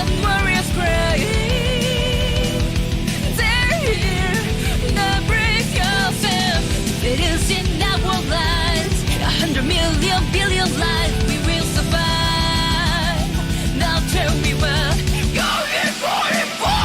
the warriors crying. They're here, now break yourself. It is in our lives, 100 million billion lives, we will survive. Now tell me what you're here for it for.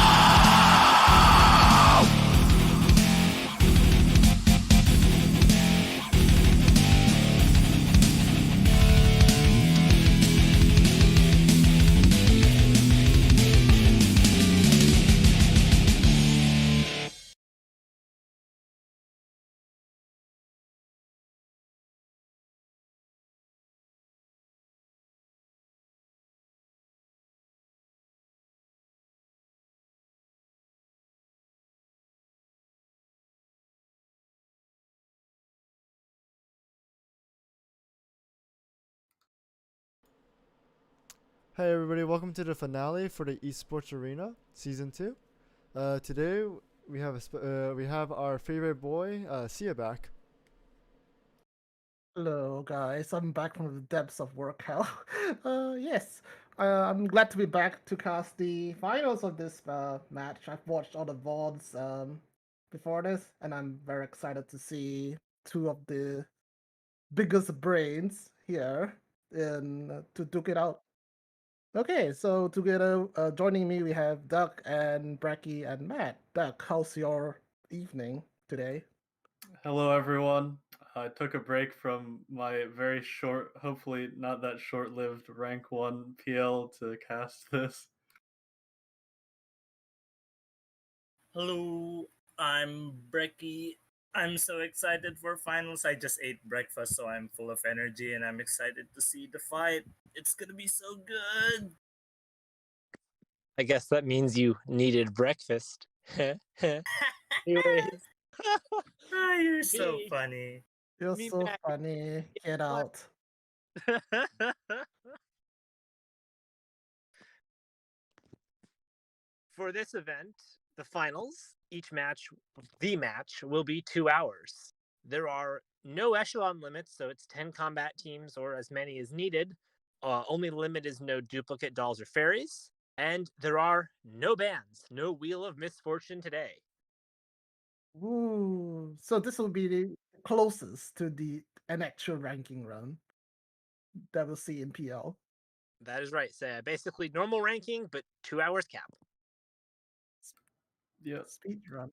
Hey everybody, welcome to the finale for the eSports Arena Season 2. Today we have our favorite boy, Sia back. Hello, guys. I'm back from the depths of work hell. Yes, I'm glad to be back to cast the finals of this match. I've watched all the VODs before this, and I'm very excited to see two of the biggest brains here to duke it out. Okay, so together joining me we have Duck and Bracky and Matt. Duck, how's your evening today? Hello, everyone. I took a break from my very short, hopefully not that short lived rank 1 PL to cast this. Hello, I'm Brecky. I'm so excited for finals. I just ate breakfast, so I'm full of energy and I'm excited to see the fight. It's gonna be so good. I guess that means you needed breakfast. Anyways. Ah, you're so Me- funny. You're Me so back. funny. Get out. For this event, the finals, the match will be 2 hours. There are no echelon limits, so it's 10 combat teams or as many as needed. Only limit is no duplicate dolls or fairies. And there are no bans, no Wheel of Misfortune today. Ooh, so this will be the closest to an actual ranking run that we'll see in PL. That is right. So basically normal ranking, but 2 hours cap. Yep. Speed run.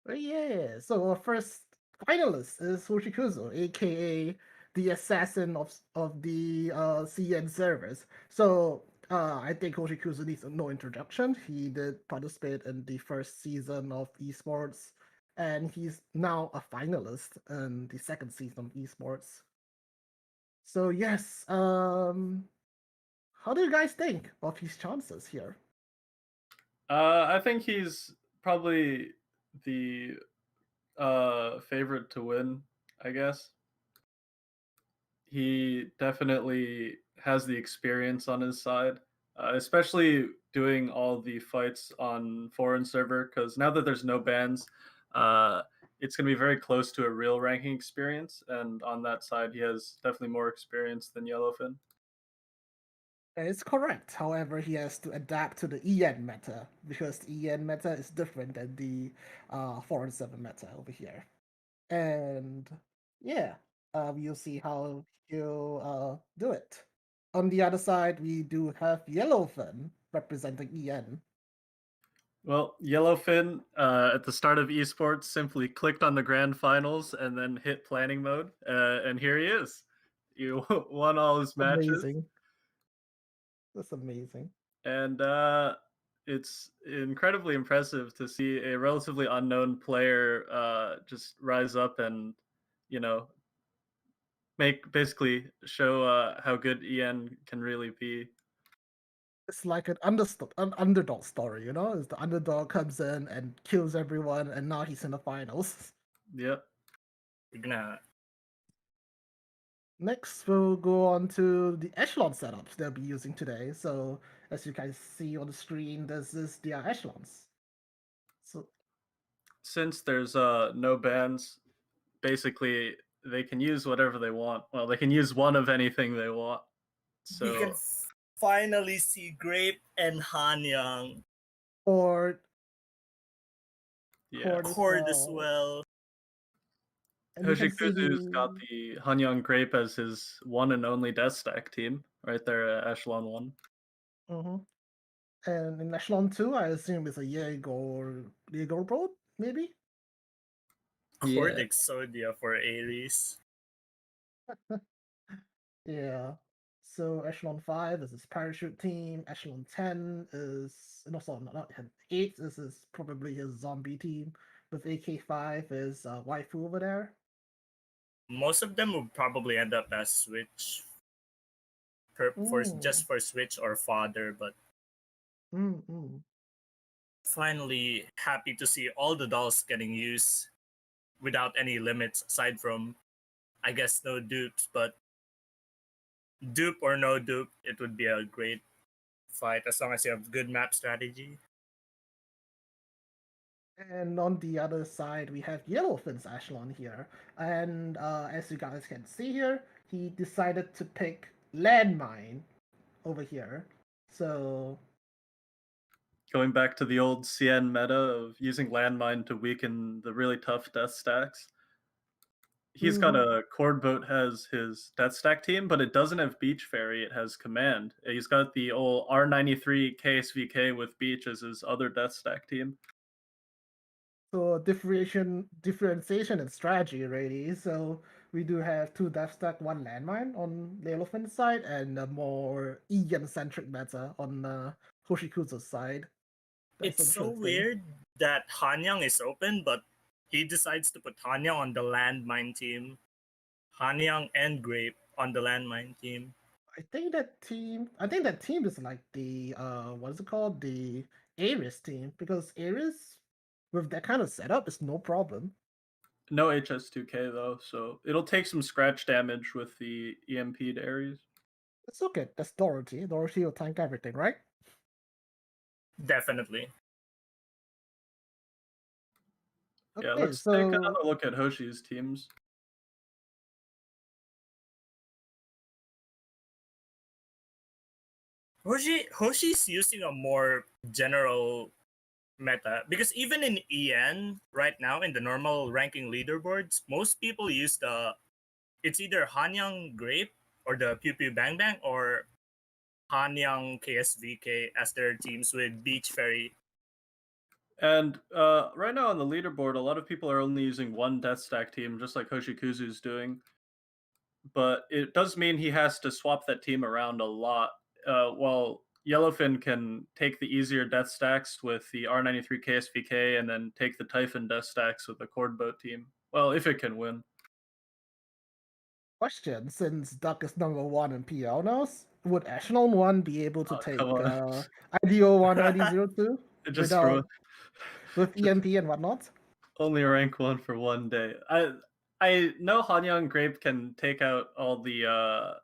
But yeah, so our first finalist is Hoshikuzu, aka the assassin of the CN servers. So I think Hoshikuzu needs no introduction. He did participate in the first season of eSports, and he's now a finalist in the second season of eSports. So yes, how do you guys think of his chances here? I think he's probably the favorite to win, I guess. He definitely has the experience on his side, especially doing all the fights on foreign server, because now that there's no bans, uh, it's going to be very close to a real ranking experience, and on that side he has definitely more experience than Yellowfin. It's correct. However, he has to adapt to the EN meta because the EN meta is different than the 4-7 meta over here. And yeah, we'll see how he'll do it. On the other side, we do have Yellowfin representing EN. Well, Yellowfin at the start of esports simply clicked on the grand finals and then hit planning mode, and here he is. You won all his matches. Amazing. That's amazing. And it's incredibly impressive to see a relatively unknown player just rise up and, you know, basically show how good EN can really be. It's like an underdog story, you know? It's the underdog comes in and kills everyone, and now he's in the finals. Yep. We're gonna. Next, we'll go on to the echelon setups they'll be using today. So, as you guys see on the screen, this is their echelons. So, Since there's no bans, basically they can use whatever they want. Well, they can use one of anything they want. We can So finally see Grape and Hanyang. Or yeah, Cord as Horde as well. well. And you can see Hoshikuzu's got the the Hanyang Grape as his one and only Death Stack team right there at Echelon 1. Mhm. And in Echelon 2, I assume it's a Jaeger boat, maybe? Horde Yeah. Exodia for Ares. Yeah. So Echelon 5 is his parachute team. Echelon 10 is no, sorry, not 10. 8 is probably his zombie team. With AK5 is waifu over there. Most of them would probably end up as Switch. Mm. Just for Switch or Fodder, but Mm. finally happy to see all the dolls getting used without any limits aside from, I guess, no dupes, but dupe or no dupe, it would be a great fight as long as you have good map strategy. And on the other side, we have Yellowfin's Echelon here. And as you guys can see here, he decided to pick Landmine over here. So, Going back to the old CN meta of using landmine to weaken the really tough death stacks. He's got mhm. a Cord Boat has his death stack team, but it doesn't have Beach Fairy, it has Command. He's got the old R93 KSVK with Beach as his other death stack team. So differentiation and strategy really. So we do have two death stack, one landmine on the elephant side, and a more Egan centric meta on Hoshikuzo's side. That's It's so interesting. weird that Hanyang is open, but he decides to put Hanyang on the landmine team. Hanyang and Grape on the landmine team. I think that team is like the what is it called? The Ares team, because Ares with that kind of setup is no problem. No HS2K though, so it'll take some scratch damage with the EMP'd Ares. It's okay. That's Dorothy. Dorothy will tank everything, right? Definitely. Yeah, Okay, let's take so another look at Hoshi's teams. Hoshi's using a more general meta because even in EN right now in the normal ranking leaderboards, most people use it's either Hanyang Grape or the Pew Pew Bang Bang or Hanyang KSVK as their teams with Beach Ferry. And right now on the leaderboard, a lot of people are only using one death stack team, just like Hoshikuzu's doing. But it does mean he has to swap that team around a lot. While Yellowfin can take the easier death stacks with the R93 KSVK and then take the Typhon death stacks with the Cord Boat team. Well, if it can win. question, since Duck is number one in PL now, would Echelon 1 be able to Come take on. IDO1 or ID02 Just without for with just EMP and whatnot? only rank 1 for one day. I know Hanyang Grape can take out all the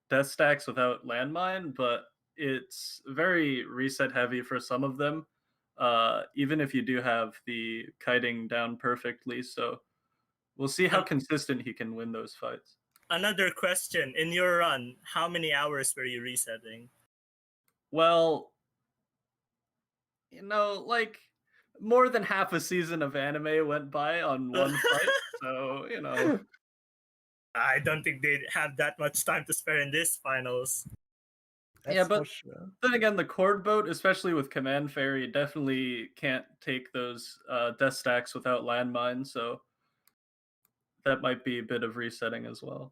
death stacks without landmine, but it's very reset heavy for some of them. Even if you do have the kiting down perfectly, so we'll see how consistent he can win those fights. Another question: in your run, how many hours were you resetting? Well, like more than half a season of anime went by on one fight, so I don't think they'd have that much time to spare in this finals. That's yeah, for but sure. then again, the Cord Boat, especially with Command Fairy, definitely can't take those death stacks without landmine, so that might be a bit of resetting as well.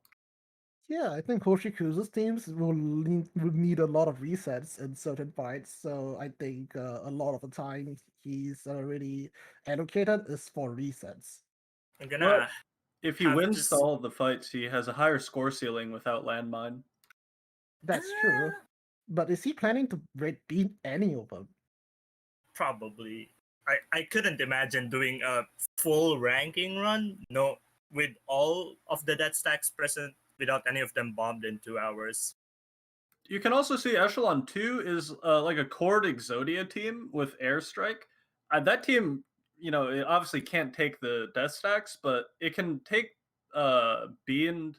Yeah, I think Hoshikuzu's teams would need a lot of resets in certain fights, so I think a lot of the time he's already allocated is for resets. I'm But gonna if he have to. wins all of the fights, he has a higher score ceiling without landmine. That's true. But is he planning to beat any of them? Probably. I couldn't imagine doing a full ranking run, no, with all of the death stacks present without any of them bombed in 2 hours. You can also see Echelon 2 is like a Cord Exodia team with Airstrike. That team, it obviously can't take the death stacks, but it can take beamed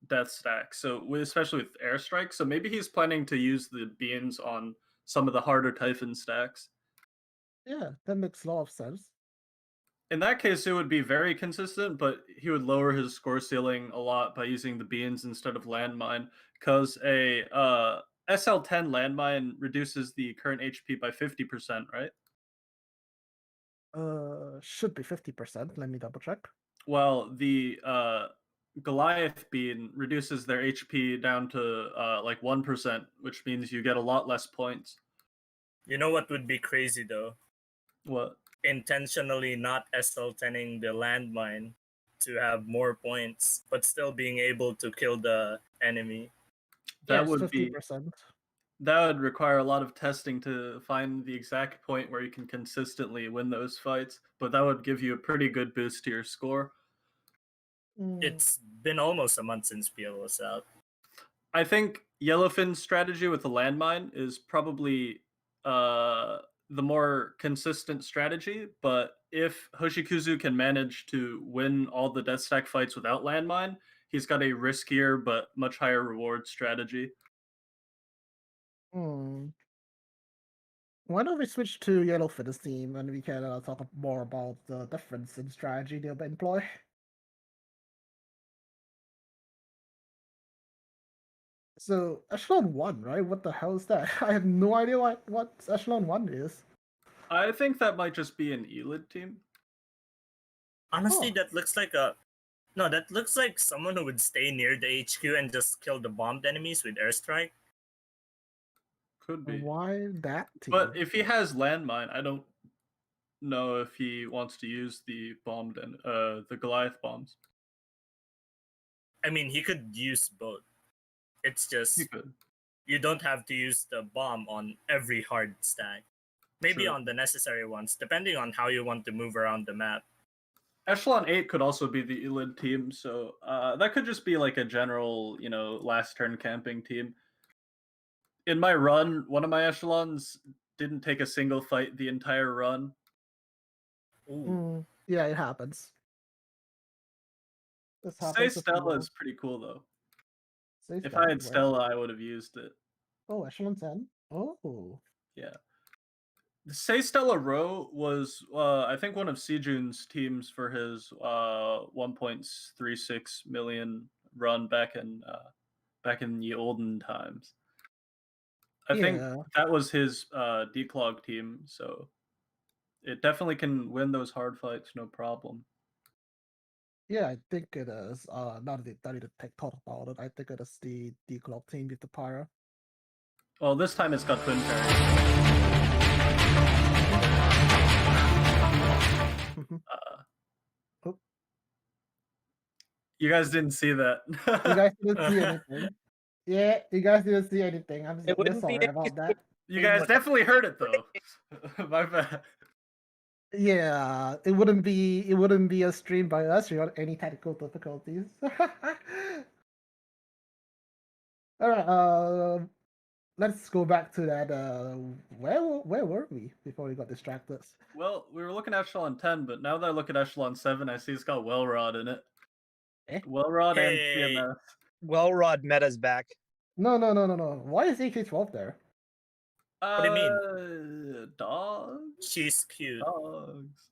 death stack, so especially with airstrike. So maybe he's planning to use the beans on some of the harder Typhon stacks. Yeah, that makes a lot of sense. In that case, it would be very consistent, but he would lower his score ceiling a lot by using the beans instead of landmine, because a SL10 landmine reduces the current HP by 50%, right? Should be 50%. Let me double check. Well, the Goliath bean reduces their HP down to like 1%, which means you get a lot less points. You know what would be crazy though? What? Intentionally not SL10ing the landmine to have more points, but still being able to kill the enemy. Yeah, That it's would be 50%. that would require a lot of testing to find the exact point where you can consistently win those fights, but that would give you a pretty good boost to your score. It's been almost a month since PL was out. I think Yellowfin's strategy with the landmine is probably the more consistent strategy, but if Hoshikuzu can manage to win all the death stack fights without landmine, he's got a riskier but much higher reward strategy. Hmm. Why don't we switch to Yellow for this team and we can talk more about the difference in strategy they'll employ? So Echelon 1, right? What the hell is that? I have no idea what Echelon 1 is. I think that might just be an Elid team. Honestly, Huh. that looks like that looks like someone who would stay near the HQ and just kill the bombed enemies with airstrike. Could be. Why that team? But if he has landmine, I don't know if he wants to use the bombed and the Goliath bombs. I mean, he could use both. It's just He could. you don't have to use the bomb on every hard stack. Maybe True. on the necessary ones, depending on how you want to move around the map. Echelon 8 could also be the Elid team, so that could just be like a general, last turn camping team. In my run, one of my echelons didn't take a single fight the entire run. Ooh. Yeah, it happens. This Say happens. Stella is pretty cool though. Say If I had where? Stella, I would have used it. Oh, Echelon 10. Oh. Yeah. Say Stella Rowe was, I think, one of Sejun's teams for his 1.36 million run back in the olden times. I think Yeah. that was his declog team, so it definitely can win those hard fights, no problem. Yeah, I think it is. Now that I need to talk about it, I think it is the Declog team with the Pyro. Well, this time it's got Twin Fairy. Oh, You guys didn't see that. you guys didn't see anything. Yeah, you guys didn't see anything. I'm It we're wouldn't be sorry about that. You guys definitely heard it though. My bad. Yeah, it wouldn't be a stream by us without any technical difficulties. All right, let's go back to that. Where were we before we got distracted? Well, we were looking at Echelon 10, but now that I look at Echelon 7, I see it's got Wellrod in it. Eh? Wellrod and Hey. TMS. Wellrod meta's back. No. Why is AK-12 there? What do you mean? Dogs? She's cute. Dogs.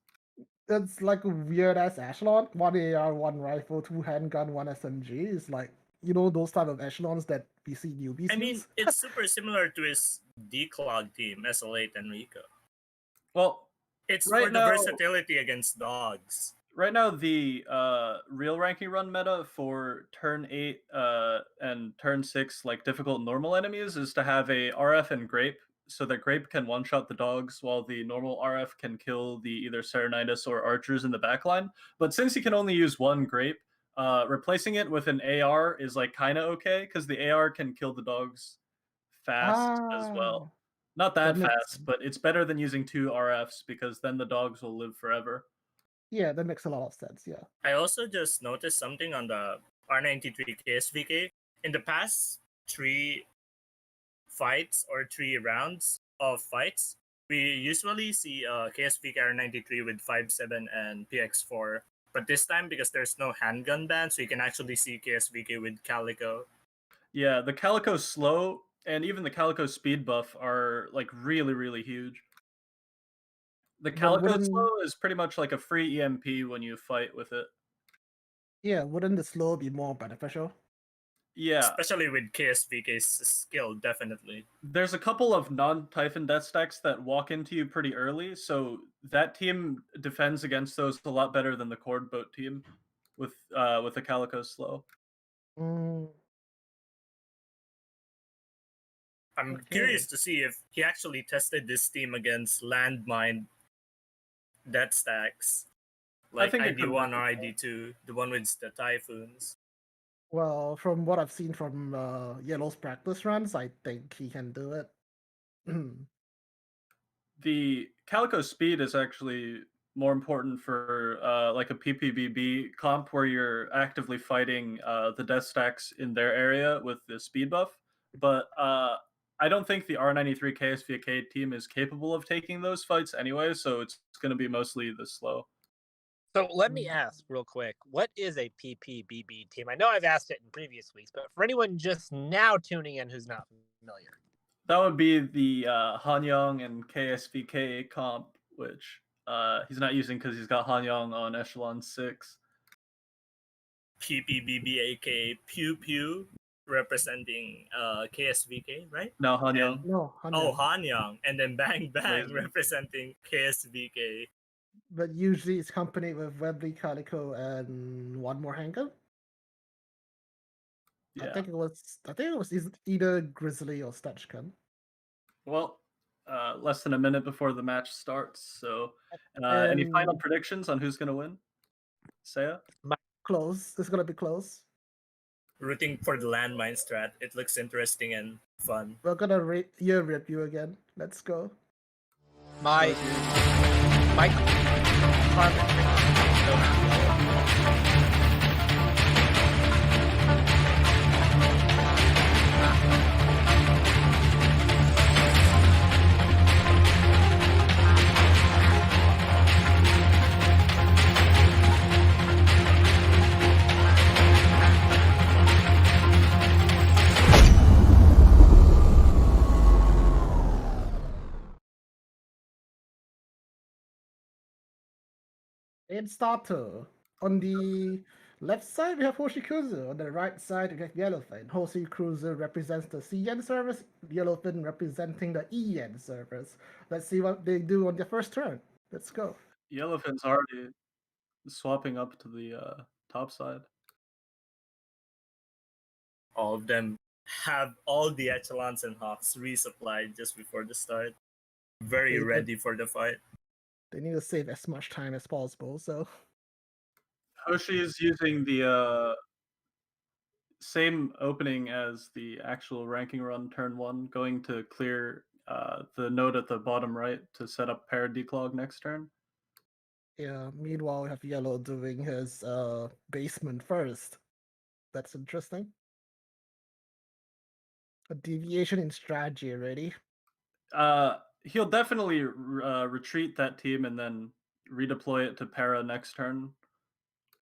That's like a weird ass echelon. 1 AR, 1 rifle, 2 handgun, 1 SMG. Is like those type of echelons that we see newbies I mean, use. it's super similar to his declog team, SL8 and Rico. Well, It's Right for the now- versatility against dogs. right now the real ranking run meta for turn 8 and turn 6 like difficult normal enemies is to have a RF and Grape, so that Grape can one-shot the dogs while the normal RF can kill the either Serenitis or archers in the backline. But since you can only use one Grape, replacing it with an AR is like kind of okay, because the AR can kill the dogs fast as well. Not that That makes fast, sense. but it's better than using 2 RFs, because then the dogs will live forever. Yeah, that makes a lot of sense. Yeah. I also just noticed something on the R93 KSVK. In the past 3 fights or 3 rounds of fights, we usually see KSVK R93 with 5.7 and PX4 But this time, because there's no handgun ban, so you can actually see KSVK with Calico. Yeah, the Calico slow and even the Calico speed buff are like really, really huge. The But Calico wouldn't slow is pretty much like a free EMP when you fight with it. wouldn't the slow be more beneficial? Yeah, Especially with KSVK's skill, definitely. there's a couple of non-Typhon death stacks that walk into you pretty early, so that team defends against those a lot better than the Cord Boat team with the Calico slow. Mm, I'm okay. curious to see if he actually tested this team against landmine death stacks, I like think it could ID1 work. or ID2, the one with the typhoons. Well, from what I've seen from Yellow's practice runs, I think he can do it. The Calico speed is actually more important for like a PPBB comp where you're actively fighting the death stacks in their area with the speed buff. But I don't think the R93 KSVK team is capable of taking those fights anyway, so it's going to be mostly the slow. So let me ask real quick, what is a PPBB team? I know I've asked it in previous weeks, but for anyone just now tuning in who's not familiar. That would be the Hanyang and KSVK comp, which he's not using because he's got Hanyang on Echelon 6. PPBB, aka Pew Pew, representing KSVK, right? Now Hanyang. And No, oh, Hanyang. Hanyang, and then Bang Bang Amazing. representing KSVK. But usually it's accompanied with Webley, Calico, and one more handgun. Yeah. I think it was either Grizzly or Stetchkin. Well, less than a minute before the match starts. So, any final And predictions on who's going to win? Saya? close. It's gonna be close. Rooting for the landmine strat. It looks interesting and fun. We're gonna rate year review again. Let's go. My And starter. On the left side, we have Hoshikuzu. On the right side, we have Yellowfin. Hoshikuzu represents the CN service, Yellowfin representing the EN service. Let's see what they do on their first turn. Let's go. Yellowfin's already swapping up to the top side. All of them have all the echelons and hawks resupplied just before the start. Very They- ready for the fight. They need to save as much time as possible, so Hoshi is using the same opening as the actual ranking run turn 1, going to clear the node at the bottom right to set up pair declog next turn. yeah. Meanwhile, we have Yellow doing his basement first. That's interesting. A deviation in strategy already. He'll definitely retreat that team and then redeploy it to para next turn.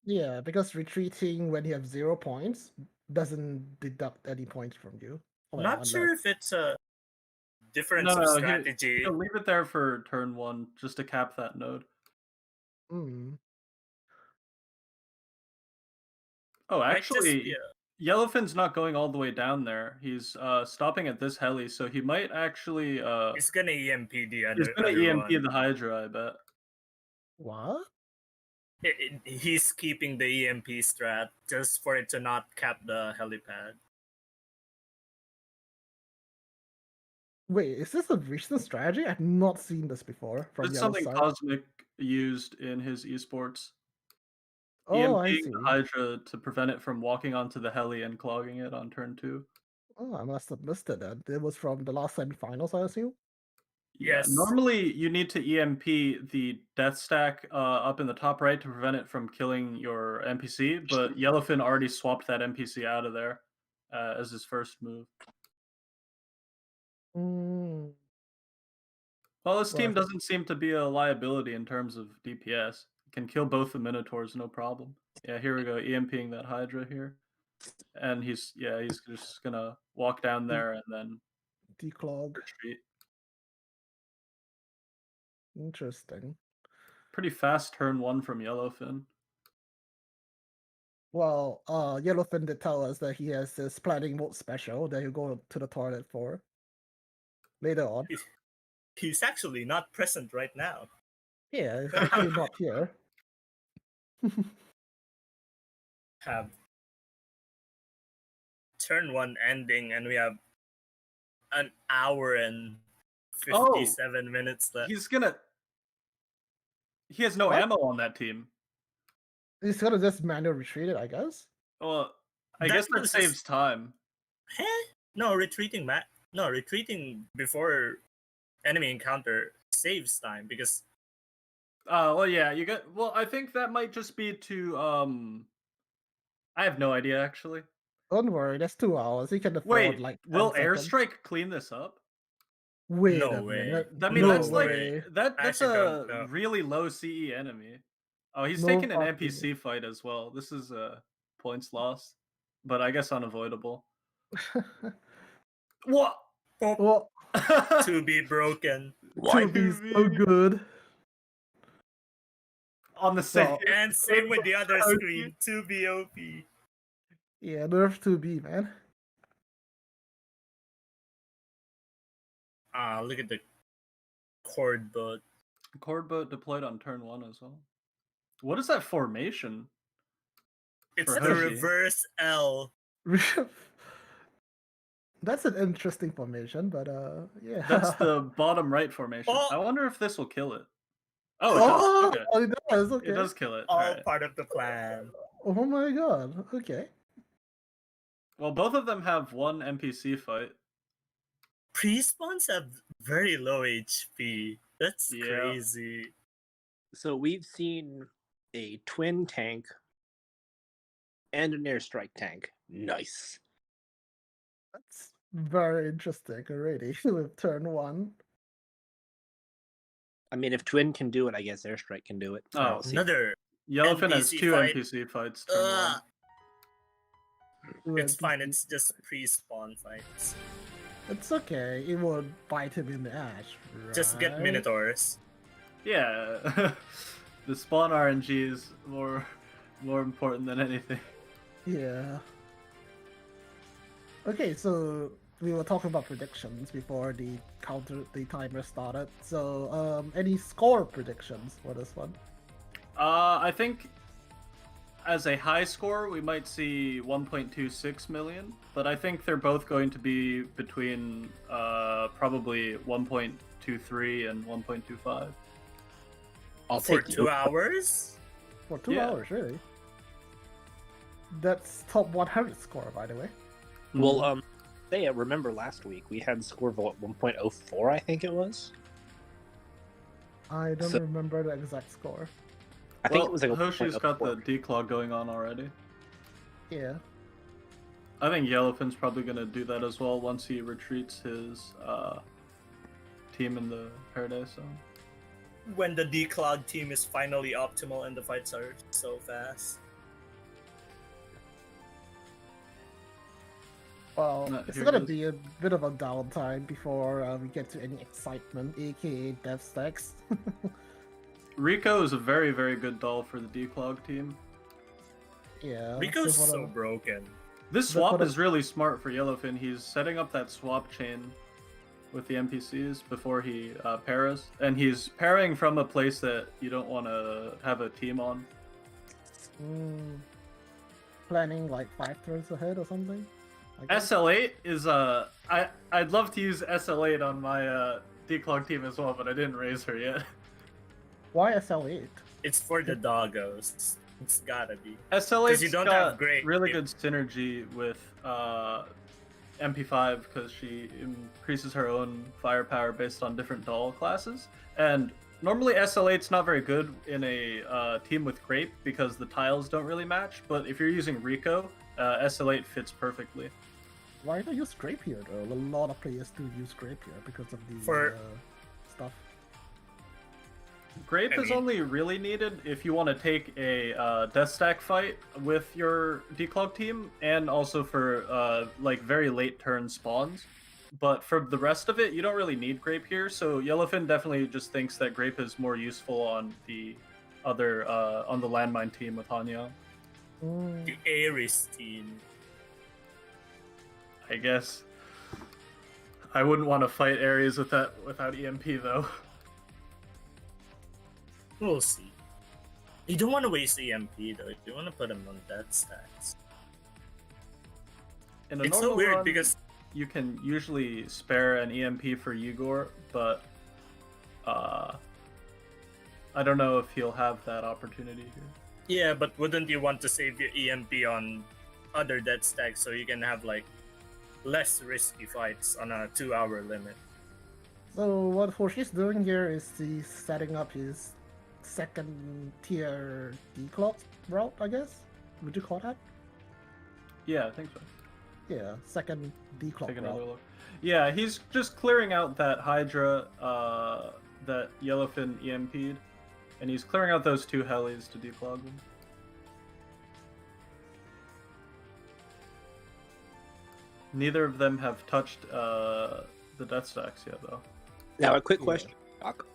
Yeah, because retreating when you have 0 points doesn't deduct any points from you. Well, Not sure unless- if it's a difference No, of no, strategy. he'll leave it there for turn 1 just to cap that node. Hmm. Oh, Might just actually, be Yellowfin's not going all the way down there. He's stopping at this heli, so he might actually It's gonna EMP the he's other. gonna other EMP one. the Hydra, I bet. What? He's keeping the EMP strat just for it to not cap the helipad. Wait, is this a recent strategy? I've not seen this before from It's Yellow something side. Cosmic used in his esports. Oh, I EMPing see. the Hydra to prevent it from walking onto the heli and clogging it on turn 2. Oh, I must have missed it then. It was from the last semifinals, I assume. Yeah, Yes. normally you need to EMP the death stack up in the top right to prevent it from killing your NPC, but Yellowfin already swapped that NPC out of there as his first move. Mm, Well, this Well, team if- doesn't seem to be a liability in terms of DPS. can kill both the Minotaurs, no problem. Yeah, here we go, EMPing that Hydra here. And he's just gonna walk down there and then Declog. retreat. Interesting. Pretty fast turn 1 from Yellowfin. Well, Yellowfin did tell us that he has this planning mode special that he'll go to the toilet for later on. He's actually not present right now. Yeah, he's actually not here. Have turn 1 ending, and we have an hour and 57 minutes left. He has no What? ammo on that team. He's gonna just manual retreat it, I guess. Well, I That guess that was saves time. No, retreating before enemy encounter saves time because Well, yeah, I think that might just be to I have no idea actually. Don't worry, that's 2 hours. He can afford Wait, like 10 will seconds. airstrike clean this up? Wait No a way. minute. I mean, no that's way. like that's actually don't a know. really low CE enemy. Oh, he's No taking an fucking- NPC fight as well. This is a points lost, but I guess unavoidable. What? well, to be broken. Why to be so good. on the same? Well, And same with the other Okay. screen, 2B OP. yeah, nerf 2B, man. Look at the cord boat. Cord boat deployed on turn 1 as well. What is that formation? It's For the Hershey. reverse L. That's an interesting formation, but yeah. That's the bottom right formation. Oh! I wonder if this will kill it. Oh, it does. Okay. Oh, it does. Okay. It does kill it. All Alright. part of the plan. Oh my god. Okay. Well, both of them have one NPC fight. Pre-spawns have very low HP. That's Yeah. crazy. So we've seen a twin tank and an airstrike tank. Nice. That's very interesting already with turn 1. I mean, if twin can do it, I guess airstrike can do it. So Oh, we'll see. Another. Yellowfin has NPC 2 fight. NPC fights. Turn 1. It's fine. It's just pre-spawn fights. It's okay. It won't bite him in the ass. Just get right? Minotaurs. Yeah. The spawn RNG is more important than anything. Yeah. Okay, so we were talking about predictions before the timer started. So, any score predictions for this one? I think as a high score, we might see 1.26 million, but I think they're both going to be between probably 1.23 and 1.25. I'll For take 2 hours? For 2 Yeah. hours, really? That's top 100 score, by the way. Well, remember last week we had score of 1.04, I think it was. I don't So- remember the exact score. I think it was like a Hoshi's got the 1.04. declaw going on already. Yeah. I think Yellowfin's probably going to do that as well once he retreats his team in the Paradise Zone. When the declog team is finally optimal and the fights are so fast. Well, No, it's here gonna it is. be a bit of a downtime before we get to any excitement, aka death stacks. Rico is a very, very good doll for the declog team. Yeah. Rico's for so the- broken. This But swap for the- is really smart for Yellowfin. He's setting up that swap chain with the NPCs before he pairs, and he's pairing from a place that you don't want to have a team on. planning like 5 turns ahead or something. I guess. SL8 is I'd love to use SL8 on my declog team as well, but I didn't raise her yet. Why SL8? It's for the doggos. It's gotta be. SL8's you don't got have great really people. good synergy with MP5 because she increases her own firepower based on different doll classes. And normally SL8's not very good in a team with Grape because the tiles don't really match. But if you're using Rico, SL8 fits perfectly. Why not use Grape here though? A lot of players do use Grape here because of the For- stuff. Grape I is mean- only really needed if you want to take a death stack fight with your declog team, and also for like very late turn spawns. But for the rest of it, you don't really need Grape here. So Yellowfin definitely just thinks that Grape is more useful on the other on the landmine team with Hanya. The Ares team. I guess I wouldn't want to fight Ares with that without EMP though. We'll see. You don't want to waste EMP though. You want to put him on death stacks. In a It's so normal weird run, because you can usually spare an EMP for Yegor, but I don't know if he'll have that opportunity here. yeah, but wouldn't you want to save your EMP on other death stacks so you can have like less risky fights on a 2-hour limit? So what Hoshi's doing here is he's setting up his second tier declock route, I guess. Would you call that? Yeah, I think so. Yeah, second declock Take another route. look. Yeah, he's just clearing out that Hydra that Yellowfin EMP'd, and he's clearing out those 2 helis to declog them. Neither of them have touched the death stacks yet, though. Now, a quick Yeah. question, Doc.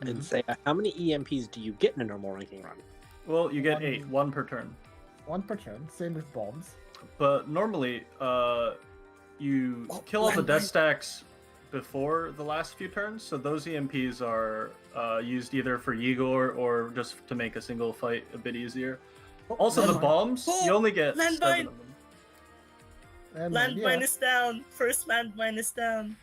Mhm. And say, how many EMPs do you get in a normal ranking run? Well, you get One. 8, 1 per turn. One per turn, same with bombs. But normally, you kill all the death stacks before the last few turns, so those EMPs are used either for Yegor or just to make a single fight a bit easier. Also, the Landmine. bombs, you only get 7 Landmine! of them. And Landmine is down. First landmine is down.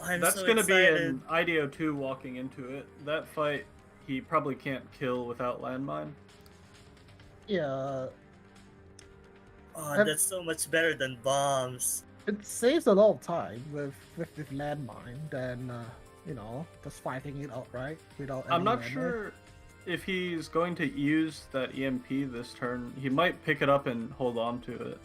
I'm That's so gonna excited. be an IDO2 walking into it. That fight, he probably can't kill without landmine. yeah, Oh, that's so much better than bombs. it saves a lot of time with landmine than just fighting it outright without. I'm any not landmine. sure if he's going to use that EMP this turn. He might pick it up and hold on to it.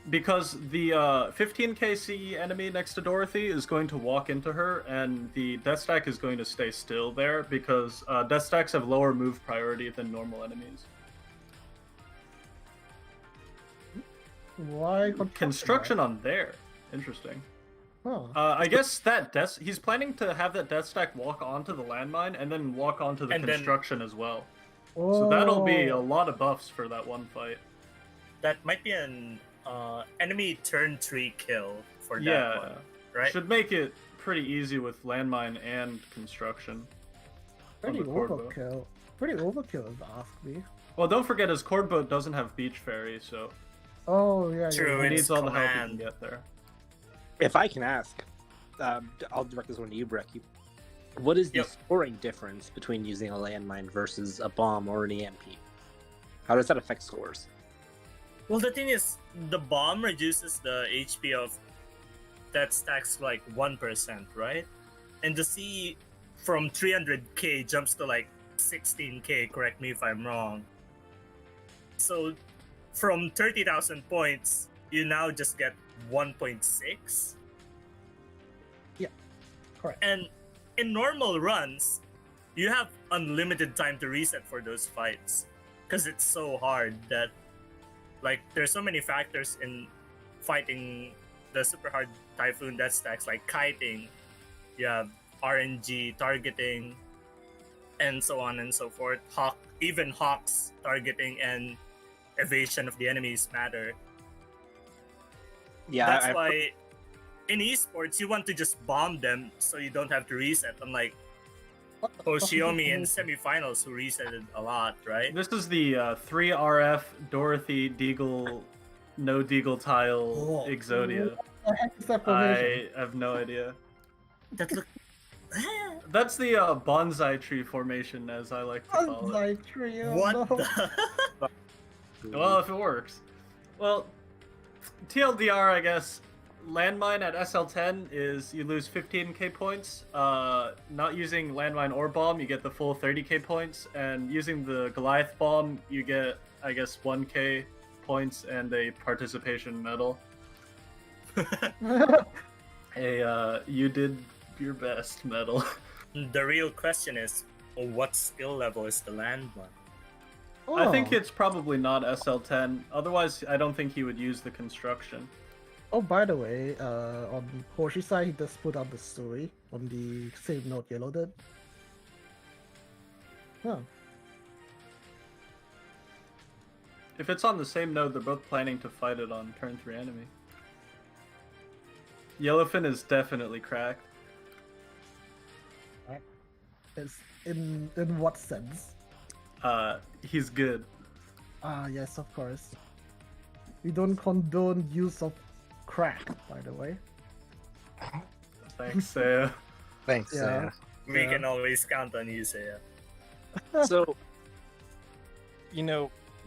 Because the 15k CE enemy next to Dorothy is going to walk into her, and the death stack is going to stay still there because death stacks have lower move priority than normal enemies. Why Construction on there. Interesting. Huh. I guess that he's planning to have that death stack walk onto the landmine and then walk onto the And then- construction as well. So that'll be a lot of buffs for that one fight. That might be an enemy turn 3 kill for that Yeah, one, right? should make it pretty easy with landmine and construction. on Pretty the cord bow. overkill. Pretty overkill, if you ask me. Well, don't forget his cord boat doesn't have beach ferry, so Oh yeah. True, yeah. he it's needs all the help he can command. get there. If I can ask, I'll direct this one to you, Brecky. What is the Yep. scoring difference between using a landmine versus a bomb or an EMP? How does that affect scores? Well, the thing is, the bomb reduces the HP of that stacks like 1%, right? And the C from 300k jumps to like 16k, correct me if I'm wrong. So from 30,000 points, you now just get 1.6. Correct. And in normal runs, you have unlimited time to reset for those fights because it's so hard that like there's so many factors in fighting the super hard typhoon death stacks, like kiting, you have RNG targeting, and so on and so forth. Even Hawk's targeting and evasion of the enemies matter. Yeah, That's I've why in esports you want to just bomb them so you don't have to reset, unlike What the fuck is Hoshiomi in this? semifinals who resetted a lot, right? This is the 3RF Dorothy Deagle, no Deagle tile Oh. Exodia. What the heck is that formation? I have no idea. That look. That's the bonsai tree formation, as I like to call it. Bonsai tree, oh What no. the? Well, if it works. Well, TLDR, I guess, landmine at SL10 is you lose 15k points. Not using landmine or bomb, you get the full 30k points. And using the Goliath bomb, you get, I guess, 1k points and a participation medal. A you did your best medal. The real question is, what skill level is the landmine? I think Oh. it's probably not SL10. Otherwise, I don't think he would use the construction. Oh, by the way, on Hoshi's side, he just put out the story on the same note Yellow did. Huh. If it's on the same node, they're both planning to fight it on turn 3 enemy. Yellowfin is definitely cracked. It's in what sense? He's good. Ah, yes, of course. We don't condone use of crack, by the way. Thanks, Saya. Thanks. Yeah. We Yeah. can always count on you, Saya. So,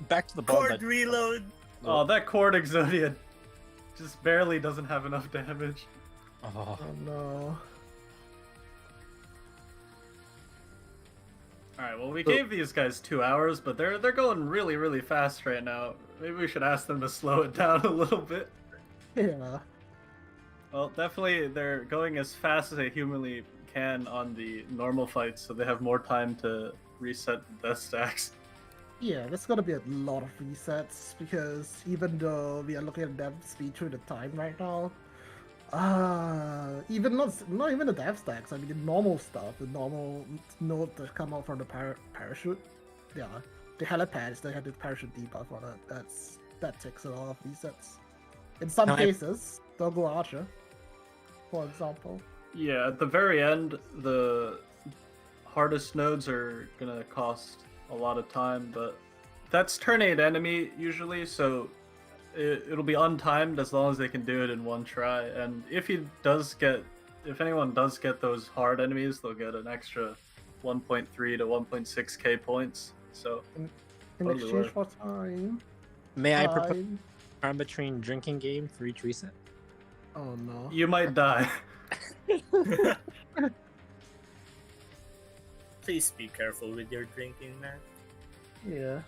back to the ball. Cord reload! Oh, that Cord Exodia just barely doesn't have enough damage. Oh, Oh no. Alright, well, we gave these guys 2 hours, but they're going really, really fast right now. Maybe we should ask them to slow it down a little bit. Yeah. Well, definitely they're going as fast as they humanly can on the normal fights, so they have more time to reset the death stacks. Yeah, there's gonna be a lot of resets because even though we are looking at dev speed through the time right now, even not even the dev stacks. I mean the normal stuff, the normal node that come out from the parachute. Yeah, the helipads they had the parachute debuff on it. That takes a lot of resets. In some Can I- cases, Doggo Archer, for example. Yeah, at the very end, the hardest nodes are gonna cost a lot of time, but that's turn 8 enemy usually, so it'll be untimed as long as they can do it in one try. And if anyone does get those hard enemies, they'll get an extra 1.3 to 1.6k points. So In Totally exchange worth. for time. may I propose time. a between drinking game for each reset? Oh no. you might die. Please be careful with your drinking, man. Yeah.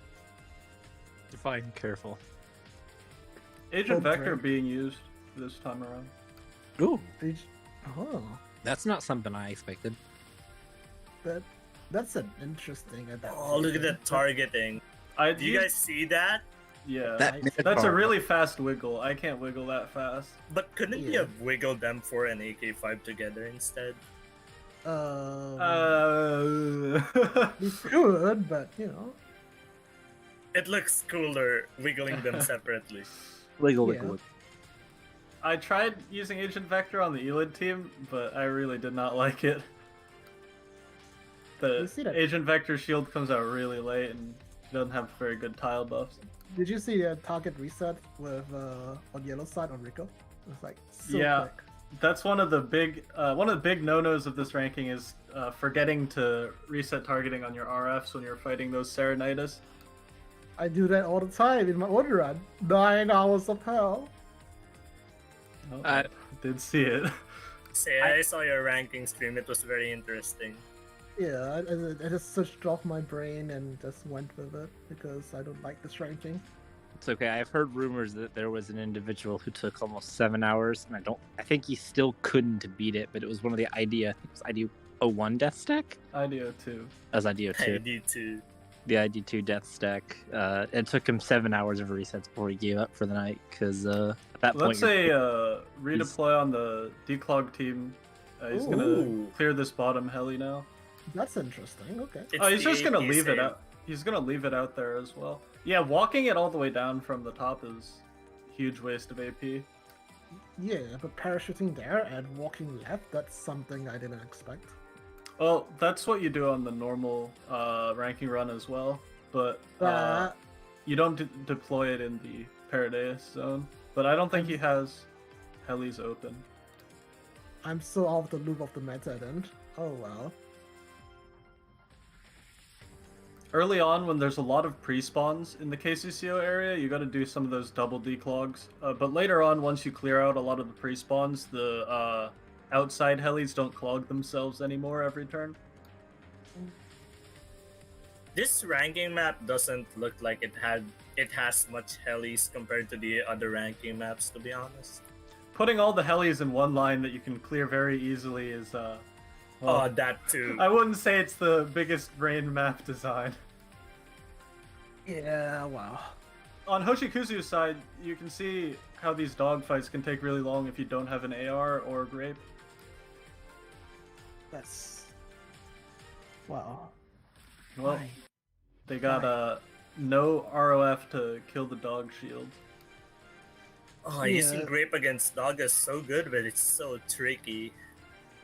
Define careful. Agent Oh, Vector great. being used this time around. Ooh, Oh, that's not something I expected. that's an interesting adaptation. Oh, look at that targeting. Do you guys see that? Yeah, That that's a Minotaur. really fast wiggle. I can't wiggle that fast. But couldn't you Yeah. have wiggled them for an AK-5 together instead? We could, but It looks cooler wiggling them separately. Wiggle, Yeah. wiggle. I tried using Agent Vector on the Elid team, but I really did not like it. You The see that- Agent Vector shield comes out really late and doesn't have very good tile buffs. Did you see the target reset with on yellow side on Rico? It's like so Yeah. quick. That's one of the big no-nos of this ranking is forgetting to reset targeting on your RFs when you're fighting those Serenitis. I do that all the time in my own run. 9 hours of hell. Oh, Uh, I did see it. Say, I saw your ranking stream. It was very interesting. Yeah, I just switched off my brain and just went with it because I don't like this ranking. It's okay. I've heard rumors that there was an individual who took almost 7 hours, and I think he still couldn't beat it, but it was one of the idea. I think it was ID 01 death stack. Idea too. That was idea I 2. did too. The ID2 death stack. It took him 7 hours of resets before he gave up for the night because at that point. Let's say redeploy on the declog team. He's gonna Ooh. clear this bottom heli now. That's interesting. Okay. It's Oh, he's the just gonna AP leave it save. out. He's gonna leave it out there as well. Yeah, walking it all the way down from the top is a huge waste of AP. Yeah, but parachuting there and walking left—that's something I didn't expect. Well, that's what you do on the normal ranking run as well, but you don't deploy it in the Paradeus zone. But I don't think he has helis open. I'm so out of the loop of the meta then. Oh well. Early on, when there's a lot of pre-spawns in the KCCO area, you got to do some of those double declogs. But later on, once you clear out a lot of the pre-spawns, the outside helis don't clog themselves anymore every turn. This ranking map doesn't look like it has much helis compared to the other ranking maps, to be honest. Putting all the helis in one line that you can clear very easily is Well, that too. I wouldn't say it's the biggest brain map design. Yeah, wow. On Hoshikuzu's side, you can see how these dogfights can take really long if you don't have an AR or Grape. That's wow. Well, Why? they got no ROF to kill the dog shield. Oh, using Yeah. Grape against Dog is so good, but it's so tricky.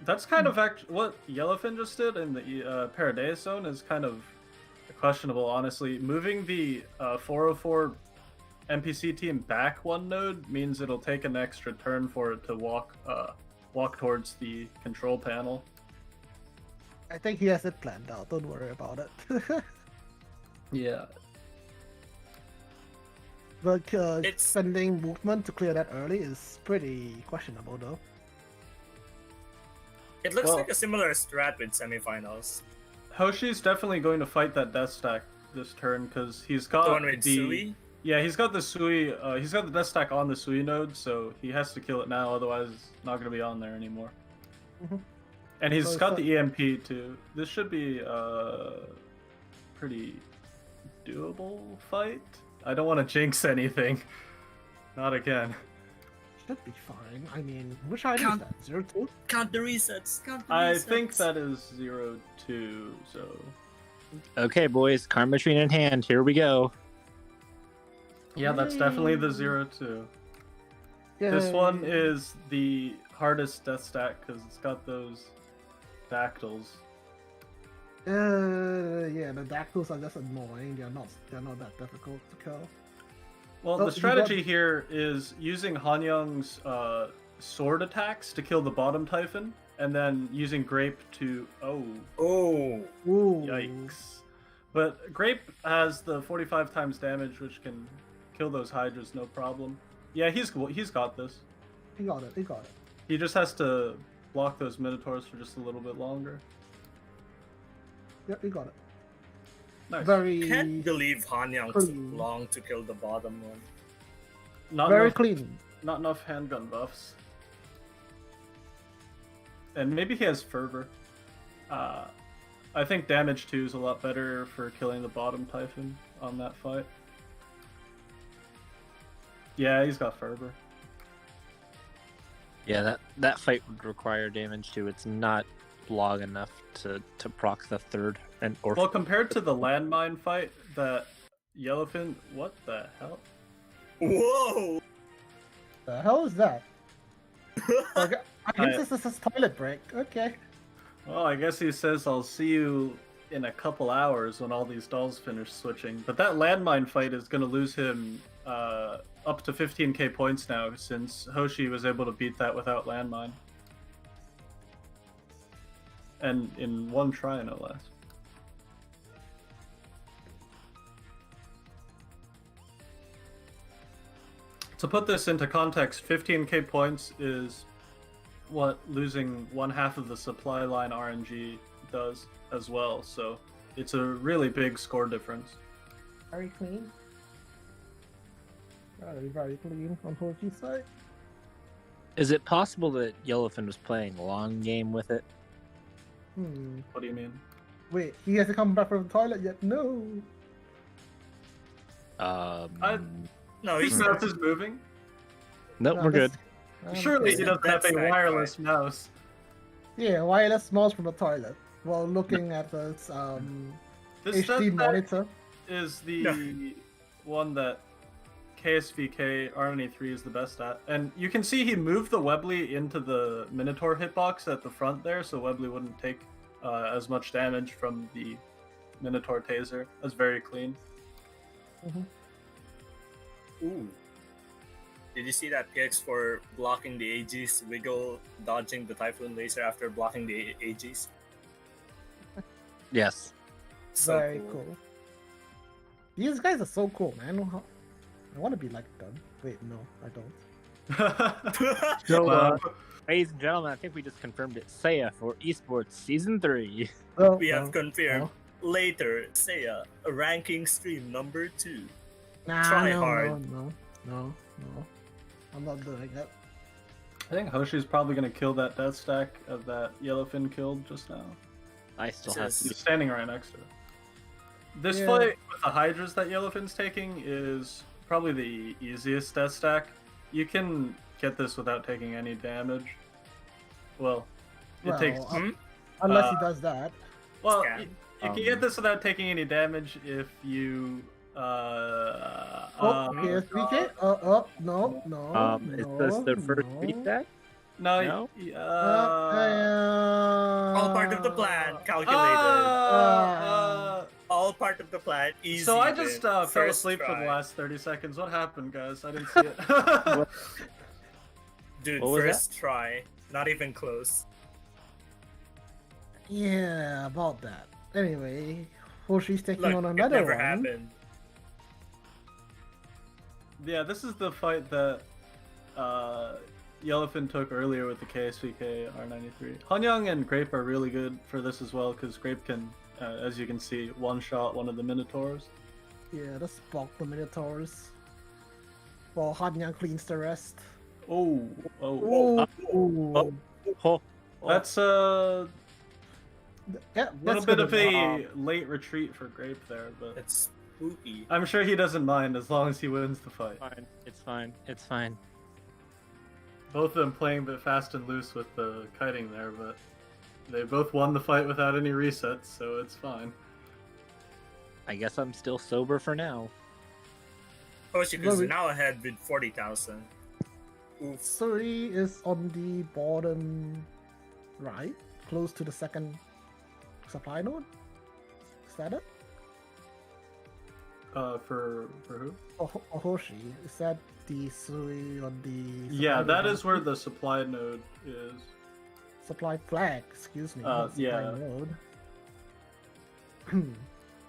That's kind of what Yellowfin just did in the Paradeus zone is kind of questionable, honestly. Moving the 404 NPC team back one node means it'll take an extra turn for it to walk towards the control panel. I think he has it planned out. Don't worry about it. Yeah. But It's- spending movement to clear that early is pretty questionable, though. It looks Well- like a similar strat with semifinals. Hoshi's definitely going to fight that death stack this turn because he's got The one with Sui. Yeah, he's got the Sui. He's got the death stack on the Sui node, so he has to kill it now. Otherwise, it's not going to be on there anymore. Mhm. And he's So got it's the EMP too. This should be a pretty doable fight. I don't want to jinx anything. Not again. Should be fine. I mean, which item Count- is that? 0-2? Count the resets. Count the I resets. think that is 0-2. So Okay, boys, Karma Machine in hand. Here we go. yeah, that's definitely the 0-2. Yeah. This one is the hardest death stack because it's got those dactyls. Yeah, the dactyls are just annoying. They're not that difficult to kill. Well, Oh, the you strategy got- here is using Hanyang's sword attacks to kill the bottom Typhon, and then using Grape to... Oh, Oh, Ooh. yikes. But Grape has the 45 times damage, which can kill those Hydras no problem. Yeah, he's got this. He got it. He got it. He just has to block those Minotaurs for just a little bit longer. Yep, he got it. Nice. Very, can't believe Hanyang took Clean. long to kill the bottom one. Not very enough, clean. not enough handgun buffs. And maybe he has Fervor. I think damage 2 is a lot better for killing the bottom Typhon on that fight. Yeah, he's got Fervor. Yeah, that fight would require damage too. It's not long enough to proc the third and or. Well, compared to the landmine fight that Yellowfin... What the hell? Whoa! The hell is that? Okay, I guess I- this is a toilet break. Okay. Well, I guess he says I'll see you in a couple hours when all these dolls finish switching. But that landmine fight is going to lose him up to 15k points now, since Hoshi was able to beat that without landmine. And in one try, no less. To put this into context, 15k points is what losing one half of the supply line RNG does as well, so it's a really big score difference. Very clean. Very clean on Hoji's side. Is it possible that Yellowfin was playing long game with it? What do you mean? Wait, he hasn't come back from the toilet yet? No. No, His he's mouse is moving. Nope, No, we're good. Surely he doesn't have That's a that wireless mouse. Yeah, wireless mouse from the toilet while looking at this This HD that monitor. is the one that KSVK RNE3 is the best at. And you can see he moved the Webley into the Minotaur hitbox at the front there, so Webley wouldn't take as much damage from the Minotaur taser. That's very clean. Ooh. Did you see that PX for blocking the AGs, wiggle dodging the Typhoon laser after blocking the AGs? Yes. So Very cool. These guys are so cool, man. I want to be like them. Wait, no, I don't. So, Wow. ladies and gentlemen, I think we just confirmed it. Seiya for eSports Season 3. Oh, We have oh, confirmed. oh. Later, Seiya, ranking stream number 2. Nah, Try no, hard. No. I'm not doing that. I think Hoshi's probably gonna kill that death stack of that Yellowfin killed just now. I still have He's standing right next to it. This Yeah. fight with the Hydras that Yellowfin's taking is probably the easiest death stack. You can get this without taking any damage. Well, it takes. Unless he does that. Well, Scan. you can get this without taking any damage if you. PSVK? No, is this the first no. reset? No. No? All part of the plan. Calculated. All part of the plan. Easy. So I just win. fell First asleep for try. the last 30 seconds. What happened, guys? I didn't see it. Dude, What was first try. Not even close. Yeah, about that. Anyway, Hoshi's taking Look, on it another never one. happened. Yeah, this is the fight that Yellowfin took earlier with the KSVK R93. Hanyang and Grape are really good for this as well, because Grape can, as you can see, one-shot one of the Minotaurs. Yeah, just bulk the Minotaurs. While Hanyang cleans the rest. Oh. That's a Yeah, little that's bit of gonna- a late retreat for Grape there, but It's spooky. I'm sure he doesn't mind as long as he wins the fight. Fine. It's fine. It's fine. Both of them playing a bit fast and loose with the kiting there, but they both won the fight without any resets, so it's fine. I guess I'm still sober for now. Hoshiku's now ahead with 40,000. Oof. Suri is on the bottom right, close to the second supply node. Is that it? For who? Hoshi. Is that the Suri on the? Yeah, supply that node? is where the supply node is. Supply flag. Excuse me. Uh, not supply yeah. node.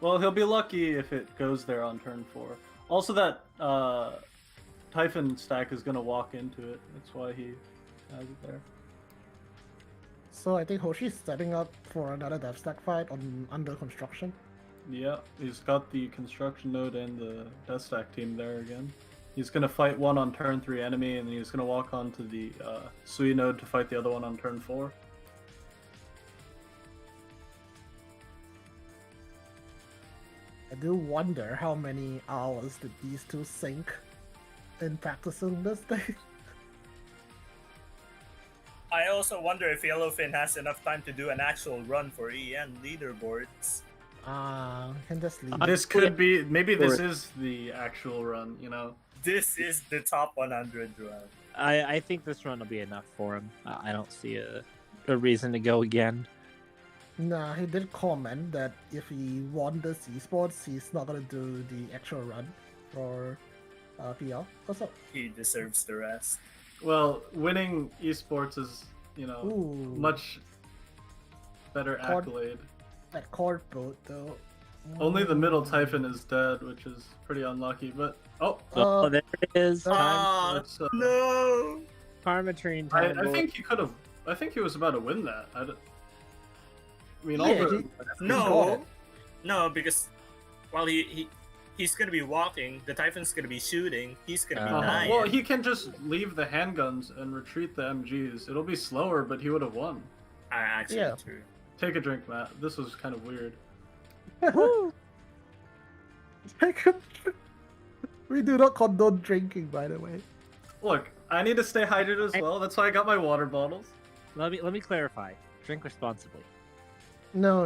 Well, he'll be lucky if it goes there on turn 4. Also, that Typhon stack is going to walk into it. That's why he has it there. So I think Hoshi's setting up for another death stack fight on under construction. Yeah, he's got the construction node and the death stack team there again. He's going to fight one on turn 3 enemy, and then he's going to walk onto the Sui node to fight the other one on turn 4. I do wonder how many hours did these two sink in practicing this thing. I also wonder if Yellowfin has enough time to do an actual run for EN leaderboards. Can just leave. This could be, maybe this is the actual run, you know? This is the top 100 run. I think this run will be enough for him. I don't see a reason to go again. Nah, he did comment that if he won this eSports, he's not gonna do the actual run for PL. What's up? He deserves the rest. Well, winning esports is, you know, Ooh, much better Cord- accolade. that cord boat though. Only the middle Typhon is dead, which is pretty unlucky, but... Oh! Oh, there it is. Ah, Let's, no! Karmatrine I time. think he could have... I think he was about to win that. I mean, Yeah, all the... got No! it. No, because while he's gonna be walking, the Typhon's gonna be shooting, he's gonna be dying. Well, he can just leave the handguns and retreat the MGs. It'll be slower, but he would have won. Actually, Yeah. true. Take a drink, Matt. This was kind of weird. We do not condone drinking, by the way. Look, I need to stay hydrated as well. That's why I got my water bottles. Let me clarify. Drink responsibly. No.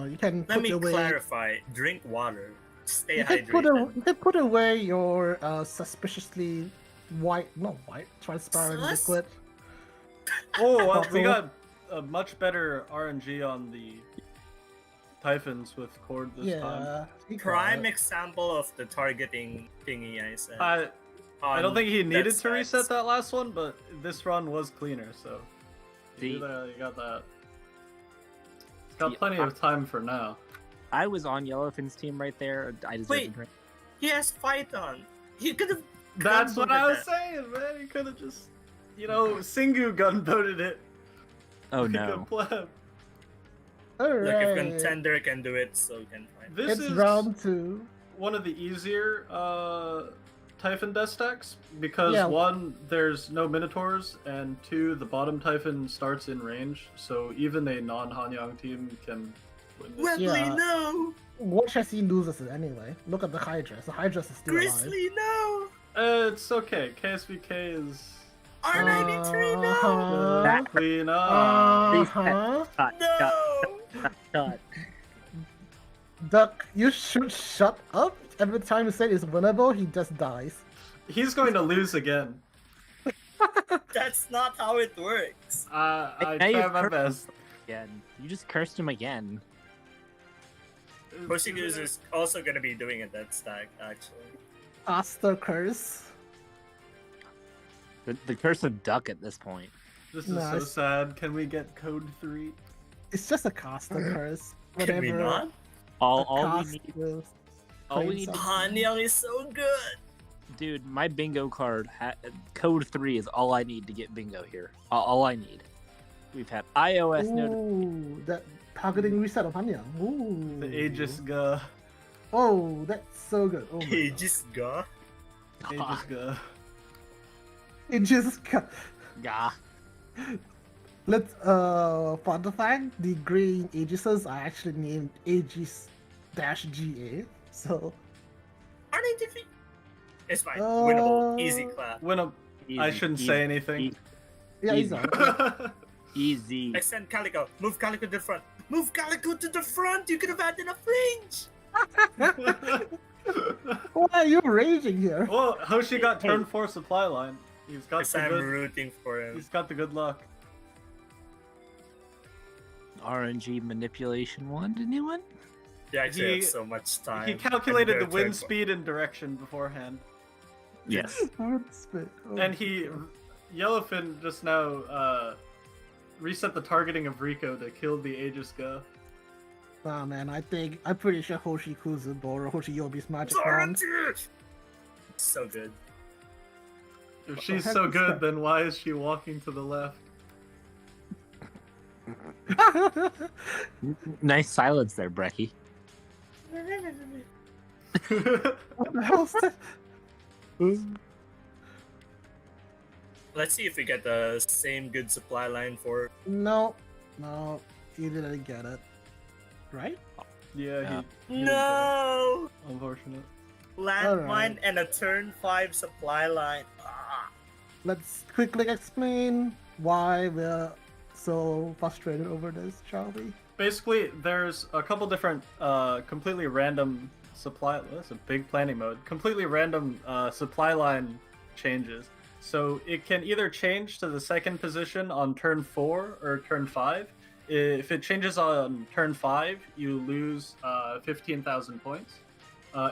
You can Let put me away. clarify. Drink water. Stay You can hydrated. you can put away your suspiciously transparent Sus? liquid. Oh, well, we got a much better RNG on the Typhons with Cord this time. Yeah. he got Prime it. example of the targeting thingy I said. I don't think he needed to reset that. that last one, but this run was cleaner, so See- you got that. He's got See, plenty of time for now. I was on Yellowfin's team right there. I deserve Wait. a drink. He has Python. He could have. That's what I was gunboated saying, man. He could have just, Singu gunboated it. Oh like no. a pleb. that. Alright. Look, if contender can do it, so can find. This It's is round 2. one of the easier Typhon death stacks because Yeah. one, there's no Minotaurs, and two, the bottom Typhon starts in range, so even a non-Hanyang team can win this. Webley, Yeah. no! Watch as he loses it anyway. Look at the Hydras. The Hydras is still alive. Grizzly, no! It's okay. KSVK is R93, no! Uh-huh. clean up. Uh-huh. Cut, No! cut, cut. Duck, you should shut up. Every time you say it's winnable, he just dies. He's going to lose again. That's not how it works. I Now try you've my cursed best. Again. You just cursed him again. Hoshiguz is also gonna be doing a death stack, actually. Caster curse. The curse of duck at this point. This is so Nice. sad. Can we get code 3? It's just a caster curse. Can we Whatever. not? All we need, will all we claim need, something. Hanyang is so good! dude. My bingo card, code 3 is all I need to get bingo here. All I need. We've had iOS notifications. Ooh, that targeting reset of Hanyang. Ooh. The Aegis Ga. Oh, that's so good. Oh my He God. just got. Aegis Ga. It just got... Yeah. Let's fun fact, the green Aegises are actually named Aegis-GA. So R93! It's fine. Winnable. Easy clap. When a, I shouldn't say anything. yeah, he's Easy. alright. Easy. Extend Calico. Move Calico to the front. Move Calico to the front! You could have had enough range! Why are you raging here? Well, Hoshi got turn 4 supply line. He's got Because the I'm good. rooting for him. He's got the good luck. RNG manipulation one, anyone? You actually He- have so much time. He calculated And the they're wind turn- speed and direction beforehand. Yes. And he, Yellowfin just now reset the targeting of Rico to kill the Aegis Ga. Nah, man, I'm pretty sure Hoshi Kuzu borrow Hoshi Yobi's magic wand. Zorotich! So good. If the she's heck so is good, that? then why is she walking to the left? Nice silence there, Brecky. What the hell is that? Let's see if we get the same good supply line for. No, you didn't get it. Right? Yeah, he No! unfortunate. Landmine Alright. and a turn 5 supply line. Ah. Let's quickly explain why we're so frustrated over this, shall we? Basically, there's a couple different completely random supply. Well, that's a big planning mode. Completely random supply line changes. So it can either change to the second position on turn 4 or turn 5. If it changes on turn 5, you lose 15,000 points.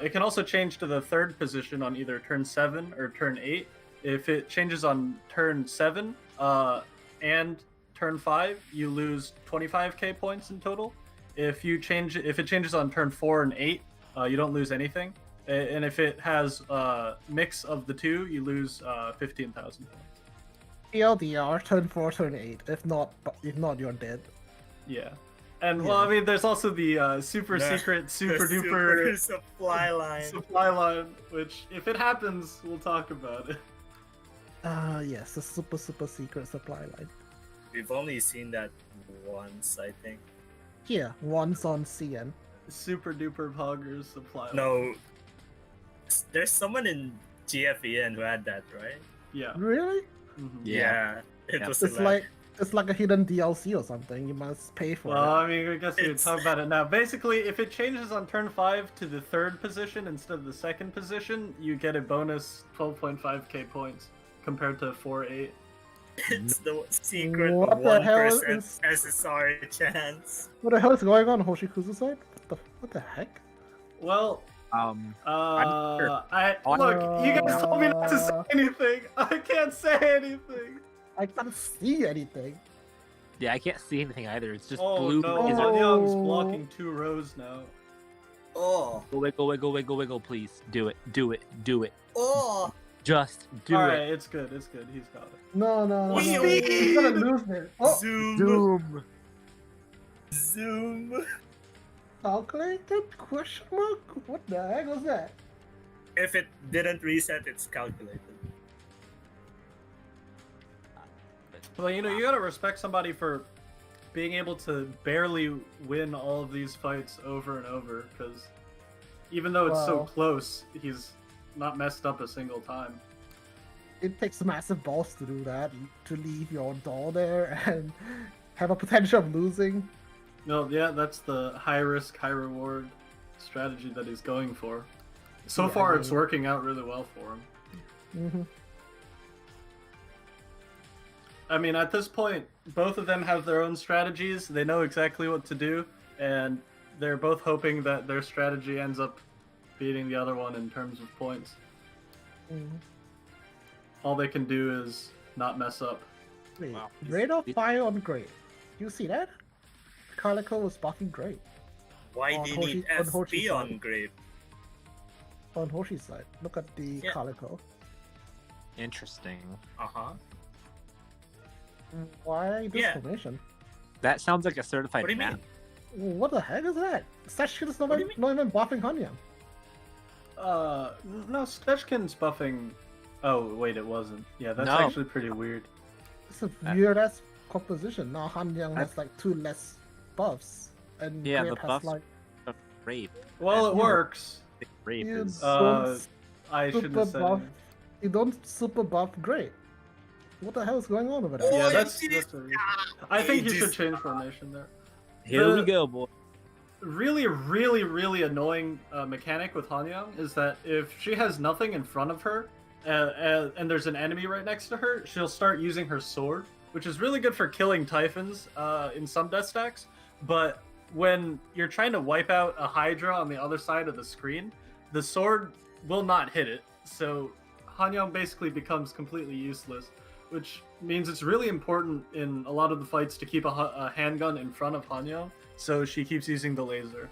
It can also change to the third position on either turn 7 or turn 8. If it changes on turn 7 and turn 5, you lose 25k points in total. If it changes on turn 4 and 8, you don't lose anything. And if it has a mix of the two, you lose 15,000 points. TLDR, turn 4, turn 8. If not, you're dead. Yeah. And well, I mean, there's also the super The- secret, The super super duper supply line. supply line, which if it happens, we'll talk about it. Yes, the super secret supply line. We've only seen that once, I think. Here, once on CN. Super duper poggers supply line. No, there's someone in GFEN who had that, right? Yeah. Really? Mhm. Yeah. It Yeah. was It's like a hidden DLC or something. You must pay for Well, it. I mean, I guess we can It's- talk about it now. Basically, if it changes on turn 5 to the third position instead of the second position, you get a bonus 12.5k points compared to 4-8. It's the secret What the 1% hell is- SSR chance. What the hell is going on Hoshikuzu's side? What the heck? Well, I'm sure. look, you guys told me not to say anything. I can't say anything. I can't see anything. Yeah, I can't see anything either. It's just Oh blue. no, Is there- Hanyang's blocking 2 rows now. Oh, Wiggle, wiggle, wiggle, wiggle, please. Do it, do it, do it. oh. Just do Alright, it. it's good, he's got it. No. Wee- He's gonna lose it. Oh, Zoom. Doom. Zoom. calculated? Question mark? What the heck was that? If it didn't reset, it's calculated. Well, you know, you gotta respect somebody for being able to barely win all of these fights over and over, because even though it's so Wow. close, he's not messed up a single time. It takes massive balls to do that, to leave your doll there and have a potential of losing. No, yeah, that's the high risk, high reward strategy that he's going for. So Yeah, far, I it's mean- working out really well for him. Mm-hmm. I mean, at this point, both of them have their own strategies. They know exactly what to do, and they're both hoping that their strategy ends up beating the other one in terms of points. Mm-hmm. All they can do is not mess up. Wait, Wow. rate of fire on Great. You see that? Calico was buffing Great Why On do you Hoshi- need on Hoshi's FP on side. Grape? on Hoshi's side. Look at the Yeah. Calico. Interesting. Uh-huh. Why this Yeah. formation? That sounds like a certified What do you map. mean? What the heck is that? Such is not, What do you not even buffing Hanya. No, Stechkin's buffing. Oh, wait, it wasn't. Yeah, that's No. actually pretty weird. It's a weird ass composition. Now Hanyang has like 2 less buffs, and Yeah, Grape the has buffs- like Rape. Well, it Yeah. works. Rape You is. don't I shouldn't super have said buff. anything. You don't super buff Grape. What the hell is going on over there? Yeah, Oh, that's it is- a reason. I think you It should is- change formation there. Here we the- go, boy. Really, really, really annoying mechanic with Hanyang is that if she has nothing in front of her, and there's an enemy right next to her, she'll start using her sword, which is really good for killing Typhons in some death stacks. But when you're trying to wipe out a Hydra on the other side of the screen, the sword will not hit it. So Hanyang basically becomes completely useless, which means it's really important in a lot of the fights to keep a handgun in front of Hanyang, so she keeps using the laser.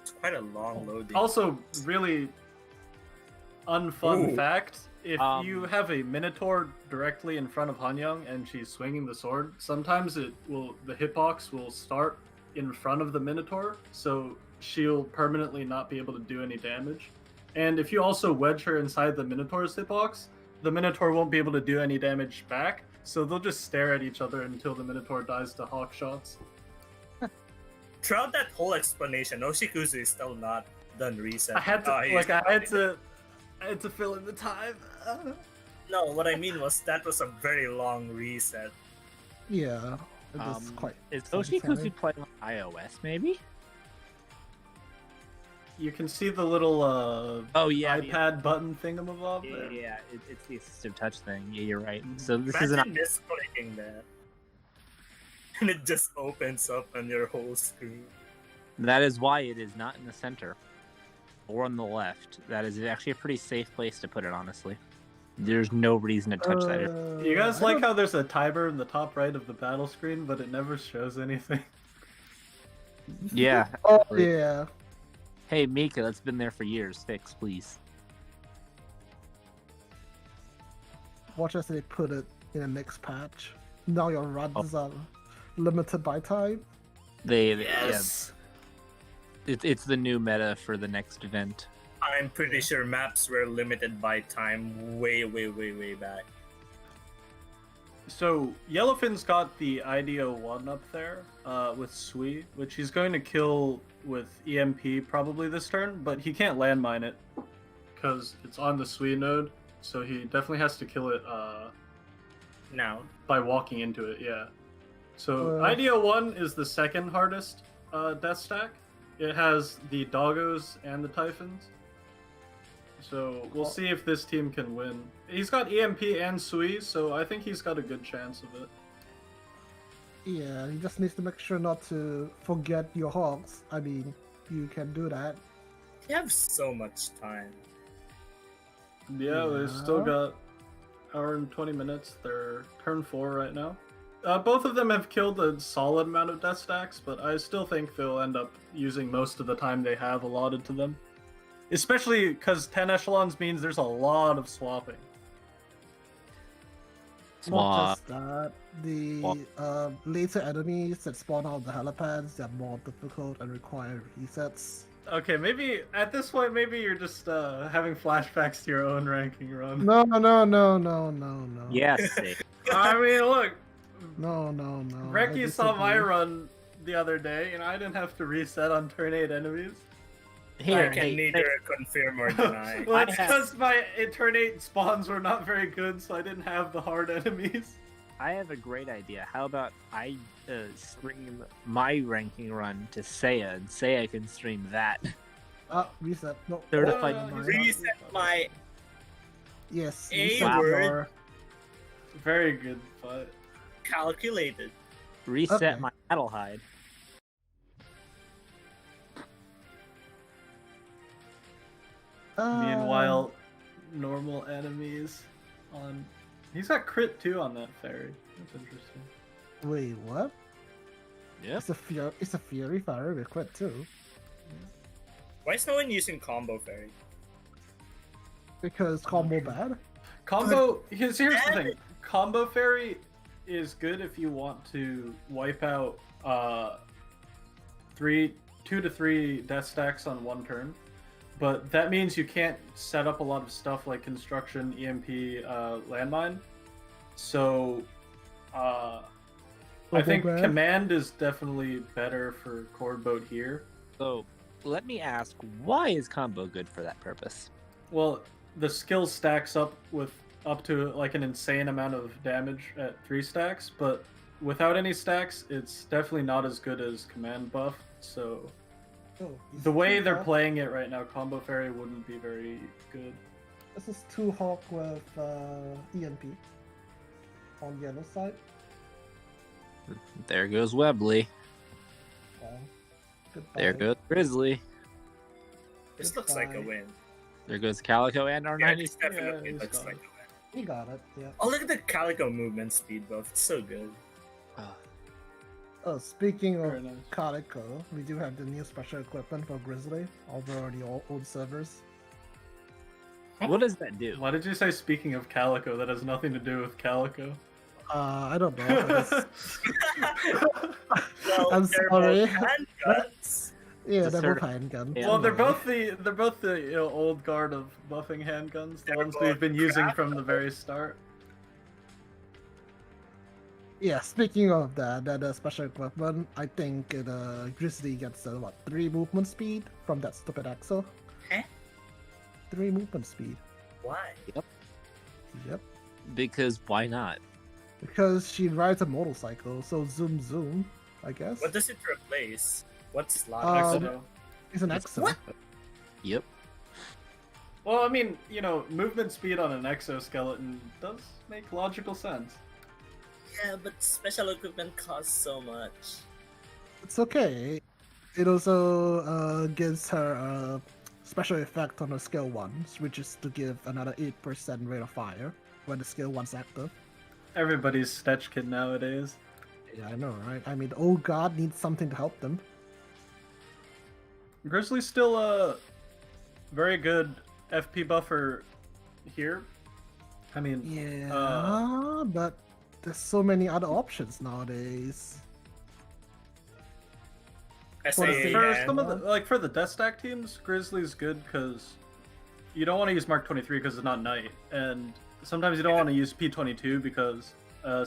It's quite a long loading. Also, really unfun Ooh. fact, if Um, you have a Minotaur directly in front of Hanyang and she's swinging the sword, sometimes the hitbox will start in front of the Minotaur, so she'll permanently not be able to do any damage. And if you also wedge her inside the Minotaur's hitbox, the Minotaur won't be able to do any damage back, so they'll just stare at each other until the Minotaur dies to hawk shots. Throughout that whole explanation, Oshikuzu is still not done reset. I had to, Oh, he's I had to fill in the time. No, what I mean was that was a very long reset. Yeah, it is quite. Is satisfying. Oshikuzu playing on iOS, maybe? You can see the little Oh, yeah. iPad button thingamabob Yeah, there. yeah, it's the assistive touch thing. Yeah, you're right. Mhm. So this is an Imagine misclicking that. And it just opens up on your whole screen. That is why it is not in the center or on the left. That is actually a pretty safe place to put it, honestly. There's no reason to touch that. You guys I like don't- how there's a timer in the top right of the battle screen, but it never shows anything? Yeah. Oh yeah. Hey, Mika, that's been there for years. Fix, please. Watch as they put it in the next patch. Now your runs are limited by time. It's the new meta for the next event. I'm pretty sure maps were limited by time way back. So Yellowfin's got the IDO1 up there with Sui, which he's going to kill with EMP probably this turn, but he can't landmine it because it's on the Sui node, so he definitely has to kill it Now, by walking into it, yeah. So Uh. IDO1 is the second hardest death stack. It has the Doggos and the Typhons. So we'll see if this team can win. He's got EMP and Sui, so I think he's got a good chance of it. Yeah, he just needs to make sure not to forget your hogs. I mean, you can do that. you have so much time. Yeah, they've still Yeah. got hour and 20 minutes. They're turn 4 right now. Both of them have killed a solid amount of death stacks, but I still think they'll end up using most of the time they have allotted to them. Especially because 10 echelons means there's a lot of swapping. Not Swap. just that, the later enemies that spawn out of the helipads, they're more difficult and require resets. Okay, maybe at this point, maybe you're just having flashbacks to your own ranking run. No, no, no, no, no, no. Yes, Sig. I mean, look, No, no, no. I Reki saw my disagree. run the other day, and I didn't have to reset on turn 8 enemies. Here, I can hey, neither confirm or deny. Well, it's I have- because my turn 8 spawns were not very good, so I didn't have the hard enemies. I have a great idea. How about I stream my ranking run to Seiya, and Seiya can stream that. Reset. No. Certified oh, user. Reset my Yes. A reset word. your- Very good fight. calculated. Reset Okay. my battle hide. Meanwhile, normal enemies on. He's got crit too on that fairy. That's interesting. Wait, what? Yep. It's a Fury Fire with crit too. Why is no one using combo fairy? Because combo bad. Combo. Here's the thing. Combo fairy is good if you want to wipe out 2 to 3 death stacks on one turn. But that means you can't set up a lot of stuff like construction, EMP, landmine. So, I think Double grab? command is definitely better for Chord Boat here. So let me ask, why is combo good for that purpose? Well, the skill stacks up with up to like an insane amount of damage at 3 stacks, but without any stacks, it's definitely not as good as command buff. So Oh, is the it way Two they're Hawk? playing it right now, Combo Fairy wouldn't be very good. This is 2 Hawk with EMP on yellow side. There goes Webley. Oh, goodbye. There goes Grizzly. This looks like a Goodbye. win. There goes Calico and our Yeah, 90. this definitely he's looks gone. like a win. He got it. Yeah. Oh, look at the Calico movement speed buff. It's so good. Oh, speaking Very of nice. Calico, we do have the new special equipment for Grizzly over the old servers. What does that do? Why did you say speaking of Calico? That has nothing to do with Calico. I don't know. I just- Well, I'm they're sorry. both handguns. yeah, The they're certi- both handguns. Yeah. Well, they're anyway. both the old guard of buffing handguns, the They're ones both we've been using crap. from the very start. Yeah, speaking of that special equipment, I think Grizzly gets 3 movement speed from that stupid axle. Huh? 3 movement speed. Why? Yep. Because why not? Because she rides a motorcycle, so zoom zoom, I guess. What does it replace? What's slot? Exodo. It's an It's- axle. What? Yep. Well, I mean, movement speed on an exoskeleton does make logical sense. Yeah, but special equipment costs so much. It's okay. It also gives her a special effect on her skill 1, which is to give another 8% rate of fire when the skill 1's active. Everybody's Stetch Kid nowadays. Yeah, I know, right? I mean, oh god needs something to help them. Grizzly's still a very good FP buffer here. I mean, Yeah, but there's so many other options nowadays. for SAA some and of the for the death stack teams, Grizzly's good because you don't want to use Mark 23 because it's not night, and sometimes you don't want to use P22 because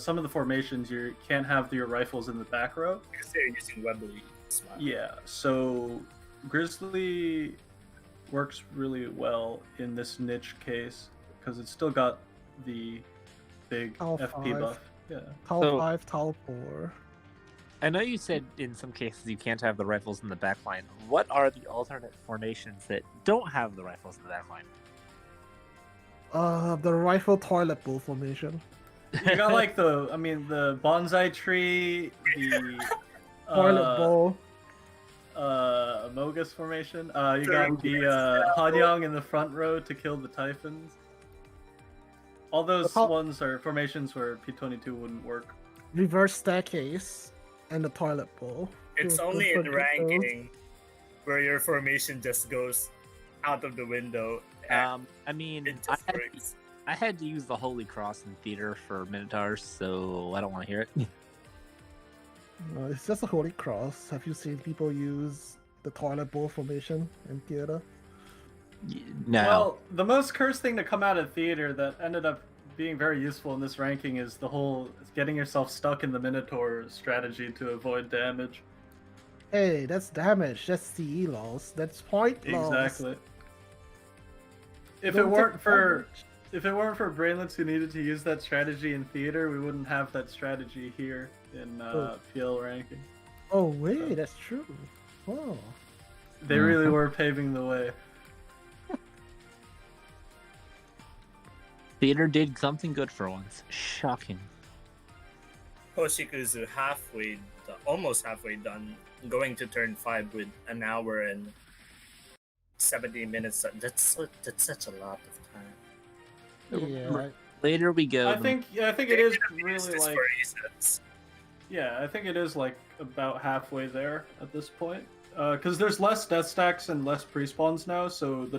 some of the formations you can't have your rifles in the back row. because they're using Webley. Smart. Yeah, so Grizzly works really well in this niche case because it's still got the big Tau FP 5. buff. Yeah. Tau So- 5, Tau 4. I know you said in some cases you can't have the rifles in the back line. What are the alternate formations that don't have the rifles in the back line? The rifle toilet bowl formation. You got like the bonsai tree, the Toilet bowl. Amogus formation. You got the Hanyang in the front row to kill the Typhons. All those How- ones are formations where P22 wouldn't work. Reverse staircase. And the toilet bowl. It's Those- only those in are good those. ranking where your formation just goes out of the window. And I mean, it I just had, works. I had to use the Holy Cross in theater for Minotaurs, so I don't want to hear it. No, it's just a holy cross. Have you seen people use the toilet bowl formation in theater. No. Well, the most cursed thing to come out of theater that ended up being very useful in this ranking is the whole getting yourself stuck in the Minotaur strategy to avoid damage. Hey, that's damage. That's CE loss. That's point loss. Exactly. If Don't it weren't take for damage. if it weren't for brainlets who needed to use that strategy in theater, we wouldn't have that strategy here in PL ranking. Oh wait, that's true. Oh. They really were paving the way. Theater did something good for once. Shocking. Hoshikuzu almost halfway done, going to turn 5 with an hour and 70 minutes. That's such a lot of time. Yeah. Later we go. I think it is really This like for resets. yeah, I think it is like about halfway there at this point. Because there's less death stacks and less pre-spawns now, so the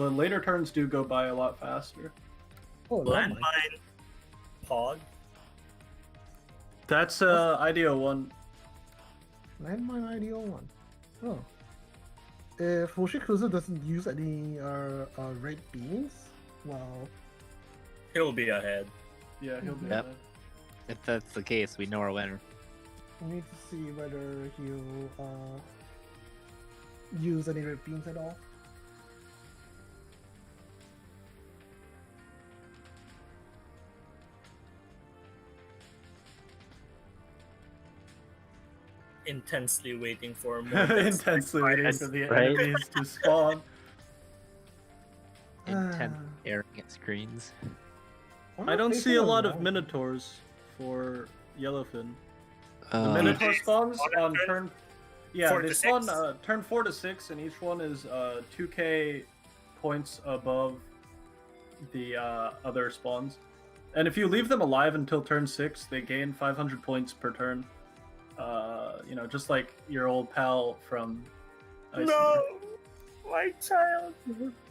later turns do go by a lot faster. Oh, lovely. Landmine, Pog. That's IDO 1. Landmine ideal one. Oh. If Hoshikuzu doesn't use any red beans, well, He'll be ahead. Yeah, he'll be Yep. ahead. If that's the case, we know our winner. we need to see whether he'll use any red beans at all. Intensely waiting for more. Intensely waiting for the Right? enemies to spawn. Intent staring at screens. I don't see a lot of Minotaurs for Yellowfin. The Minotaur They spawns spawn on at turn. Yeah, 4 they to spawn 6? turn 4 to 6, and each one is 2k points above the other spawns. And if you leave them alive until turn 6, they gain 500 points per turn. You know, just like your old pal from. No, my child.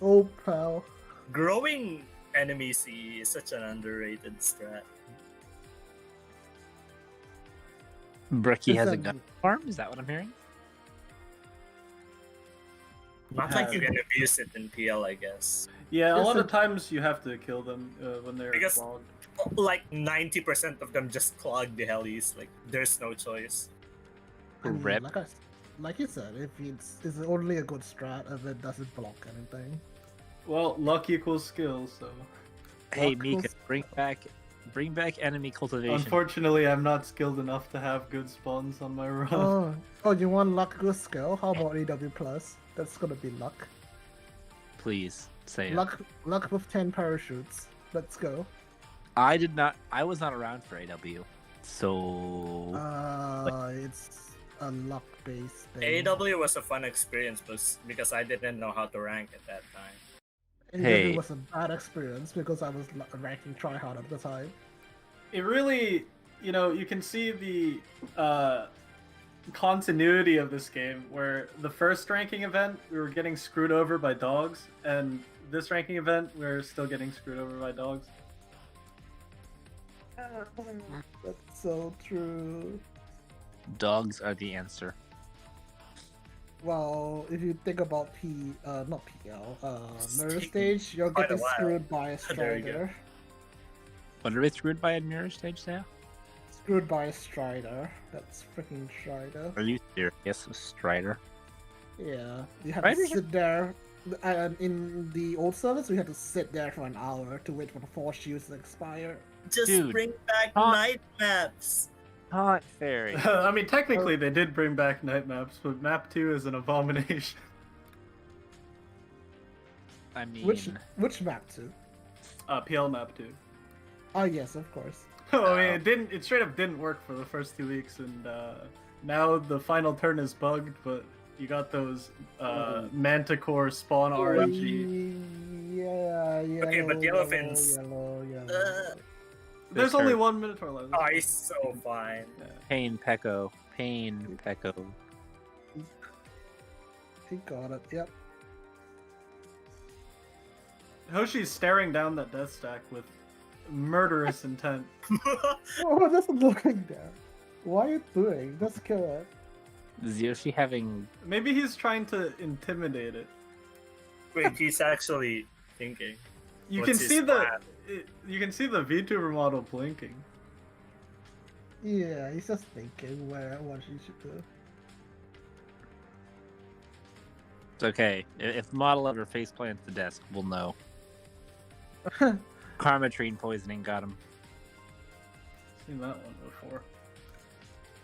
Oh, pal. Growing enemy CE is such an underrated strat. Bricky has a Is that- gun farm? Is that what I'm hearing? Not like you can abuse it in PL, I guess. Yeah, a Yes, lot of it- times you have to kill them when they're Because- clogged. Like 90% of them just clog the helis. Like there's no choice. I mean, Rep. like you said, if it's only a good strat if it doesn't block anything. Well, luck equals skill, so. Hey Rock Mika, goes- bring back enemy cultivation. Unfortunately, I'm not skilled enough to have good spawns on my run. Oh, you want luck good skill? How about AW plus? That's gonna be luck. Please say it. Luck with 10 parachutes. Let's go. I was not around for AW. So It's a luck based thing. AW was a fun experience because I didn't know how to rank at that time. AW Hey. was a bad experience because I was ranking tryhard at the time. It really, you know, you can see the continuity of this game where the first ranking event we were getting screwed over by dogs, and this ranking event we're still getting screwed over by dogs. That's so true. dogs are the answer. Well, if you think about not PL, mirror taking stage, you're quite a getting while. screwed by a There you go. strider. What are we screwed by a mirror stage now? Screwed by a strider. That's freaking strider. Are you serious, Strider? Yeah, you have Strider? to sit there. And in the old service, we had to sit there for an hour to wait for the 4 shields to expire. Just Dude. bring back Huh? night maps. Not fairy. I mean, technically they did bring back night maps, but map 2 is an abomination. I mean, Which map to? PL map 2. Oh yes, of course. I mean, it straight up didn't work for the first 2 weeks, and now the final turn is bugged, but you got those Manticore spawn RNG. Yeah. Okay, but Yellowfin's- Yellow. There's only one Minotaur left. Oh, he's so fine. Pain Pecco. Pain Pecco. He got it. Yep. Hoshi's staring down that death stack with murderous intent. Oh, that's looking there. What are you doing? Just kill it. Is Yoshi having? Maybe he's trying to intimidate it. Wait, he's actually thinking. You What's can his see plan? you can see the VTuber model blinking. Yeah, he's just thinking what he should do. It's okay. If the model ever faceplants the desk, we'll know. Karmatrine poisoning got him. Seen that one before.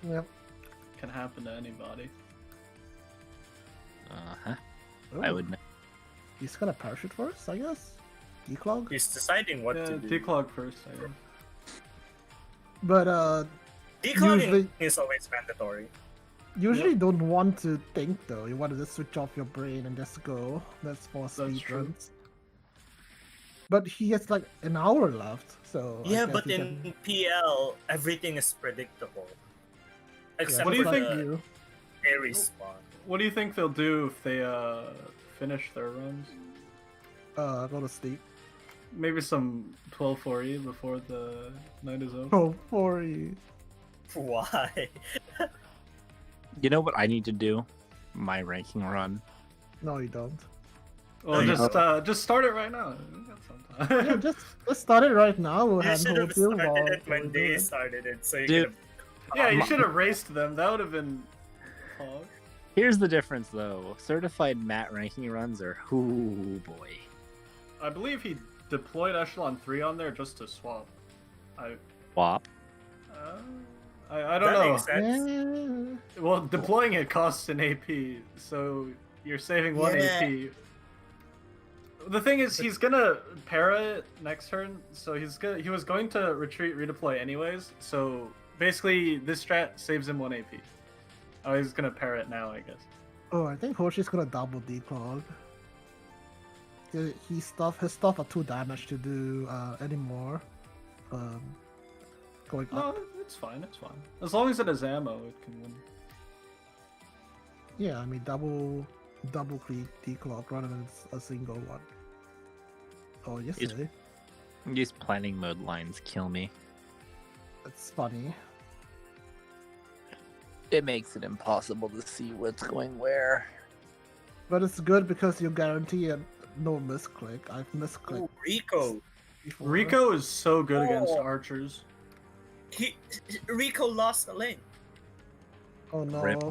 Yep. Can happen to anybody. Uh-huh. I Ooh, would know. He's gonna parachute first, I guess. Declog. He's deciding what Yeah, to do. declog first, I guess. But Declogging usually- is always mandatory. usually don't want to think though. You want to just switch off your brain and just go. That's for That's speed true. runs. But he has like an hour left, so I Yeah, guess but he in can- PL, everything is predictable. Except What do you for think- the Aries spawn. What do you think they'll do if they finish their runs? Go to sleep. Maybe some 12-4E before the night is over. Oh, for you. Why? You know what I need to do? My ranking run. No, you don't. Well, Yeah. just start it right now. We got some time. Yeah, just start it right now. We'll You hand should have hold you while started it while when we do they it. started it, so you Dude. could have. Yeah, you should have raced them. That would have been hog. Here's the difference, though. Certified mat ranking runs are, ooh boy. I believe he deployed Echelon 3 on there just to swap. Wop. I don't That know. makes sense. Yeah. Well, deploying it costs an AP, so you're saving one Yeah. AP. The thing is, he's gonna para it next turn, so he was going to retreat, redeploy anyways. So basically, this strat saves him one AP. Oh, he's gonna para it now, I guess. Oh, I think Hoshi's gonna double declog. His stuff are too damaged to do anymore. Going No, up. it's fine. It's fine. As long as it has ammo, it can win. Yeah, I mean double click declog rather than a single one. Oh, yes, It's- These planning mode lines kill me. it's funny. It makes it impossible to see what's going where. But it's good because you guarantee no misclick. I've misclicked Ooh, Rico. before. Rico is so good against Oh. archers. Rico lost the lane. Oh no. Rip.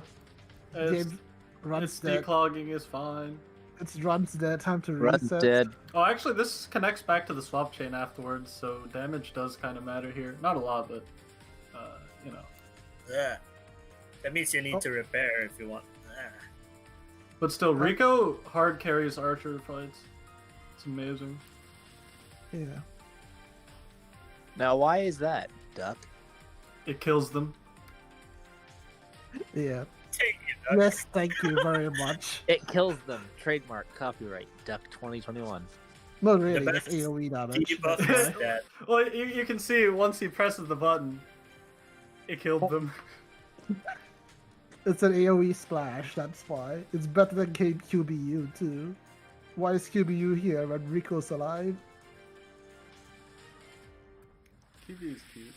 It's, Game runs it's dead. declogging is fine. It's runs dead. Time to Run reset. dead. Oh, actually, this connects back to the swap chain afterwards, so damage does kind of matter here. Not a lot, but you know. Yeah. That means you need Oh. to repair if you want. But still, Rico hard carries archer fights. It's amazing. Yeah. Now, why is that, Duck? It kills them. Yeah. Take it. Yes, thank you very much. It kills them. Trademark, copyright, Duck 2021. Not really, The that's best AoE damage. Debuff that's is why. dead. Well, you can see once he presses the button, it killed Oh. them. It's an AoE splash, that's why. It's better than QBU too. Why is QBU here when Rico's alive? QB is cute.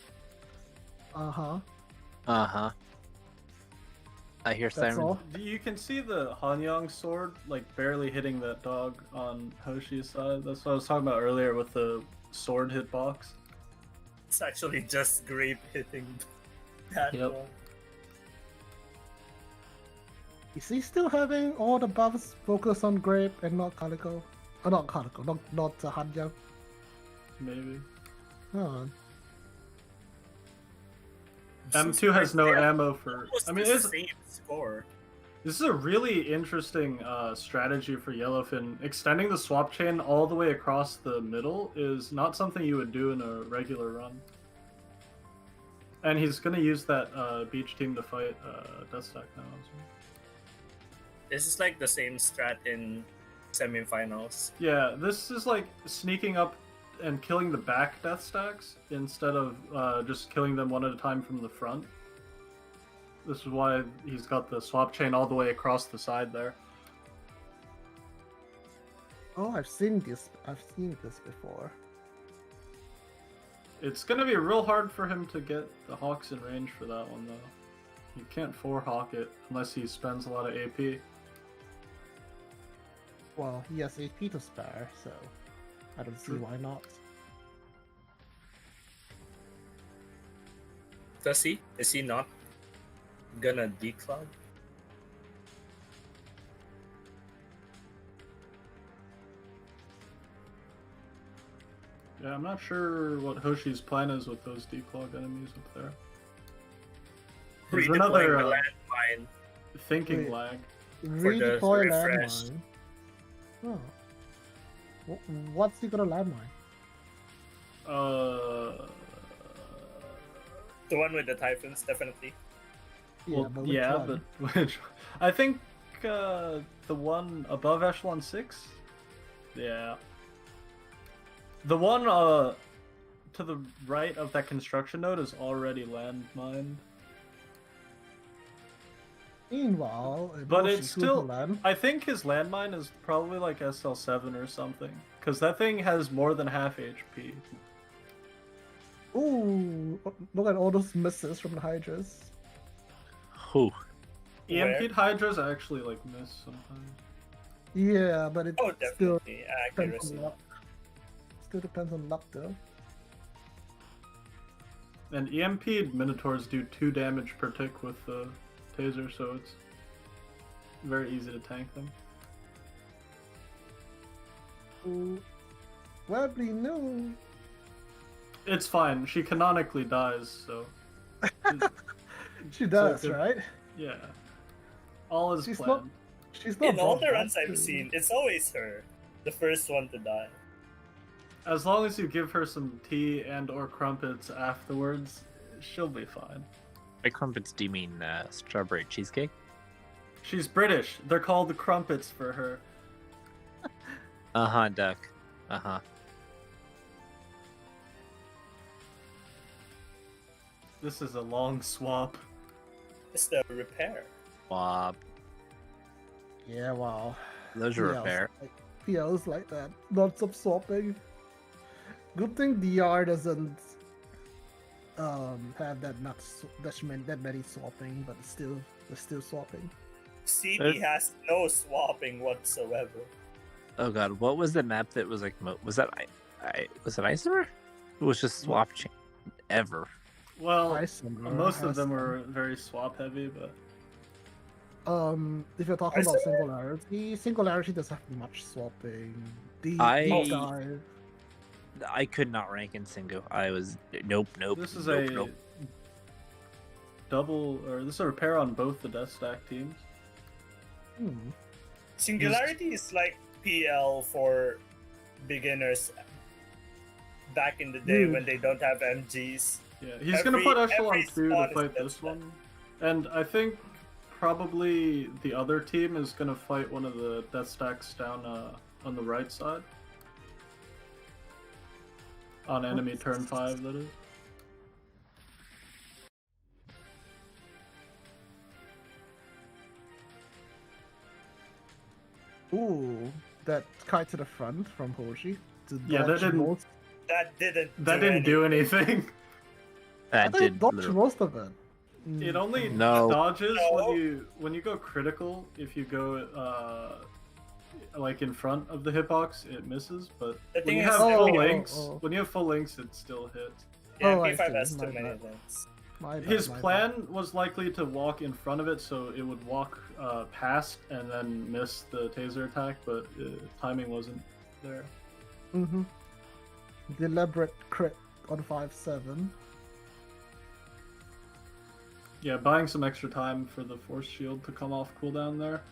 Uh-huh. Uh-huh. I hear That's Simon. all. You can see the Hanyang sword like barely hitting that dog on Hoshi's side. That's what I was talking about earlier with the sword hitbox. It's actually just grape hitting that Yep. one. Is he still having all the buffs focused on Grape and not Calico? Not Calico, not Hanyang. Maybe. Oh. M2 has no ammo for. Almost I mean, the it's, same score. this is a really interesting strategy for Yellowfin. Extending the swap chain all the way across the middle is not something you would do in a regular run. And he's going to use that beach team to fight Deathstack now as well. This is like the same strat in semifinals. Yeah, this is like sneaking up and killing the back Deathstacks instead of just killing them one at a time from the front. This is why he's got the swap chain all the way across the side there. Oh, I've seen this before. It's going to be real hard for him to get the Hawks in range for that one, though. You can't 4-hawk it unless he spends a lot of AP. Well, he has AP to spare, so I don't see True. why not. Does he? Is he not gonna declog? Yeah, I'm not sure what Hoshi's plan is with those declog enemies up there. There's Redeploying another the landmine. thinking Wait. lag. Redeploy refresh. landmine. Oh. What's he gonna landmine? The one with the typhoons, definitely. Well, but which yeah, one? but which? I think the one above echelon 6. Yeah. The one to the right of that construction node is already landmined. Meanwhile, But Moshi, it's still. Land. I think his landmine is probably like SL7 or something, because that thing has more than half HP. Ooh, look at all those misses from the Hydras. Who? EMP'd Hydras actually like miss sometimes. Yeah, but it Oh, still definitely. depends Accuracy. on luck. Still depends on luck, though. And EMP'd Minotaurs do 2 damage per tick with the taser, so it's very easy to tank them. Ooh, Webley, no. It's fine. She canonically dies, so She does, good. right? yeah. All is She's planned. not- She's not. In all brought the back runs I've to- seen, it's always her, the first one to die. As long as you give her some tea and or crumpets afterwards, she'll be fine. By crumpets, do you mean strawberry cheesecake? She's British. They're called the crumpets for her. Duck. This is a long swap. It's the repair. Wob. Yeah, wow. Those are repair. PLs like that. Lots of swapping. Good thing DR doesn't have that many swapping, but they're still swapping. CD has no swapping whatsoever. Oh god, what was the map that was like? Was that was it Isomer? It was just swap chain ever. Well, Isomer most of has them were very swap heavy, but if you're talking about Isomer- Singularity doesn't have much swapping. Deep I- dive. I could not rank in Singo. I was nope. this is nope. this is a repair on both the Death Stack teams. Singularity is like PL for beginners back in the day when they don't have MGs. Yeah, he's gonna put Echelon every 2 spawn to is fight Death this Stack. one. And I think probably the other team is gonna fight one of the Death Stacks down on the right side. On enemy turn 5, that is. Ooh, that kite to the front from Hoshi. Yeah, that didn't- That didn't do anything. I That thought it did dodged literally- most of it. It only No. dodges No. when you go critical. If you go like in front of the hitbox, it misses. But The when thing you is- have Oh, full oh, links, oh. when you have full links, it still hits. Yeah, Oh, I P5 see, has my too many bad. links. My bad, His my plan bad. was likely to walk in front of it, so it would walk past and then miss the taser attack, but timing wasn't there. Mm-hmm. Deliberate crit on 5-7. Yeah, buying some extra time for the force shield to come off cooldown there.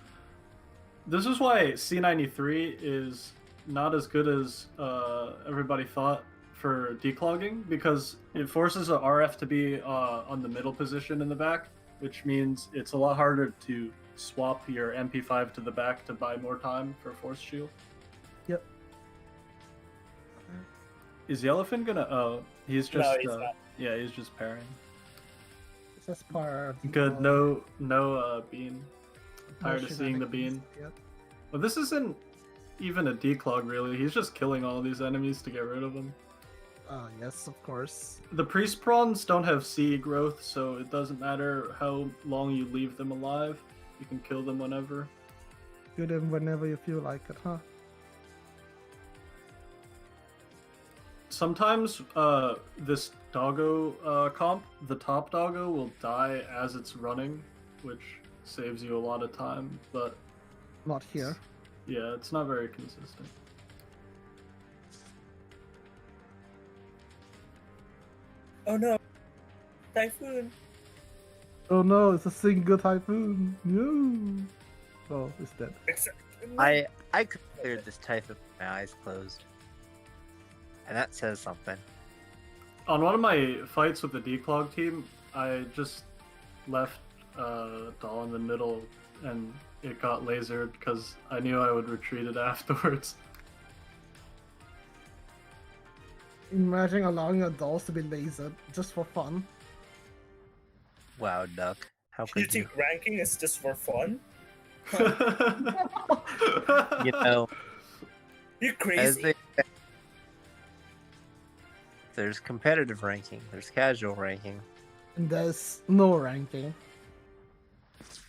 This is why C93 is not as good as everybody thought for declogging, because it forces a RF to be on the middle position in the back, which means it's a lot harder to swap your MP5 to the back to buy more time for force shield. Yep. Is Yellowfin gonna? Oh, he's just. No, he's not. Yeah, he's just pairing. It's just part of the Good. No bean. no Tired of seeing the bean. shenanigans. Yep. But this isn't even a declog, really. He's just killing all these enemies to get rid of them. Yes, of course. The priest prawns don't have CE growth, so it doesn't matter how long you leave them alive. You can kill them whenever. Do them whenever you feel like it, huh? Sometimes this doggo comp, the top doggo, will die as it's running, which saves you a lot of time, but Not here. yeah, it's not very consistent. Oh no, typhoon. Oh no, it's a single typhoon. No. Oh, it's dead. I could have cleared this type with my eyes closed, and that says something. On one of my fights with the declog team, I just left Doll in the middle, and it got lasered because I knew I would retreat it afterwards. Imagine allowing your dolls to be lasered just for fun. Wow, Duck. How You could you? think ranking is just for fun? You know, You as crazy? they say, there's competitive ranking, there's casual ranking. And there's no ranking.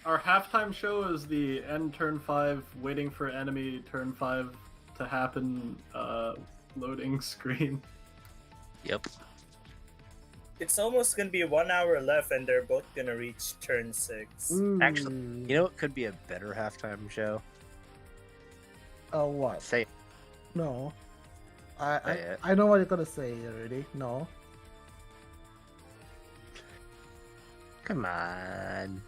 Our halftime show is the end turn 5, waiting for enemy turn 5 to happen loading screen. Yep. It's almost gonna be 1 hour left, and they're both gonna reach turn 6. Actually, you know, it could be a better halftime show. Oh, what? Say, No. Say it. I know what you're gonna say already. No. come on.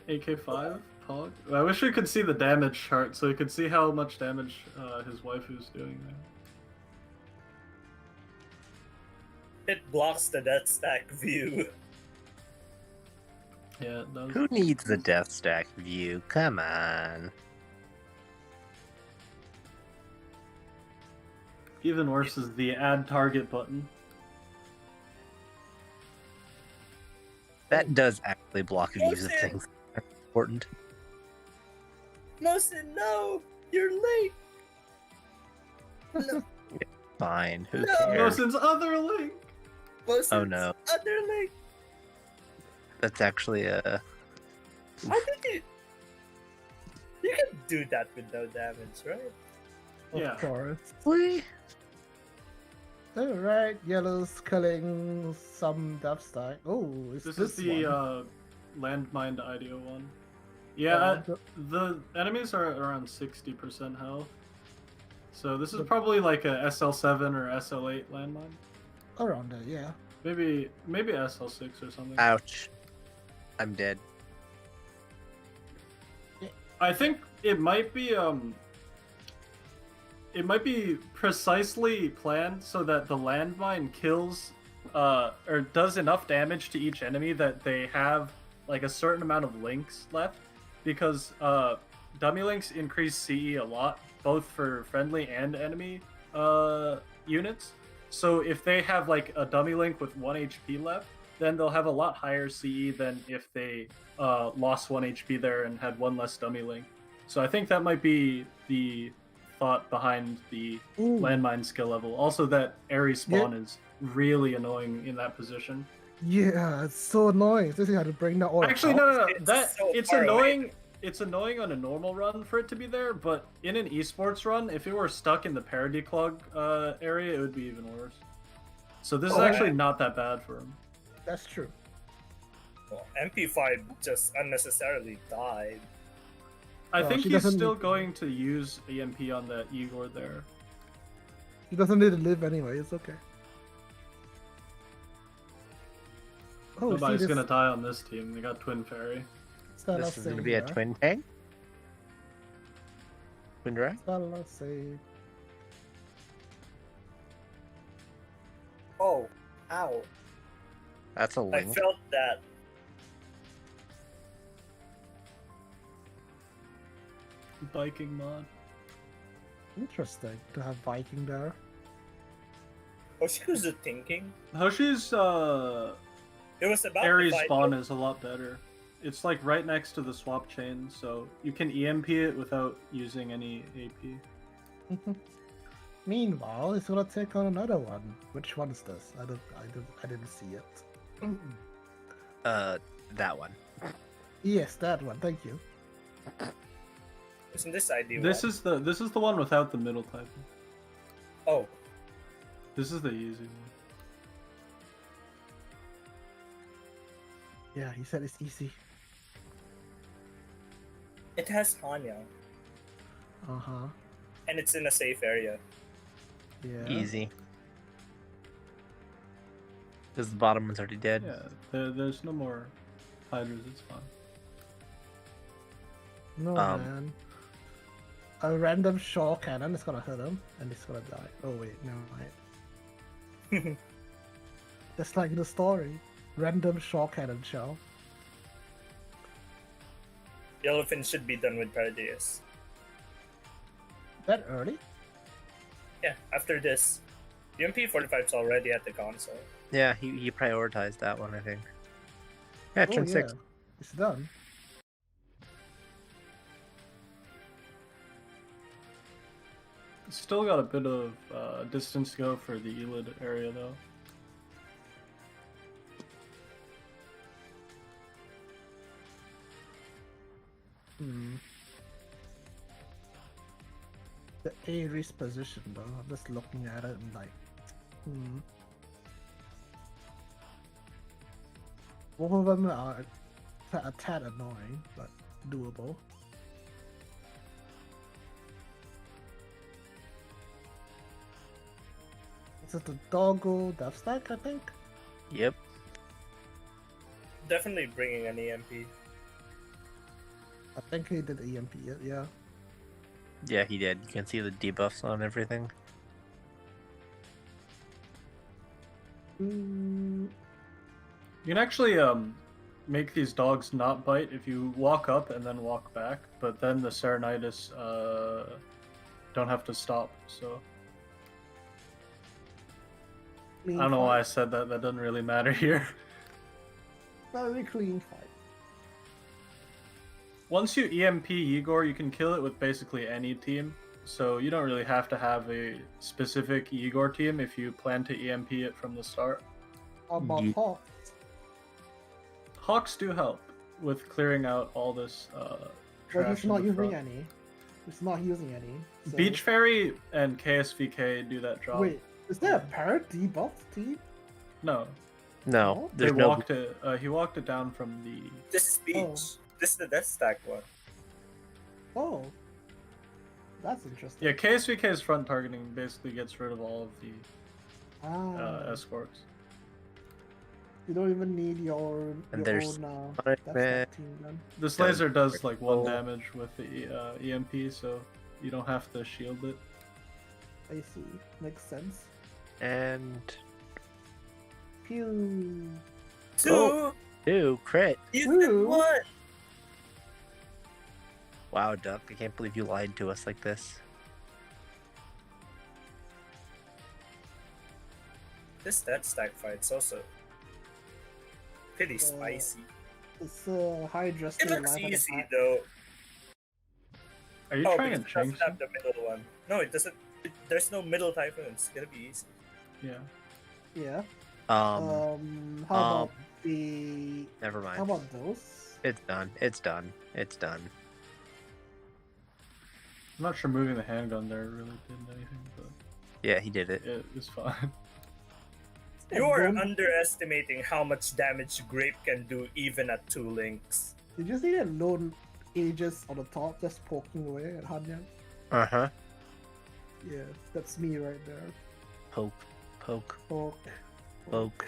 AK5? Pog? I wish we could see the damage chart so we could see how much damage his waifu's doing there. It blocks the death stack view. Yeah, it does. Who needs the death stack view? Come on. Even worse is the add target button. That does actually block views of Okay. things that are important. Mosin, no! You're late! No, Fine, who No. cares? Mosin's other link! Mosin's Oh, no. other link! That's actually a... How did you... You can do that with no damage, right? Of Yeah. course. Really? Alright, yellow's killing some death stack. Oh, it's This this is the one. landmine IDEO one. Yeah, Oh, the enemies are around 60% health. So this is probably like a SL7 or SL8 landmine. around there, yeah. Maybe SL6 or something. Ouch. I'm dead. I think it might be precisely planned so that the landmine kills or does enough damage to each enemy that they have like a certain amount of links left, because dummy links increase CE a lot, both for friendly and enemy units. So if they have like a dummy link with 1 HP left, then they'll have a lot higher CE than if they lost 1 HP there and had one less dummy link. So I think that might be the thought behind the Ooh. landmine skill level. Also, that airy spawn is really annoying in that position. Yeah, it's so annoying. Especially how to bring that all Actually, across. no. It's That so it's far away. annoying. It's annoying on a normal run for it to be there, but in an esports run, if it were stuck in the parody clog area, it would be even worse. So this is Oh, actually yeah. not that bad for him. That's true. Well, MP5 just unnecessarily died. I Oh, think she he's doesn't- still going to use EMP on that Igor there. He doesn't need to live anyway. It's okay. Oh, Nobody's see, gonna die on this team. They got Twin Fairy. This is going to be a twin tank? Twin drag? Save. Oh, ow. That's a I link. felt that. Biking mod. Interesting to have Viking there. Oshikuzu thinking. Hoshi's It was about Ares the fight spawn of- is a lot better. It's like right next to the swap chain, so you can EMP it without using any AP. Mhm. Meanwhile, it's gonna take on another one. Which one is this? I didn't see it. That one. Yes, that one. Thank you. Isn't this ID This one? is the one without the middle typing. Oh, This is the easy one. Yeah, he said it's easy. it has Hanya, Uh-huh. and it's in a safe area. Yeah. Easy. Because the bottom one's already dead. Yeah, there's no more hydras. It's fine. No, man. A random shore cannon is gonna hit him, and he's gonna die. Oh wait, never mind. Just like in the story. Random shore cannon shell. The elephant should be done with Paradeus. That early? Yeah, after this. UMP 45's already at the console. Yeah, he prioritized that one, I think. Yeah, Oh, turn 6. yeah. It's done. Still got a bit of distance to go for the Elid area though. Hmm. The Ares position though, I'm just looking at it and like, Both of them are a tad annoying, but doable. Is it the doggo death stack, I think? Yep. Definitely bringing an EMP. I think he did EMP it, yeah. Yeah, he did. You can see the debuffs on everything. Mm, You can actually make these dogs not bite if you walk up and then walk back, but then the Serenitis don't have to stop. So I don't know why I said that. That doesn't really matter here. Very clean fight. Once you EMP Igor, you can kill it with basically any team. So you don't really have to have a specific Igor team if you plan to EMP it from the start. How about Ye- Hawks? Hawks do help with clearing out all this Well, trash he's in not the using front. any. He's not using any. So... Beach Fairy and KSVK do that job. Wait, is there a parrot debuff team? No, No, they there's no. walked it. He walked it down from the. This is Beach. Oh. This is the Death Stack one. Oh. That's interesting. Yeah, KSVK's front targeting basically gets rid of all of the escorts. You don't even need your And own there's death punishment. stack team then. This Does laser does like 1 critical. damage with the EMP, so you don't have to shield it. I see. Makes sense. And Pew. Two! Oh. 2 crit. You did Woo. what? Wow, Duck, I can't believe you lied to us like this. This Death Stack fight's also pretty spicy. It's Hydra It still looks alive at the easy back. though. Are you Oh, trying because to it doesn't jinx have him? the middle one. No, it doesn't. There's no middle typhoon. It's gonna be easy. Yeah. Yeah. Um, How about the? never mind. How about those? It's done. It's done. It's done. I'm not sure moving the handgun there really did anything, but Yeah, he did it. it was fine. You are Boom. underestimating how much damage Grape can do even at 2 links. Did you see that lone Aegis on the top just poking away at Hanyan? Uh-huh. Yeah, that's me right there. Poke. Poke. Poke. Poke.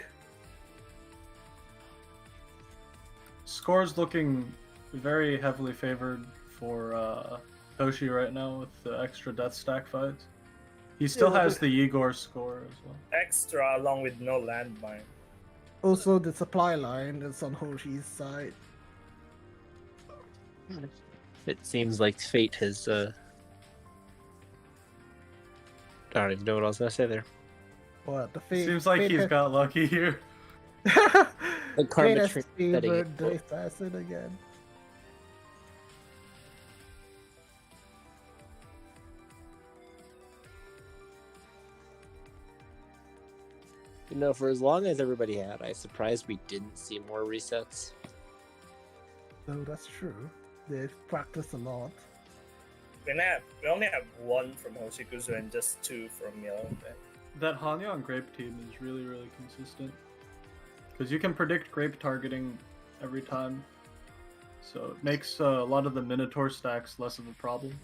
Score's looking very heavily favored for Toshi right now with the extra death stack fights. He still Yeah, has but- the Igor score as well. Extra along with no landmine. Also, the supply line is on Hoshi's side. It seems like fate has, I don't even know what I was gonna say there. What the fate? Seems like fate he's has- got lucky here. The karma Fate has tree setting favored it. the assassin again. You know, for as long as everybody had, I was surprised we didn't see more resets. No, that's true. They've practiced a lot. We only have one from Hoshikuzu and just two from Yellow. That Hanyang Grape team is really, really consistent. Because you can predict Grape targeting every time. So it makes a lot of the Minotaur stacks less of a problem.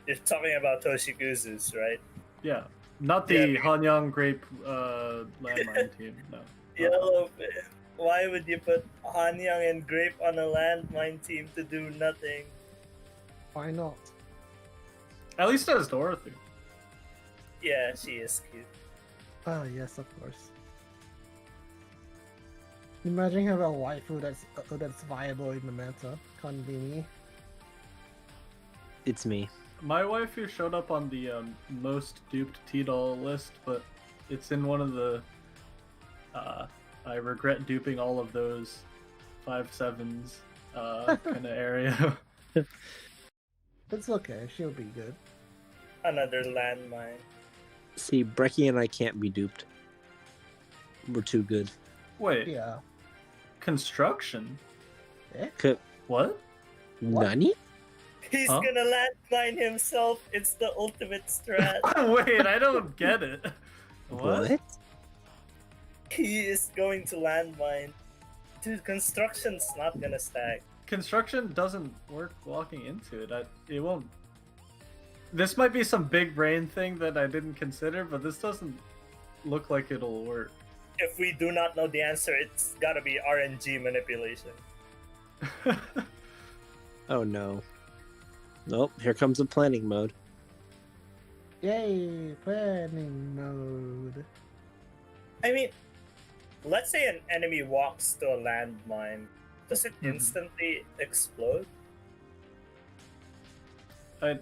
You're talking about Toshikuzu's, right? Yeah. Not the Hanyang Grape landmine team, no. Yellow. Why would you put Hanyang and Grape on a landmine team to do nothing? Why not? At least as Dorothy. Yeah, she is cute. Oh, yes, of course. Imagine having a waifu that's viable in the meta. Can't be me. It's me. My waifu showed up on the most duped T-doll list, but it's in one of the... I regret duping all of those 5/7s kind of area. It's okay, she'll be good. Another landmine. See, Brecky and I can't be duped. We're too good. Wait, Yeah. construction? What? What? Nani? He's Huh? gonna landmine himself. It's the ultimate strat. Wait, I don't get it. What? He is going to landmine. Dude, construction's not gonna stack. Construction doesn't work walking into it. It won't. This might be some big brain thing that I didn't consider, but this doesn't look like it'll work. If we do not know the answer, it's gotta be RNG manipulation. Oh no. Nope, here comes the planning mode. Yay, planning mode. I mean, let's say an enemy walks to a landmine. Does it instantly explode? If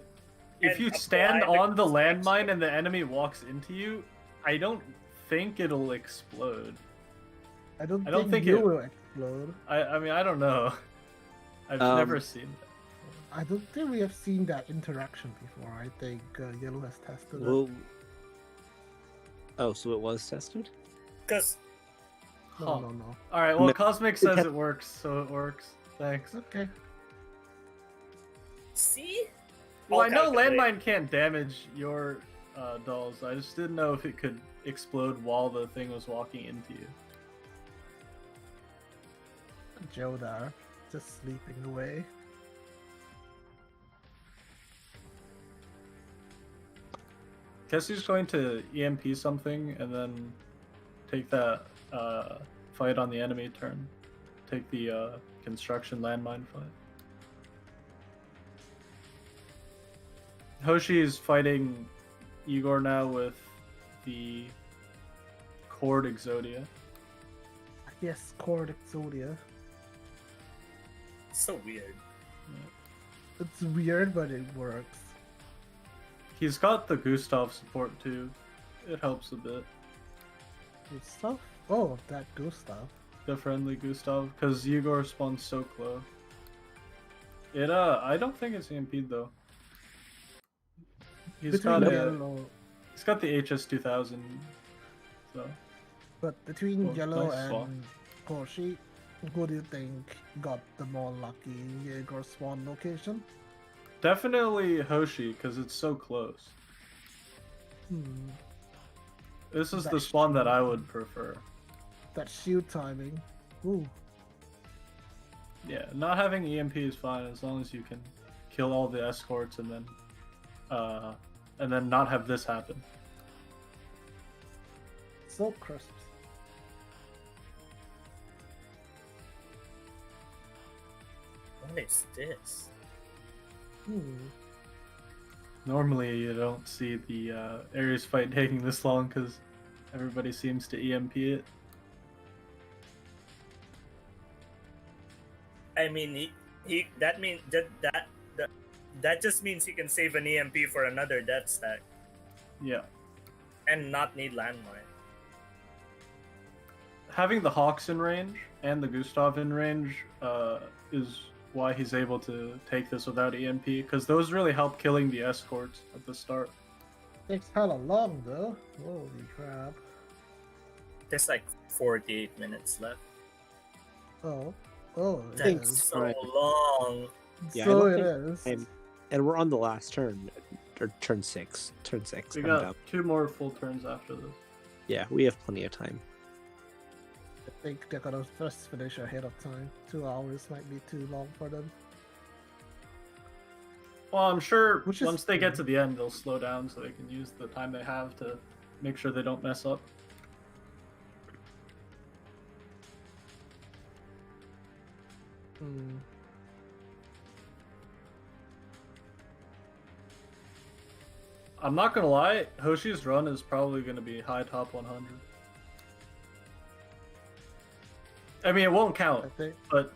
And you apply stand the on the construction. landmine and the enemy walks into you, I don't think it'll explode. I don't think you it- will explode. I mean, I don't know. I've never seen that. I don't think we have seen that interaction before. I think Yellow has tested it. Well, oh, so it was tested? Because No, no, no. Alright, well, No. Cosmic says it works, so it works. Thanks. Okay. see, Well, I I'll know calculate. landmine can't damage your dolls. I just didn't know if it could explode while the thing was walking into you. Joe there, just sleeping away. Guess he's going to EMP something and then take that fight on the enemy turn. Take the construction landmine fight. Hoshi is fighting Igor now with the Cord Exodia. Yes, Cord Exodia. So weird. It's weird, but it works. He's got the Gustav support too. It helps a bit. Gustav? Oh, that Gustav. The friendly Gustav, because Igor spawns so close. I don't think it's EMP'd though. He's Between got Yellow, he's got the HS2000, so but between Oh, Yellow nice swap. and Koshi, who do you think got the more lucky Jaeger spawn location? definitely Hoshi because it's so close. Hmm. This is the That's spawn that true. I would prefer. That shield timing. Ooh. Yeah, not having EMP is fine as long as you can kill all the escorts and then not have this happen. So crisp. What is this? Hmm. Normally you don't see the Ares fight taking this long because everybody seems to EMP it. I mean, he that mean that just means he can save an EMP for another death stack Yeah. and not need landmine. Having the Hawks in range and the Gustav in range is why he's able to take this without EMP, because those really help killing the escorts at the start. Takes hella long though. Holy crap. There's like 48 minutes left. Oh. Oh, it Thanks. is. So Right. long. Yeah, I So don't it think is. and we're on the last turn, or turn 6. Turn 6. We I'm got down. 2 more full turns after this. Yeah, we have plenty of time. I think they're gonna first finish ahead of time. 2 hours might be too long for them. Well, I'm sure Which is- once they get to the end, they'll slow down so they can use the time they have to make sure they don't mess up. Hmm. I'm not gonna lie, Hoshi's run is probably gonna be high top 100. I mean, it won't I count, think, but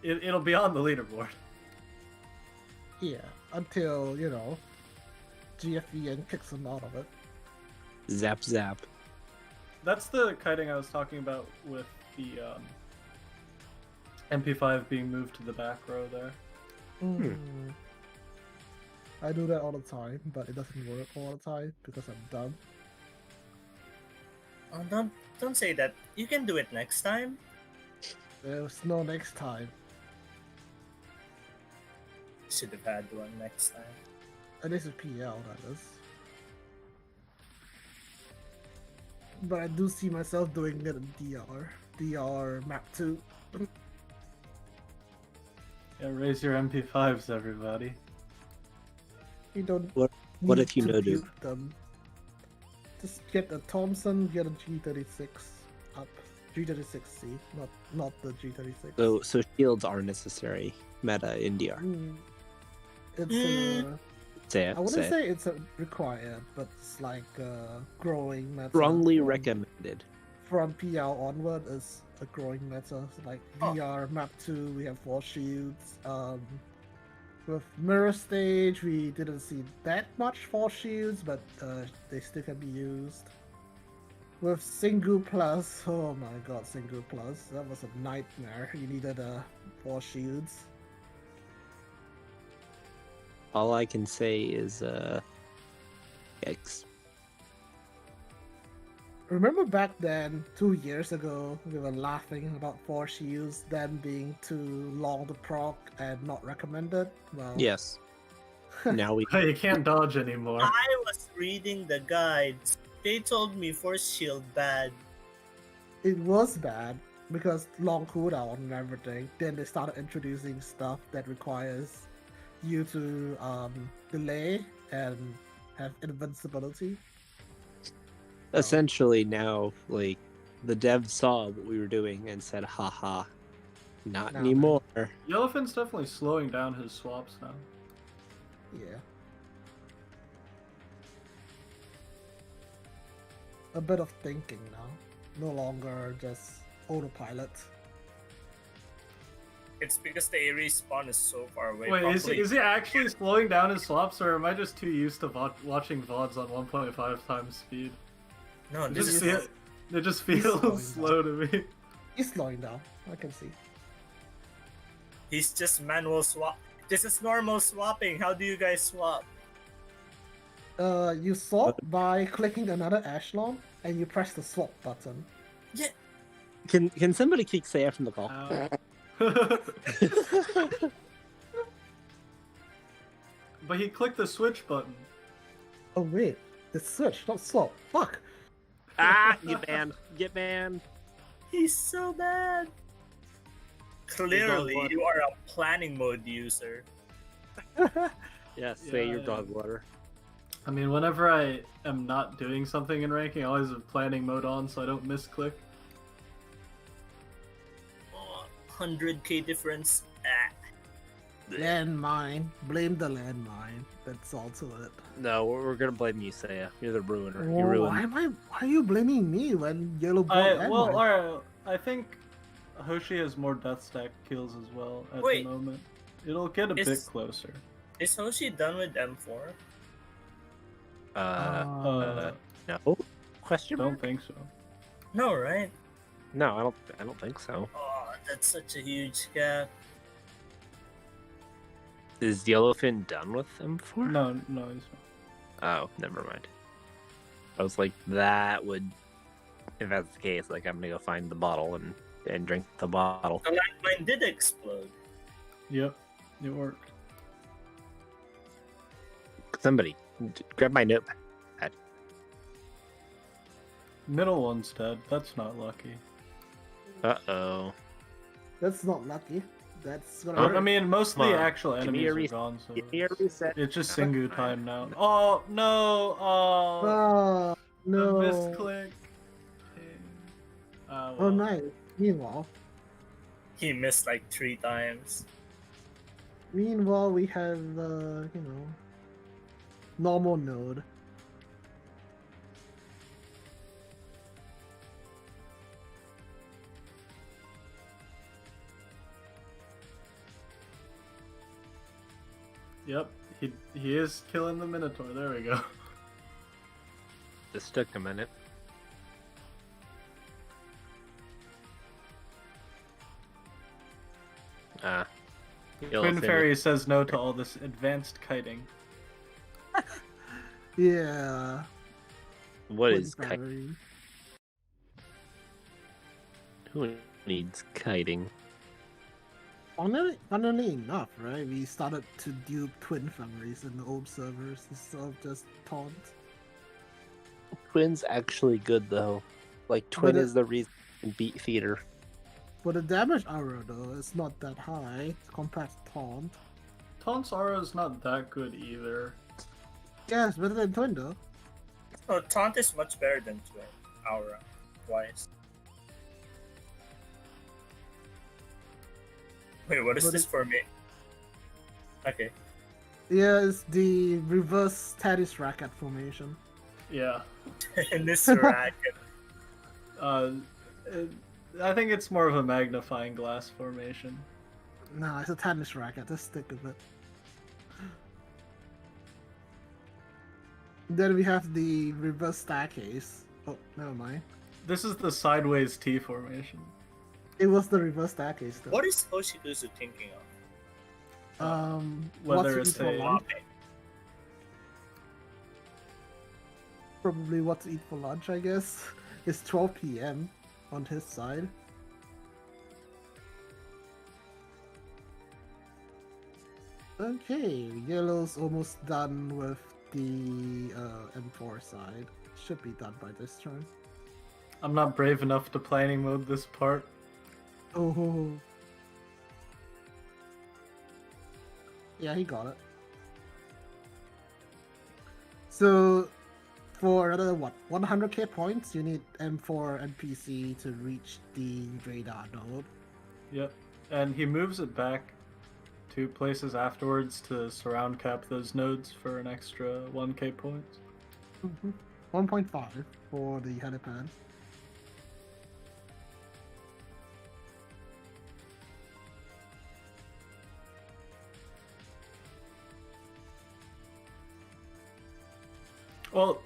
it'll be on the leaderboard. yeah, until, you know, GFVN kicks them out of it. Zap zap. That's the kiting I was talking about with the MP5 being moved to the back row there. Hmm. I do that all the time, but it doesn't work all the time because I'm dumb. Oh, don't say that. You can do it next time. There's no next time. Should have had one next time. And this is PL, that is. But I do see myself doing it in DR map 2. Yeah, raise your MP5s, everybody. You don't What need if you to no-do? build them. Just get a Thompson, get a G36 up. G36C, not the G36. So shields are necessary. Meta in DR. It's Say it. I wouldn't say it. say it's a required, but it's like growing meta. Strongly from- recommended. From PL onward is a growing meta. So like Oh. VR map 2, we have 4 shields. With Mirror Stage, we didn't see that much 4 shields, but they still can be used. With Single Plus, oh my god, Single Plus, that was a nightmare. You needed 4 shields. All I can say is yikes. Remember back then, 2 years ago, we were laughing about 4 shields, them being too long to proc and not recommended? Well, Yes. Now we You can't dodge anymore. I was reading the guides. They told me force shield bad. it was bad because long cooldown and everything. Then they started introducing stuff that requires you to delay and have invincibility. essentially now like the devs saw what we were doing and said, haha, not Nah, anymore. Yellowfin's definitely slowing down his swaps now. Yeah. A bit of thinking now. No longer just autopilot. It's because the Ares spawn is so far away. Wait, Probably- is he actually slowing down his swaps, or am I just too used to watching VODs on 1.5 times speed? No, It this just, is it just He's slowing feels slow to me. He's slowing down. I can see. he's just manual swap. This is normal swapping. How do you guys swap? You swap by clicking another echelon and you press the swap button. Can somebody kick Saya from the call? Ow. But he clicked the switch button. Oh wait, it's switch, not swap. Fuck. Ah, get banned. Get banned. He's so bad. Clearly, blood. you are a planning mode user. Yes, say your Yeah. dog water. I mean, whenever I am not doing something in ranking, I always have planning mode on so I don't misclick. Oh, 100k difference. Ah. Landmine. Blame the landmine. That's all to it. No, we're gonna blame you, Saya. You're the ruiner. You Why ruined. why are you blaming me when yellow ball landmine? Alright, I think Hoshi has more death stack kills as well at Wait. the moment. It'll get a bit closer. Is Hoshi done with M4? No. Question Don't mark? think so. No, right? No, I don't think so. Oh, that's such a huge gap. Is Yellowfin done with M4? No, he's not. Oh, never mind. I was like, that would, if that's the case, like I'm gonna go find the bottle and drink the bottle. The landmine did explode. Yep, it worked. Somebody grab my notepad. Middle one's dead. That's not lucky. Uh-oh. That's not lucky. That's gonna I hurt. mean, most of Come the on, actual give me a enemies are reset. gone, so Give me a reset. it's just Singu time now. Oh no! Oh, Oh the no! misclick. Oh Well. nice. Meanwhile, He missed like 3 times. we have normal node. Yep, he is killing the Minotaur. There we go. This took a minute. Twin Fairy says no to all this advanced kiting. Yeah. What Twin is Fairy. who needs kiting? Funnily enough, right? We started to do twin fairies in the old servers instead of just taunt. Twin's actually good though. Like Twin But is the reason I can beat theater. But the damage aura though is not that high compared to taunt. Taunt's aura is not that good either. Yeah, it's better than twin though. Oh, Taunt is much better than Twin. Aura. Twice. Wait, what is But this for me? Okay. Yeah, it's the reverse tennis racket formation. Yeah. And this racket. I think it's more of a magnifying glass formation. Nah, it's a tennis racket. Just stick with it. Then we have the reverse staircase. Oh, never mind. This is the sideways T formation. It was the reverse staircase though. What is Hoshikuzu thinking of? Whether what to it's eat for a- lunch? Okay. Probably what to eat for lunch, I guess. It's 12 p.m. on his side. Okay, yellow's almost done with the M4 side. Should be done by this turn. I'm not brave enough to planning mode this part. Oh. Yeah, he got it. So, for another, 100k points, you need M4 NPC to reach the radar node. Yep. And he moves it back 2 places afterwards to surround cap those nodes for an extra 1k points. 1.5 for the helipad. Well,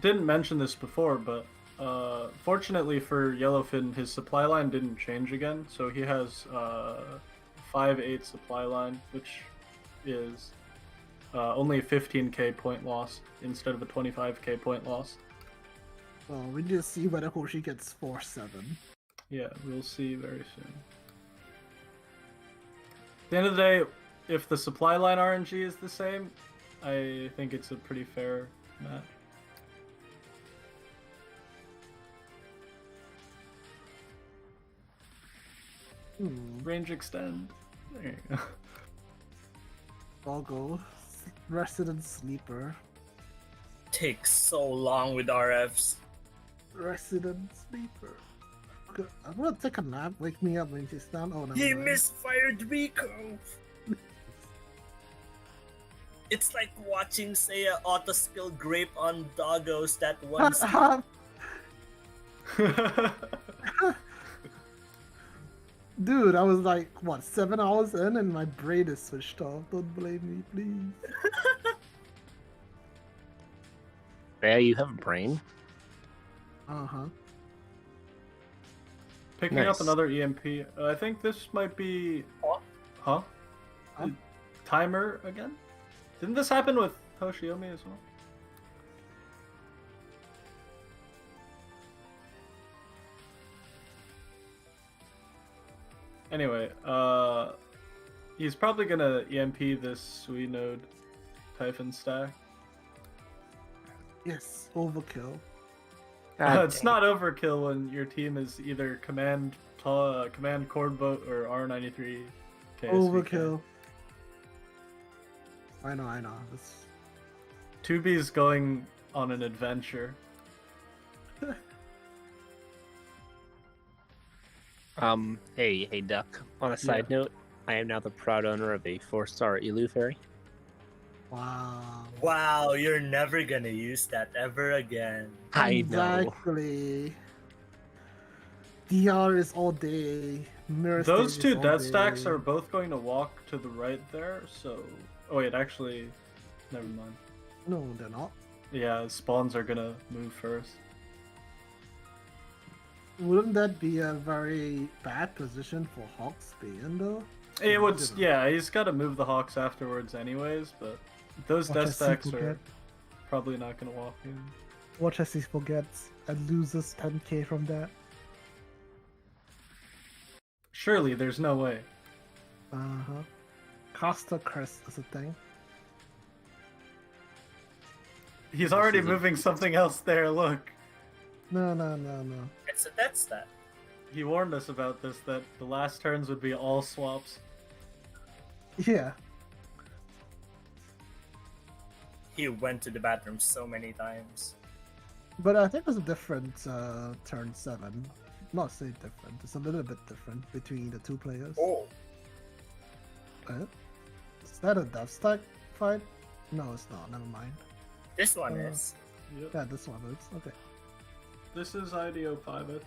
didn't mention this before, but fortunately for Yellowfin, his supply line didn't change again, so he has 5/8 supply line, which is only a 15k point loss instead of a 25k point loss. Well, we need to see whether Hoshi gets 4-7. Yeah, we'll see very soon. At the end of the day, if the supply line RNG is the same, I think it's a pretty fair match. Range extend. There you go. Boggle. Resident Sleeper. Takes so long with RFs. Resident Sleeper. Okay, I'm gonna take a nap. Wake me up when she's done. Oh, no. He misfired Rico! It's like watching Seiya auto-skill grape on doggos that once. Dude, I was like, what, 7 hours in and my brain is switched off. Don't blame me, please. Yeah, you have a brain. Uh-huh. Picking Nice. up another EMP. I think this might be. Huh? Huh? Huh? Timer again? Didn't this happen with Hoshiomi as well? Anyway, he's probably gonna EMP this Suinode Typhon stack. Yes, overkill. It's not overkill when your team is either command Chord Boat or R93 KSVK. Overkill. I know. This... 2B's going on an adventure. Hey, Duck. On a side note, I am now the proud owner of a 4-star Elu Fairy. Wow. Wow, you're never gonna use that ever again. I know. Exactly. DR is all day. Mirror Those Stage two is all death stacks day. are both going to walk to the right there, so... Oh wait, actually... Never mind. No, they're not. Yeah, spawns are gonna move first. Wouldn't that be a very bad position for Hawks being though? It would, Didn't. yeah, he's got to move the Hawks afterwards anyways, but those Watch death as he stacks are forget. probably not gonna walk in. Watch as he forgets and loses 10k from that. Surely, there's no way. Uh-huh. Caster Crest is a thing. He's already is a- moving something else there, look. No. It's a death stat. He warned us about this, that the last turns would be all swaps. Yeah. He went to the bathroom so many times. But I think there's a different turn 7. Not say different, it's a little bit different between the two players. Oh, Is that a death stack fight? No, it's not, never mind. this one is. Yep. Yeah, this one is. Okay. This is IDO 5, I think.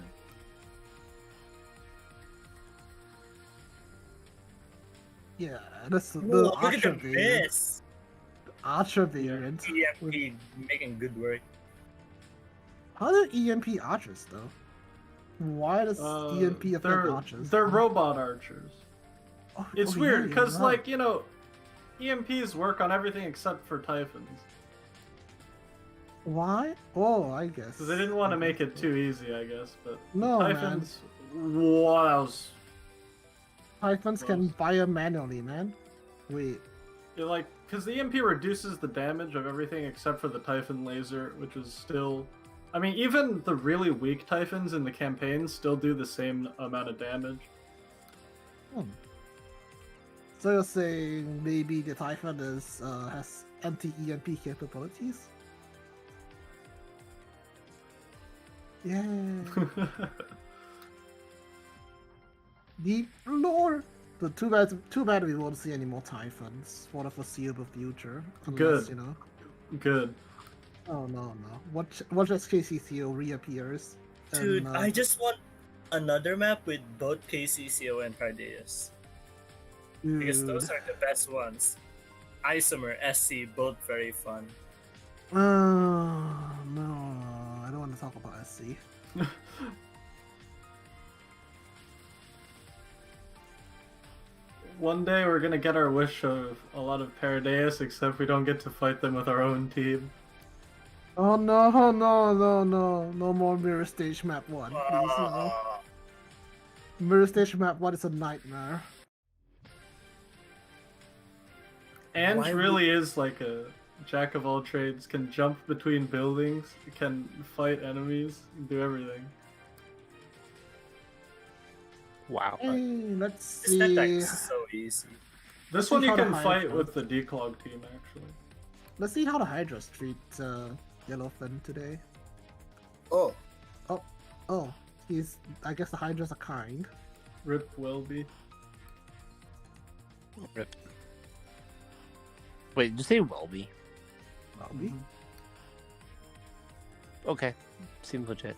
Yeah, that's the Whoa, look at Archer the variant. miss. Archer variant. EMP making good work. How do EMP archers though? Why does EMP affect they're, archers? They're robot archers. Oh, It's oh, weird, yeah, because, you're like, you know, EMPs work on everything except for Typhons. Why? Oh, I guess. Because they didn't want to make it too easy, I guess, but No, man. Typhons... Wow, that was... Typhons can Close. fire manually, man. Wait. Like, because the EMP reduces the damage of everything except for the Typhon laser, which is still... I mean, even the really weak Typhons in the campaign still do the same amount of damage. So you're saying maybe the Typhon is has anti-EMP capabilities? Yeah. Deep lore. But too bad we won't see any more Typhons for the foreseeable future. Unless, Good. you know. Good. Oh no. Watch as KCCO reappears. Dude, and, I just want another map with both KCCO and Pardeus. Because those dude. are the best ones. Isomer, SC, both very fun. No, I don't want to talk about SC. One day we're gonna get our wish of a lot of Paradeus, except we don't get to fight them with our own team. Oh no, no more Mirror Stage Map 1. Please, no. Mirror Stage Map 1 is a nightmare. Ange Why really is like a jack of all trades, can jump between buildings, can fight enemies, do everything. Wow. Hey, let's This deck see. is so easy. This see one you how the can Hive fight goes. with the declog team, actually. Let's see how the Hydras treat Yellowfin today. Oh, Oh, I guess the Hydras are kind. Rip Welby. Rip. Wait, did you say Welby? Probably. Okay. Seems legit.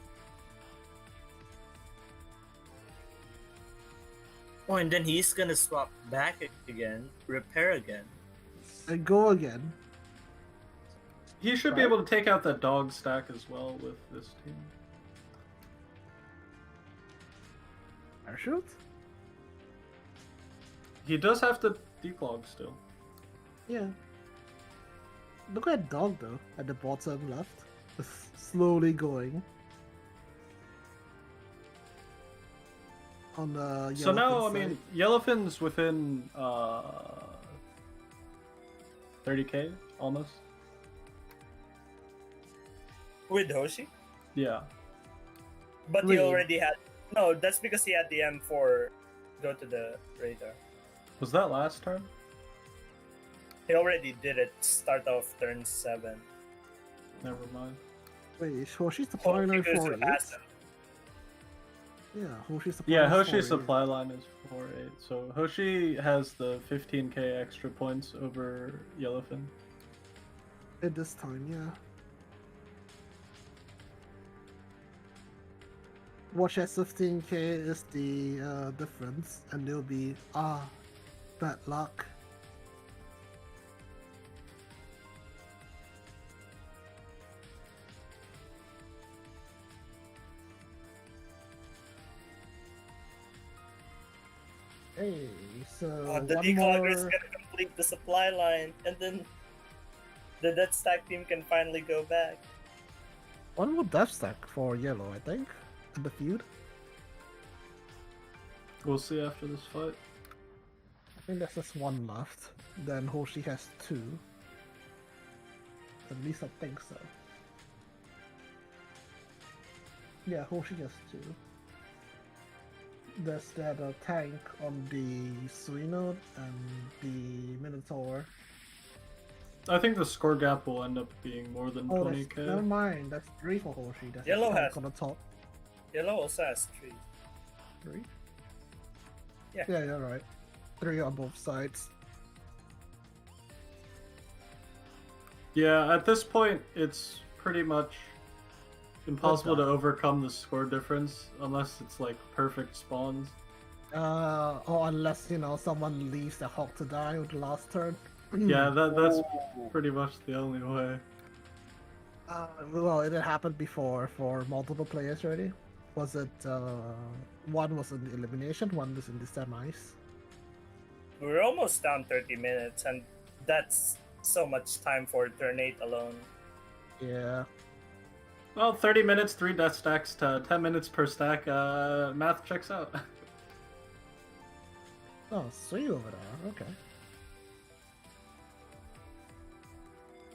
oh, and then he's gonna swap back again, repair again. And go again. He should be Right. able to take out that dog stack as well with this team. Parachute? He does have to declog still. Yeah. Look at dog though, at the bottom left. Just slowly going. on the. So now, I Yellowfin mean, side. Yellowfin's within 30k almost. With Hoshi, Yeah. but he Really? already had. No, that's because he had the M4 go to the radar. Was that last turn? He already did it. Start of turn 7. Never mind. Wait, Hoshi's the Hoshi final goes 4 to Assassin. Yeah, Hoshi's the Yeah, final Hoshi's 4-8. supply line is 4-8. So Hoshi has the 15k extra points over Yellowfin. At this time, yeah. Watch at 15k is the difference, and they'll be bad luck. Hey, so The one declogger is more. gonna complete the supply line, and then the Death Stack team can finally go back. One more death stack for yellow, I think, in the feud. We'll see after this fight. I think there's just one left. Then Hoshi has 2. At least I think so. Yeah, Hoshi has 2. There's that tank on the Suino and the Minotaur. I think the score gap will end up being more than Oh, 20k. never mind. That's 3 for Hoshi. That's Yellow a tank has- on the top. Yellow also has 3. 3? Yeah. Yeah, you're right. 3 on both sides. Yeah, at this point, it's pretty much impossible to overcome the score difference unless it's like perfect spawns. Or unless, someone leaves the Hawk to die with the last turn. Yeah, that's pretty much the only way. Well, it had happened before for multiple players already. Was it, one was in the elimination, one was in the semis. We're almost down 30 minutes, and that's so much time for turn 8 alone. Yeah. Well, 30 minutes, 3 death stacks to 10 minutes per stack. Math checks out. Oh, sweet over there. Okay.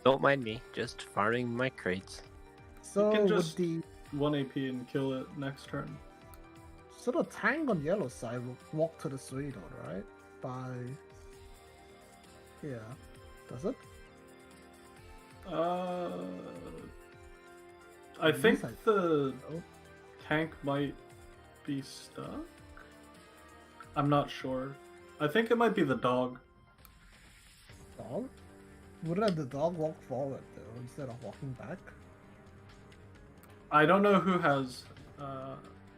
Don't mind me, just farming my crates. So can with just- the 1 AP and kill it next turn. so the tank on yellow side will walk to the Suido, right? Yeah. Does it? I think Yes, the Oh. tank might be stuck. I'm not sure. I think it might be the dog. Dog? Wouldn't the dog walk forward though instead of walking back? I don't know who has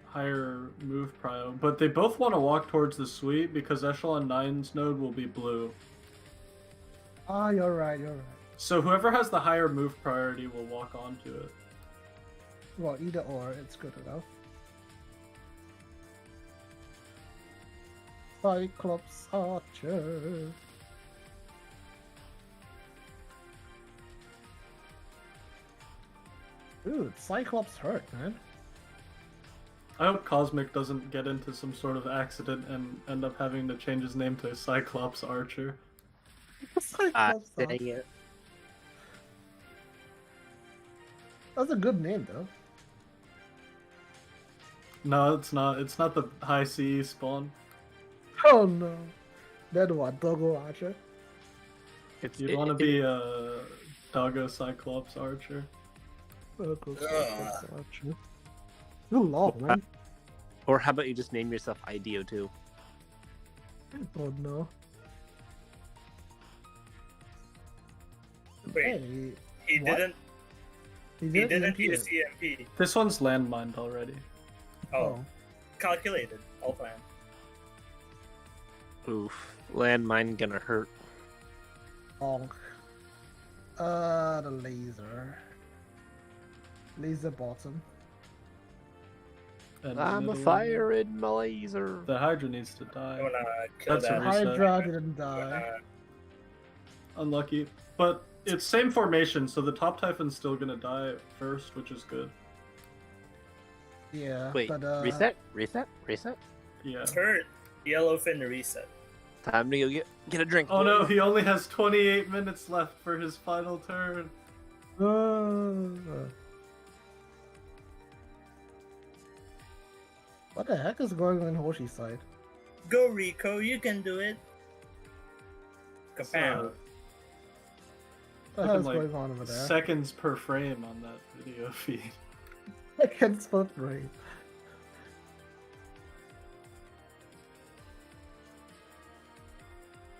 higher move prio, but they both want to walk towards the suite because Echelon 9's node will be blue. Ah, you're right. So whoever has the higher move priority will walk onto it. Well, either or, it's good enough. Cyclops Archer. Dude, Cyclops hurt, man. I hope Cosmic doesn't get into some sort of accident and end up having to change his name to Cyclops Archer. Cyclops Dang Archer. it. That's a good name, though. No, it's not. It's not the high CE spawn. Oh no. That one, Doggo Archer. You'd want to be a Doggo Cyclops Archer. Doggo Cyclops Archer. Good lord, man. Or how about you just name yourself IDO too? Oh no. Wait, Hey, he what? didn't. he He didn't didn't EMP use it. EMP. This one's landmined already. Oh, calculated. All planned. Oof. Landmine gonna hurt. Bonk. The laser. Laser bottom. And I'm a middle one. fire in my laser. The Hydra needs to I'm die. gonna kill That's a that. reset. Hydra didn't die. Unlucky. But it's same formation, so the top Typhon's still gonna die first, which is good. Yeah. Wait, but, reset? Yeah. Hurt. Yellowfin reset. Time to go get a drink. Oh no, boys. he only has 28 minutes left for his final turn. What the heck is going on Hoshi's side? Go Rico, you can do it. Kapow. What the hell is Looking going on over there? Seconds per frame on that video feed. Seconds per frame.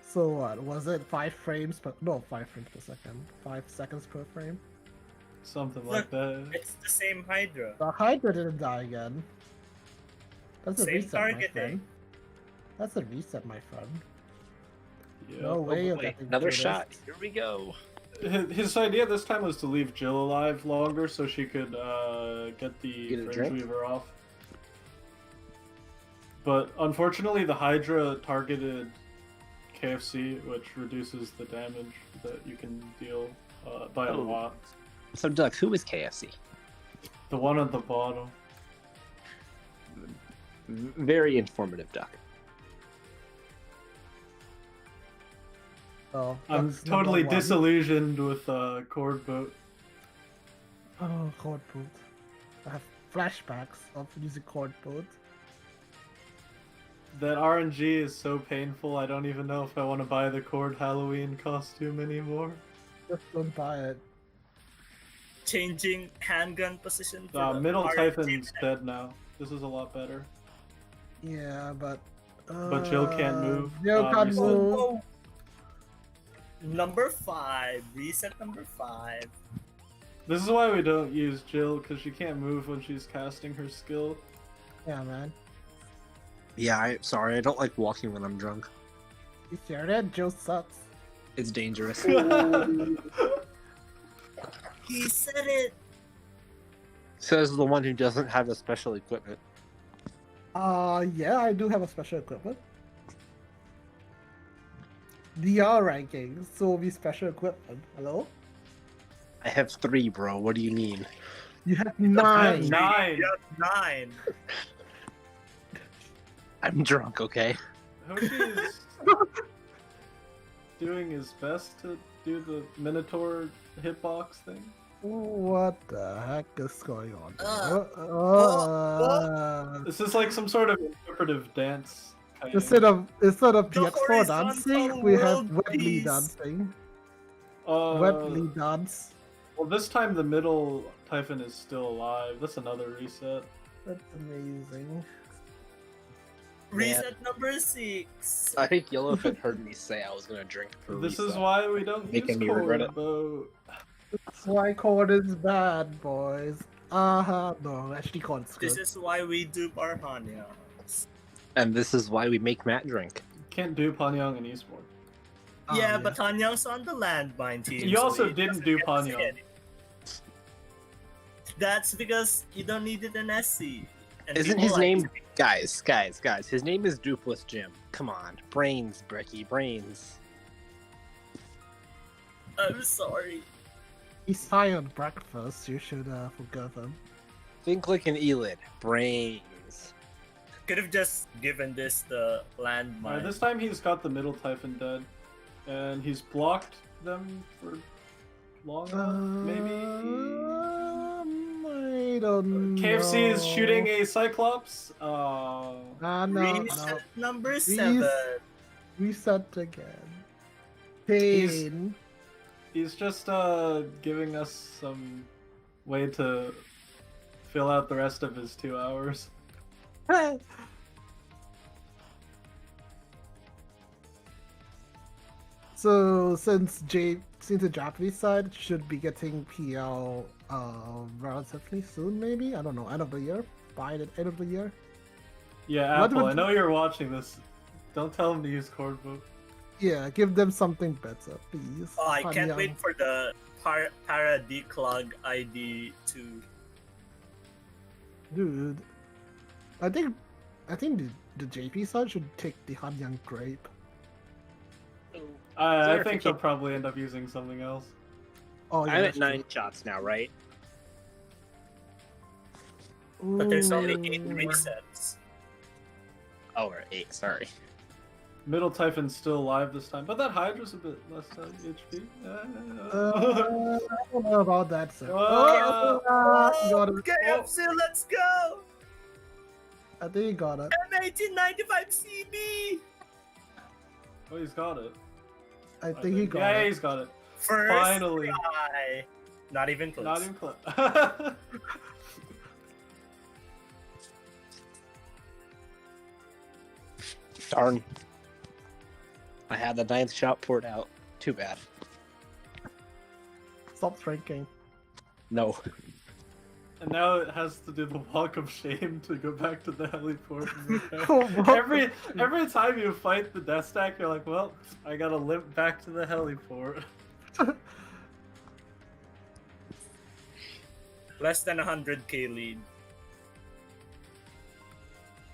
So what? Was it 5 frames per? No, 5 frames per second. 5 seconds per frame. Something Look, like that. It's the same Hydra. The Hydra didn't die again. That's a Same reset, my targeting. friend. That's a reset, my friend. Yeah. No way you're Boy, getting another through shot. this. Here we go. His idea this time was to leave Jill alive longer so she could get the Get a Fringe drink? Weaver off. But unfortunately, the Hydra targeted KFC, which reduces the damage that you can deal by a Oh. lot. So, Duck, who is KFC? The one at the bottom. Very informative, Duck. Oh, I'm that's totally number one. disillusioned with Cord Boat. Oh, cord boot. I have flashbacks of using cord boot. That RNG is so painful, I don't even know if I want to buy the Cord Halloween costume anymore. Just don't buy it. Changing handgun position for the Middle RNG. Typhon's dead now. This is a lot better. Yeah, but. But Jill can't move. Jill can't reset. move. Whoa. Number 5. Reset number 5. This is why we don't use Jill, because she can't move when she's casting her skill. Yeah, man. Yeah, sorry, I don't like walking when I'm drunk. You hear that? Jill sucks. It's dangerous. He said it. Says the one who doesn't have a special equipment. Yeah, I do have a special equipment. DR ranking, so be special equipment. Hello? I have 3, bro. What do you mean? You have I have 9. 9. You have 9. I'm drunk, okay? Hoshi is doing his best to do the Minotaur hitbox thing. What the heck is going on? This is like some sort of interpretive dance. Kind Instead of The PX4 horizontal dancing, we have world Webley peace. dancing. of... Webley dance. Well, this time the middle Typhon is still alive. That's another reset. That's amazing. Reset number 6. I think Yellowfin heard me say I was gonna drink for This is reset. why we don't Making use me regret Cord it. Boat. That's why Cord is bad, boys. No, actually Cord's good. This is why we do Barhanians. And this is why we make Matt drink. Can't do Panyang in eSports. Yeah, but Hanyang's on the landmine team. You so also he didn't doesn't do get to see Panyang. it. That's because you don't need it in SC. And Isn't people his like name... to be- Guys, his name is Dupless Jim. Come on. Brains, Bricky, brains. I'm sorry. He's high on breakfast. You should forgive him. Think like an Elid. Brains. Could have just given this the landmine. This time he's got the middle Typhon dead. And he's blocked them for long enough, maybe? I don't know. KFC is shooting a Cyclops. No. Reset number 7. Reset again. Pain. He's just giving us some way to fill out the rest of his 2 hours. So since the Japanese side should be getting PL relatively soon, maybe, I don't know, end of the year, by the end of the year. Yeah, What Apple, would- I know you're watching this. Don't tell him to use Cord Boat. Yeah, give them something better, please. Oh, I can't Panyang. wait for the Para Declog ID to. Dude, I think the JP side should take the Hanyang grape. I think they'll probably end up using something else. Oh yeah, I'm at that's 9 shots now, right? true. But there's only 8 Ooh. resets. Oh, or 8, sorry. Middle Typhon's still alive this time, but that Hydra's a bit less HP. I don't know about that, sir. Oh, Got it. KFC, let's go! I think you got it. M1895 CB! Oh, he's got it. I think he got Yeah, it. he's got it. First Finally. try. Not even close. Not even close. Darn. I had the 9th shot poured out. Too bad. Stop drinking. No. And now it has to do the walk of shame to go back to the heliport. What? every time you fight the death stack, you're like, well, I gotta limp back to the heliport. Less than 100k lead.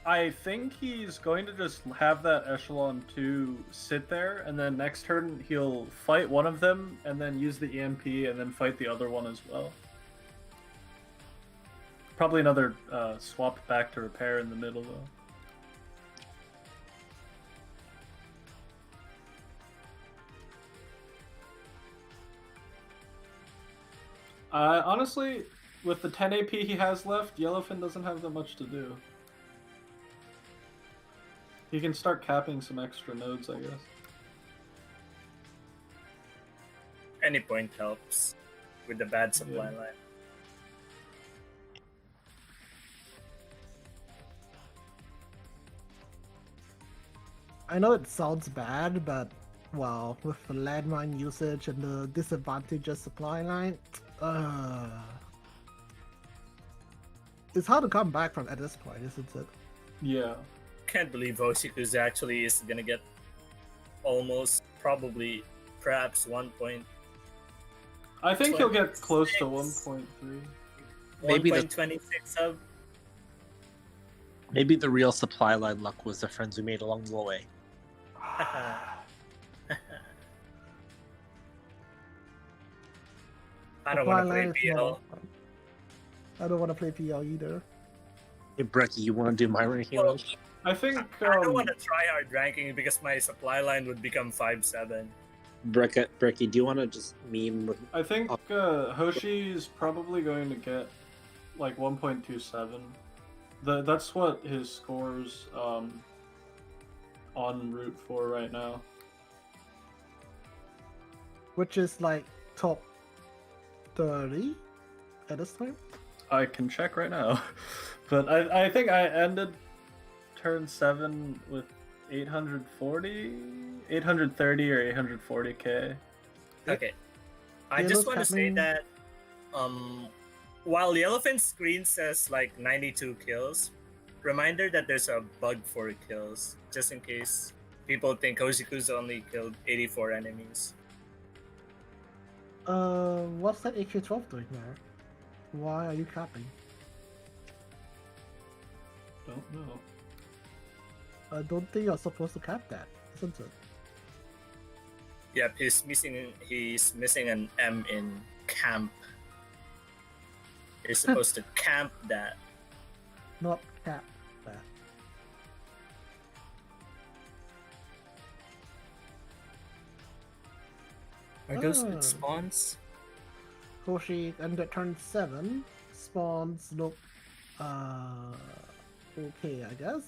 I think he's going to just have that Echelon 2 sit there, and then next turn he'll fight one of them, and then use the EMP, and then fight the other one as well. Probably another swap back to repair in the middle, though. Honestly, with the 10 AP he has left, Yellowfin doesn't have that much to do. He can start capping some extra nodes, I guess. Any point helps with the bad supply line. I know it sounds bad, but well, with the landmine usage and the disadvantageous supply line, it's hard to come back from at this point, isn't it? Yeah. Can't believe Hoshiku's actually is gonna get almost, probably, perhaps 1 point. I think he'll get close to 1.3. Maybe the- 1.26 sub. Maybe the real supply line luck was the friends we made along the way. I don't want to play PL. I don't want to play PL either. Hey, Brecky, you want to do my ranking? Well, I think. I don't want to try hard ranking because my supply line would become 5-7. Brecky, do you want to just meme with... I think Hoshi's probably going to get like 1.27. That's what his scores en route for right now. Which is like top 30 at this time? I can check right now. But I think I ended turn 7 with 830 or 840k. Okay. I Yeah, just look, want to say happening- that while Yellowfin's screen says like 92 kills, reminder that there's a bug for kills, just in case people think Hoshiku's only killed 84 enemies. What's that AK-12 doing there? Why are you capping? Don't know. I don't think you're supposed to cap that, isn't it? Yep, he's missing an M in camp. You're supposed to camp that. Not cap that. Are those Oh. good spawns? Hoshi ended turn 7. Spawns look okay, I guess.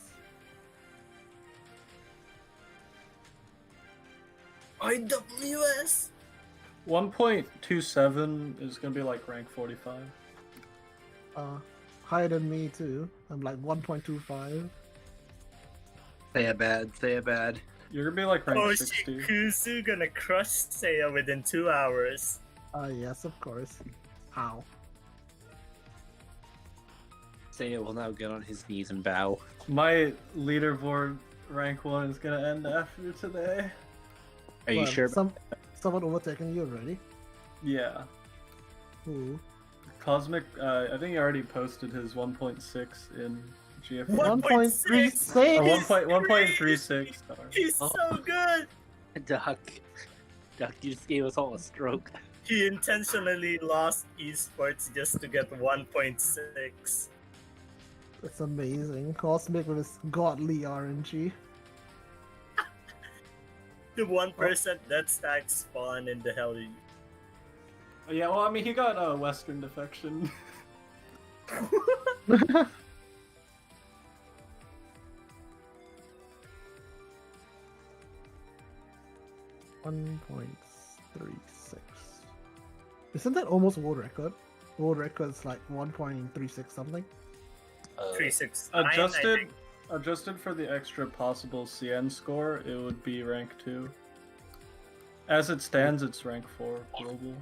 IWS! 1.27 is gonna be like rank 45. Higher than me too. I'm like 1.25. Say it bad. You're gonna be like rank 60. Hoshikuzu gonna crush Seiya within 2 hours. Yes, of course. How? Seiya will now get on his knees and bow. My leaderboard rank 1 is gonna end after today. Are you Well, sure? Someone overtaken you already? Yeah. Who? Cosmic, I think he already posted his 1.6 in GFL. 1.36. Or 1.36. Sorry. He's so good! Duck, you just gave us all a stroke. He intentionally lost eSports just to get 1.6. It's amazing. Cosmic with his godly RNG. The 1% that stack spawn in the hell. Yeah, well, I mean, he got Western defection. 1.36. Isn't that almost world record? World record's like 1.36 something. 3-6. Adjusted for the extra possible CN score, it would be rank 2. As it stands, it's rank 4 global.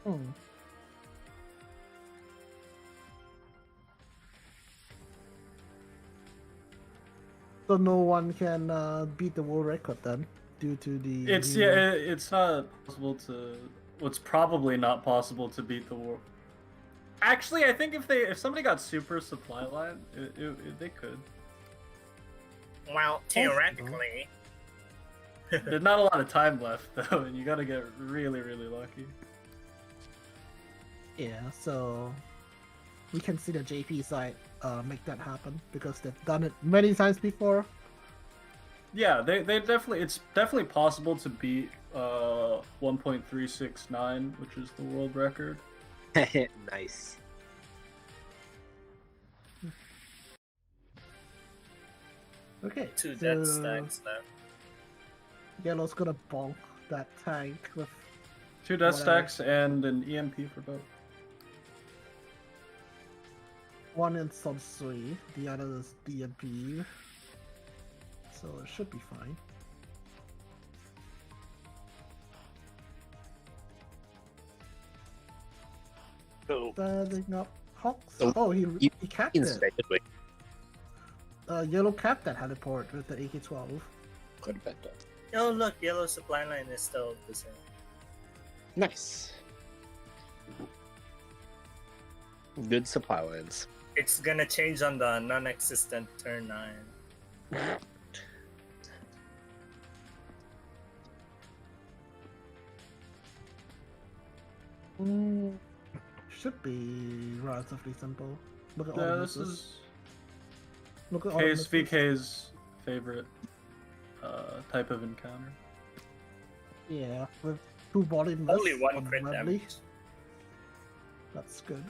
Hmm. So no one can beat the world record then, due to the. It's it's not possible to. What's probably not possible to beat the world. Actually, I think if somebody got super supply line, they could. Well, theoretically. There's not a lot of time left though, and you gotta get really, really lucky. Yeah, so we can see the JP side make that happen because they've done it many times before. Yeah, they definitely. It's definitely possible to beat 1.369, which is the world record. Nice. Okay, 2 so death stacks left. Yellow's gonna bonk that tank with 2 death whatever. stacks and an EMP for both. One in Sonsui, the other is DMP. So it should be fine. So, Setting up Hawks. So Oh, he you- capped it. incidentally, Yellow capped that heliport with the AK-12. could have been done. Oh, look, yellow supply line is still the same. Nice. Good supply lines. It's gonna change on the non-existent turn 9. Should be relatively simple. Look at all Yeah, the this misses. is Look at all the misses. VK's favorite type of encounter. Yeah, with 2 body miss Only 1 on crit Wembley. damage. That's good.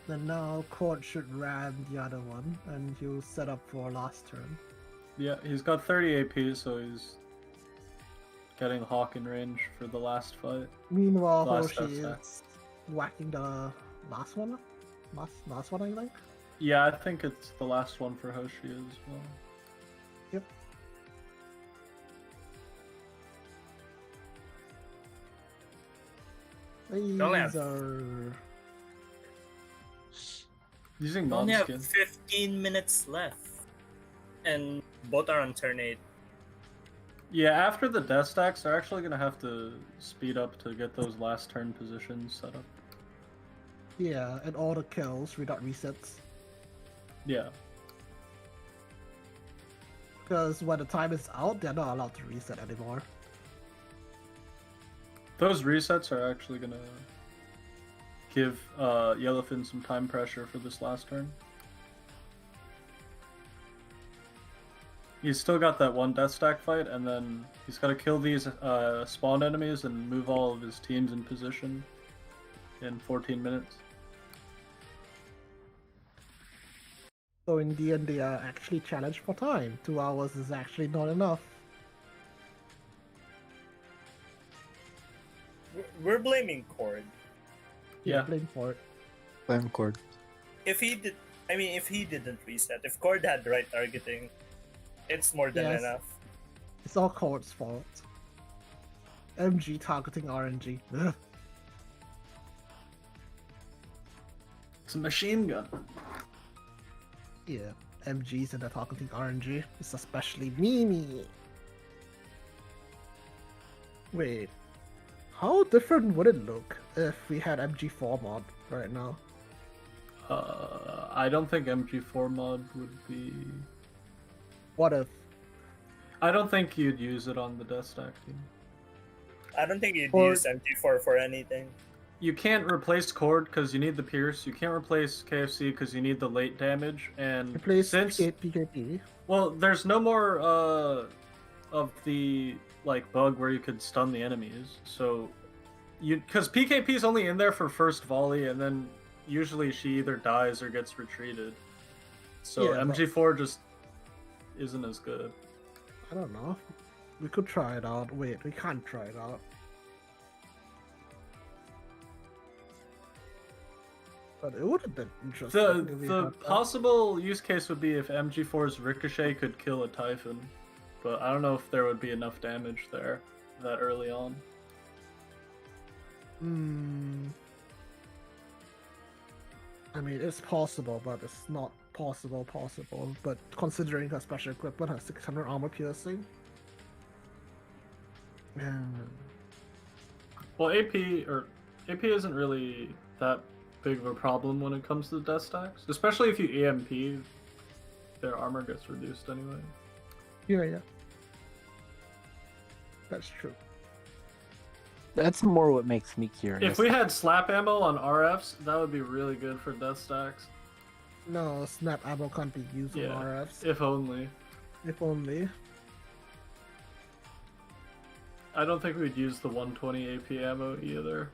Then now Court should ram the other one, and he'll set up for last turn. Yeah, he's got 30 AP, so he's getting Hawk in range for the last fight. Meanwhile, Last Hoshi death is whacking the last one. Last one, I think. Yeah, I think it's the last one for Hoshi as well. Yep. These Don't have- are. Using We mod only have skin. 15 minutes left. And both are on turn 8. Yeah, after the death stacks, they're actually gonna have to speed up to get those last turn positions set up. Yeah, and all the kills without resets. Yeah. Because when the time is out, they're not allowed to reset anymore. Those resets are actually gonna give Yellowfin some time pressure for this last turn. He's still got that 1 death stack fight, and then he's got to kill these spawn enemies and move all of his teams in position in 14 minutes. So in the end, they are actually challenged for time. 2 hours is actually not enough. We're blaming Cord. Yeah. Blame for it. Blame cord. If he didn't reset, if Cord had the right targeting, it's more than Yes. enough. It's all Court's fault. MG targeting RNG. Ugh. It's a machine gun. Yeah, MGs and the targeting RNG. It's especially Mimi. Wait, how different would it look if we had MG4 mod right now? I don't think MG4 mod would be. What if? I don't think you'd use it on the death stack team. I don't think you'd Or- use MG4 for anything. you can't replace Cord because you need the Pierce. You can't replace KFC because you need the late damage. And Replace since PKP. well, there's no more of the like bug where you could stun the enemies. So because PKP is only in there for first volley, and then usually she either dies or gets retreated. So Yeah, but- MG4 just isn't as good. I don't know. We could try it out. Wait, we can't try it out. But it would have been interesting. if we The had that. possible use case would be if MG4's Ricochet could kill a Typhon, but I don't know if there would be enough damage there that early on. I mean, it's possible, but it's not possible. But considering her special equipment has 600 armor piercing. Well, AP isn't really that big of a problem when it comes to death stacks, especially if you EMP, their armor gets reduced anyway. Yeah. That's true. That's more what makes me curious. If we had slap ammo on RFs, that would be really good for death stacks. No, snap ammo can't be used Yeah, on RFs. if only. If only. I don't think we'd use the 120 AP ammo either.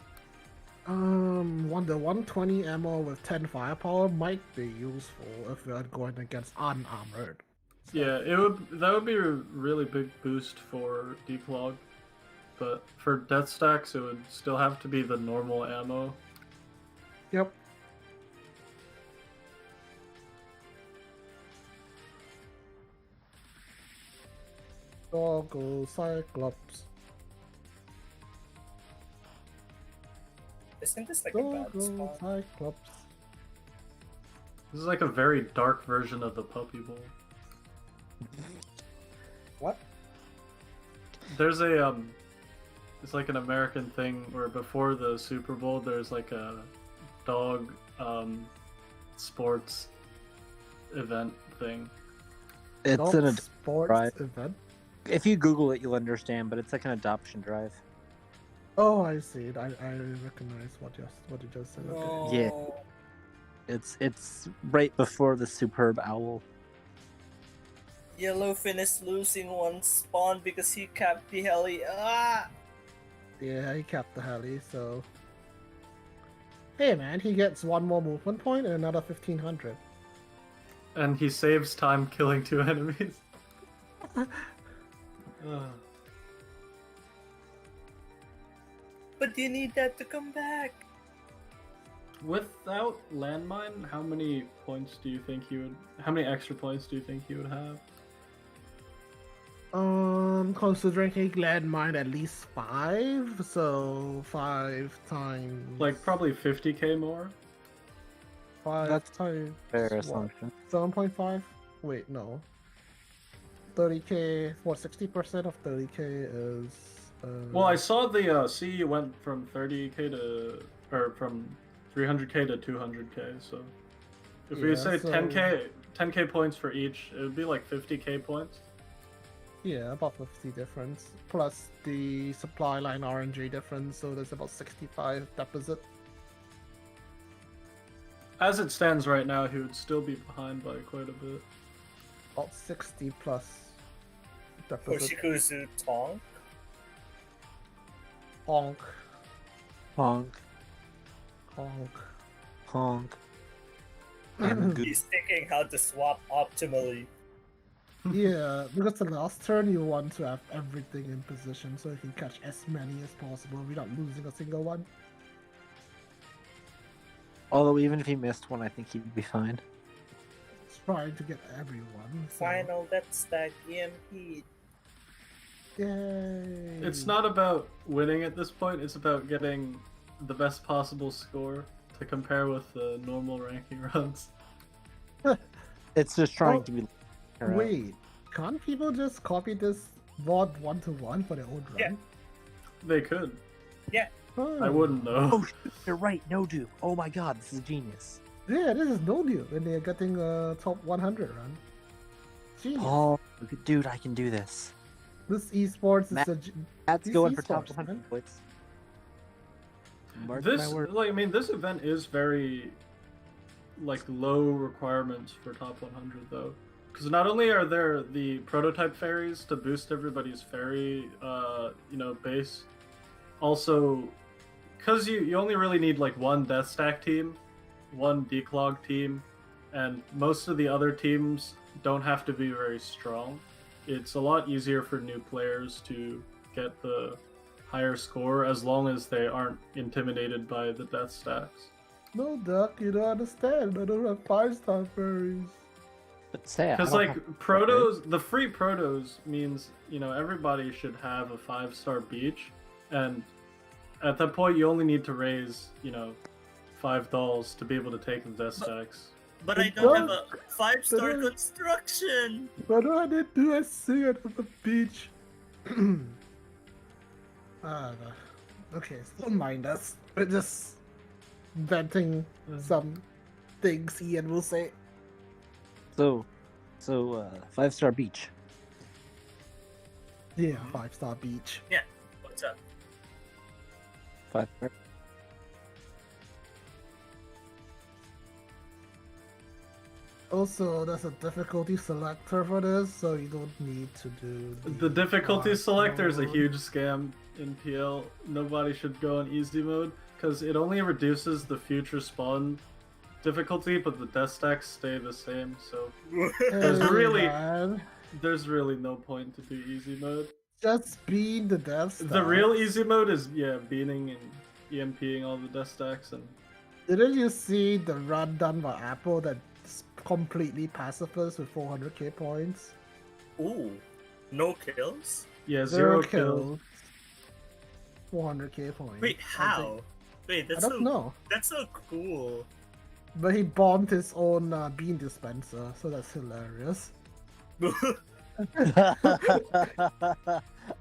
The 120 ammo with 10 firepower might be useful if we're going against unarmored. Yeah, that would be a really big boost for Declog. But for death stacks, it would still have to be the normal ammo. Yep. Doggo Cyclops. Isn't this like a bad Doggo spot? Cyclops. This is like a very dark version of the Puppy Bowl. What? There's a it's like an American thing where before the Super Bowl there's like a dog sports event thing. It's Dog an sports right. event. if you Google it, you'll understand. But it's like an adoption drive. Oh, I see it. I recognize what you just said. Okay. Yeah. It's right before the superb owl. Yellowfin is losing one spawn because he capped the heli. Ah! Yeah, he capped the heli, so. Hey man, he gets one more movement point and another 1500. And he saves time killing 2 enemies. Ugh. But you need that to come back. Without landmine, how many points do you think he would? How many extra points do you think he would have? Considering he landmine at least 5, so 5 times. Like probably 50k more. 5 That's times. Fair what? assumption. 7.5? Wait, no. 30k, what, 60% of 30k is. Well, I saw the C went from 30k to, or from 300k to 200k. So if we Yeah, say so- 10k points for each, it would be like 50k points. Yeah, about 50 difference. Plus the supply line RNG difference, so there's about 65 deposit. As it stands right now, he would still be behind by quite a bit. About 60 plus deposit. Hoshikuzu Tong? Honk. Honk, Honk. honk. And good. He's thinking how to swap optimally. Yeah, because the last turn you want to have everything in position so you can catch as many as possible without losing a single one. Although even if he missed one, I think he'd be fine. It's trying to get everyone. So. Final death stack EMP. Yay! It's not about winning at this point, it's about getting the best possible score to compare with the normal ranking runs. It's just trying Oh, to be. Alright. Wait, can't people just copy this VOD 1-to-1 for their own run? Yeah. They could. Oh. I wouldn't though. Oh, shit, you're right. No dupe. Oh my god, this is genius. Yeah, this is no deal when they're getting a top 100 run. Genius. Oh, dude, I can do this. This esports Matt- is a. That's These going for top esports, 100 man. points. Mark my This, word. like, I mean, this event is very, like, low requirements for top 100 though, because not only are there the prototype fairies to boost everybody's fairy, base, also, because you only really need like one death stack team, one declog team, and most of the other teams don't have to be very strong. It's a lot easier for new players to get the higher score as long as they aren't intimidated by the death stacks. No, Duck, you don't understand. I don't have 5-star fairies. But say I Because don't like have- protos, the free protos means everybody should have a 5-star beach, and at that point you only need to raise $5 to be able to take the death stacks. But I It don't have does. a 5-star It is. construction. What do I need to do? I see it at the beach. Okay, so don't mind us. We're just venting some things Ian will say. So 5-star beach. Yeah, 5-star beach. What's up? 5-star. Also, there's a difficulty selector for this, so you don't need to do The difficulty hard selector is a mode. huge scam in PL. Nobody should go on easy mode because it only reduces the future spawn difficulty, but the death stacks stay the same. So There's Hey, really- man, there's really no point to do easy mode. just being the death The real stacks. easy mode is beaning and EMPing all the death stacks, and Didn't you see the run done by Apple that's completely pacifist with 400k points? Ooh, no kills? zero kills. 400k points. Wait, I how? think. Wait, I don't know. That's so cool. But he bombed his own bean dispenser, so that's hilarious.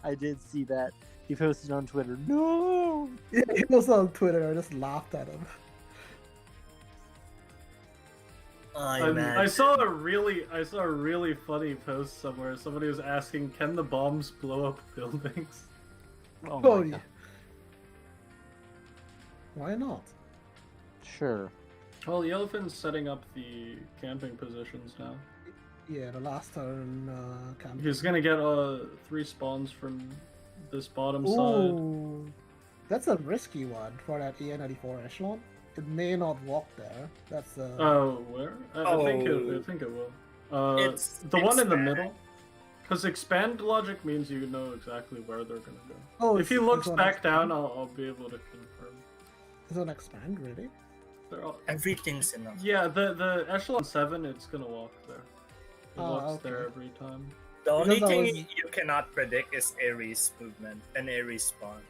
I did see that. He posted on Twitter. No. Yeah, he was on Twitter. I just laughed at him. I saw a really funny post somewhere. Somebody was asking, "Can the bombs blow up buildings?" Oh, Oh, my yeah. God. Why not? Sure. Well, Yellowfin's setting up the camping positions now. Yeah, the last turn campaign. He's gonna get 3 spawns from this bottom side. Ooh, that's a risky one for that EN94 echelon. It may not walk there. That's Oh, where? I think it will. It's the one in the expand. middle. Because expand logic means you know exactly where they're gonna go. Oh, If he it's looks on back expand? down, I'll be able to confirm. It's on expand, really? They're all... Everything's enough. Yeah, the echelon 7, it's gonna walk there. It Oh, walks there okay. every time. The only Because I thing was- you cannot predict is Ares movement and Ares spawn.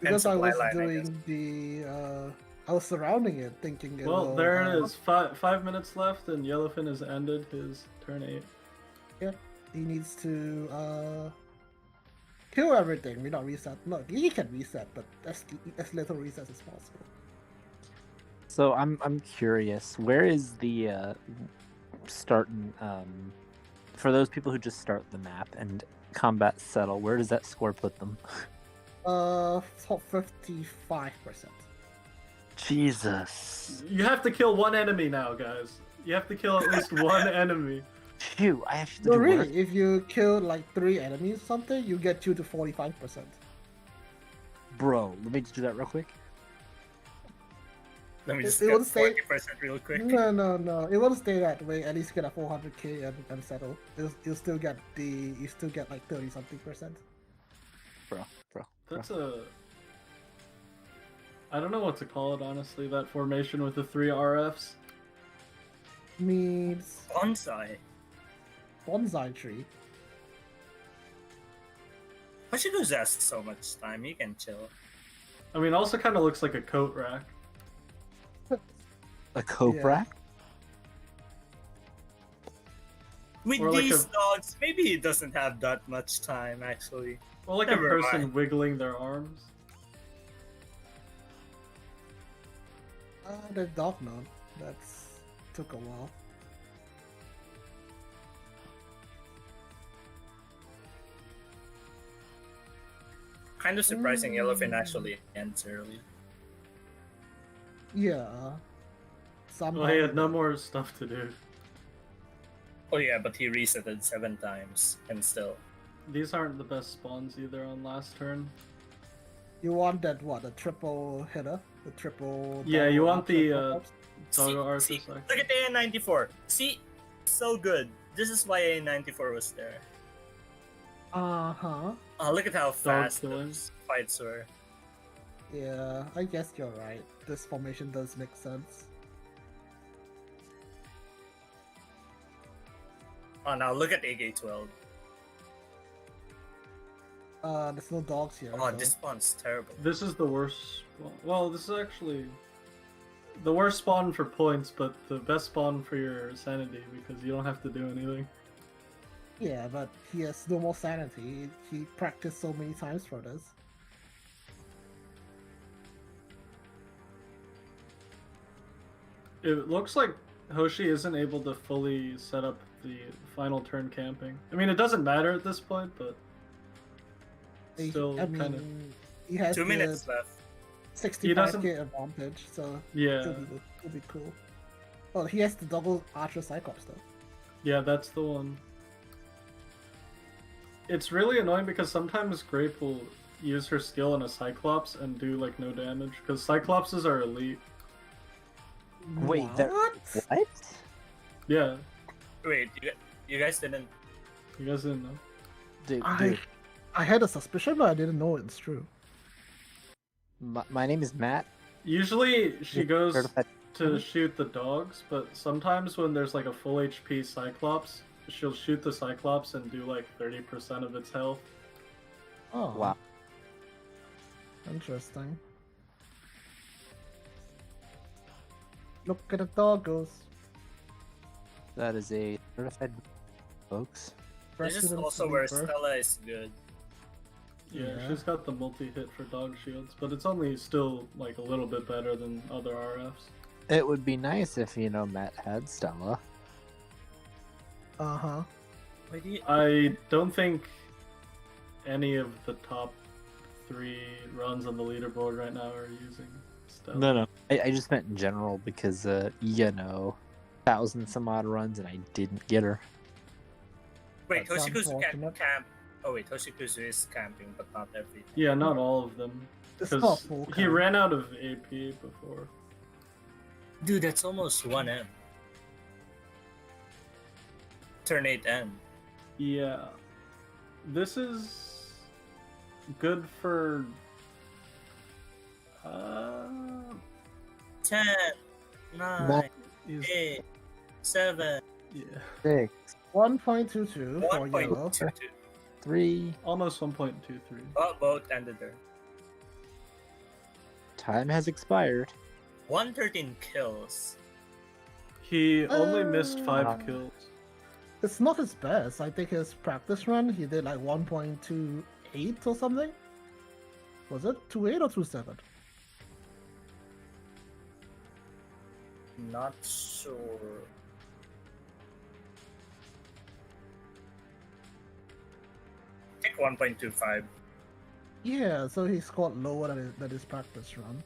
Because I supply was line, I doing the I was surrounding it, thinking. Well, there it is. 5 minutes left, and Yellowfin has ended his turn 8. He needs to kill everything without reset. No, he can reset, but as little reset as possible. So I'm curious. Where is the starting for those people who just start the map and combat settle? Where does that score put them? Top 55%. Jesus. You have to kill one enemy now, guys. You have to kill at least one enemy. Phew, I have to No, do really, work. if you kill like 3 enemies or something, you get you to 45%. Bro, let me just do that real quick. Let me It- just it get would say- 40% real quick. No. It won't stay that way. At least get a 400k and settle. You'll still get like 30 something percent. Bro. That's I don't know what to call it, honestly, that formation with the 3 RFs. Means Bonsai. bonsai tree. Hashigu's has so much time, he can chill. I mean, also kind of looks like a coat rack. A cope Yeah. rack? With Or like these a- dogs, maybe he doesn't have that much time, actually. Well, like Never a person mind. wiggling their arms. The dog node. That's took a while. Kind of surprising Yellowfin actually ends early. Yeah. Somehow. Well, he had no more stuff to do. Oh yeah, but he resetted 7 times and still. These aren't the best spawns either on last turn. You want that what? A triple hitter? The triple. Yeah, you double want the archer pop-ups? Doggo Archer See, section. look at the AN94. See, so good. This is why AN94 was there. Uh-huh. Oh, look at how fast killing. those fights were. Yeah, I guess you're right. This formation does make sense. Oh, now look at AK-12. There's no dogs here. Oh, so- this spawn's terrible. This is the worst spawn. Well, this is actually the worst spawn for points, but the best spawn for your sanity because you don't have to do anything. Yeah, but he has no more sanity. He practiced so many times for this. It looks like Hoshi isn't able to fully set up the final turn camping. I mean, it doesn't matter at this point, but still I kind of. mean, he has 2 minutes left. 65k advantage, so Yeah, it'll be cool. Oh, he has the double Archer Cyclops though. yeah, that's the one. It's really annoying because sometimes Grape will use her skill on a Cyclops and do like no damage because Cyclopses are elite. Wait, there- what? What? Yeah, Wait, you guys didn't. you guys didn't know. Dude, I had a suspicion, but I didn't know it's true. my name is Matt. Usually she goes Certified- to shoot the dogs, but sometimes when there's like a full HP Cyclops, she'll shoot the Cyclops and do like 30% of its health. Oh, Wow. Interesting. Look at the doggos. That is a certified, folks. This is President also where Sleeper. Stella is good. Yeah, Yeah. she's got the multi-hit for dog shields, but it's only still like a little bit better than other RFs. It would be nice if, Matt had Stella. Uh-huh. Why do you... I don't think any of the top 3 runs on the leaderboard right now are using Stella. No. I just meant in general because, 1,000 some odd runs and I didn't get her. Wait, That's Hoshikuzu can't unfortunate. camp. Oh wait, Hoshikuzu is camping, but not everything. Yeah, not all of them. It's not Because full he count. ran out of AP before. Dude, that's almost 1M. Turn 8M. Yeah. This is good for 10, 9, Well, he's- 8, 7, yeah, 6, 1.22 for yellow. 1.22. 3. almost 1.23. Oh, both ended there. Time has expired. 113 kills. He only missed 5 Uh, kills. It's not his best. I think his practice run, he did like 1.28 or something. Was it 2.8 or 2.7? Not sure. I think 1.25. Yeah, so he scored lower than his practice run.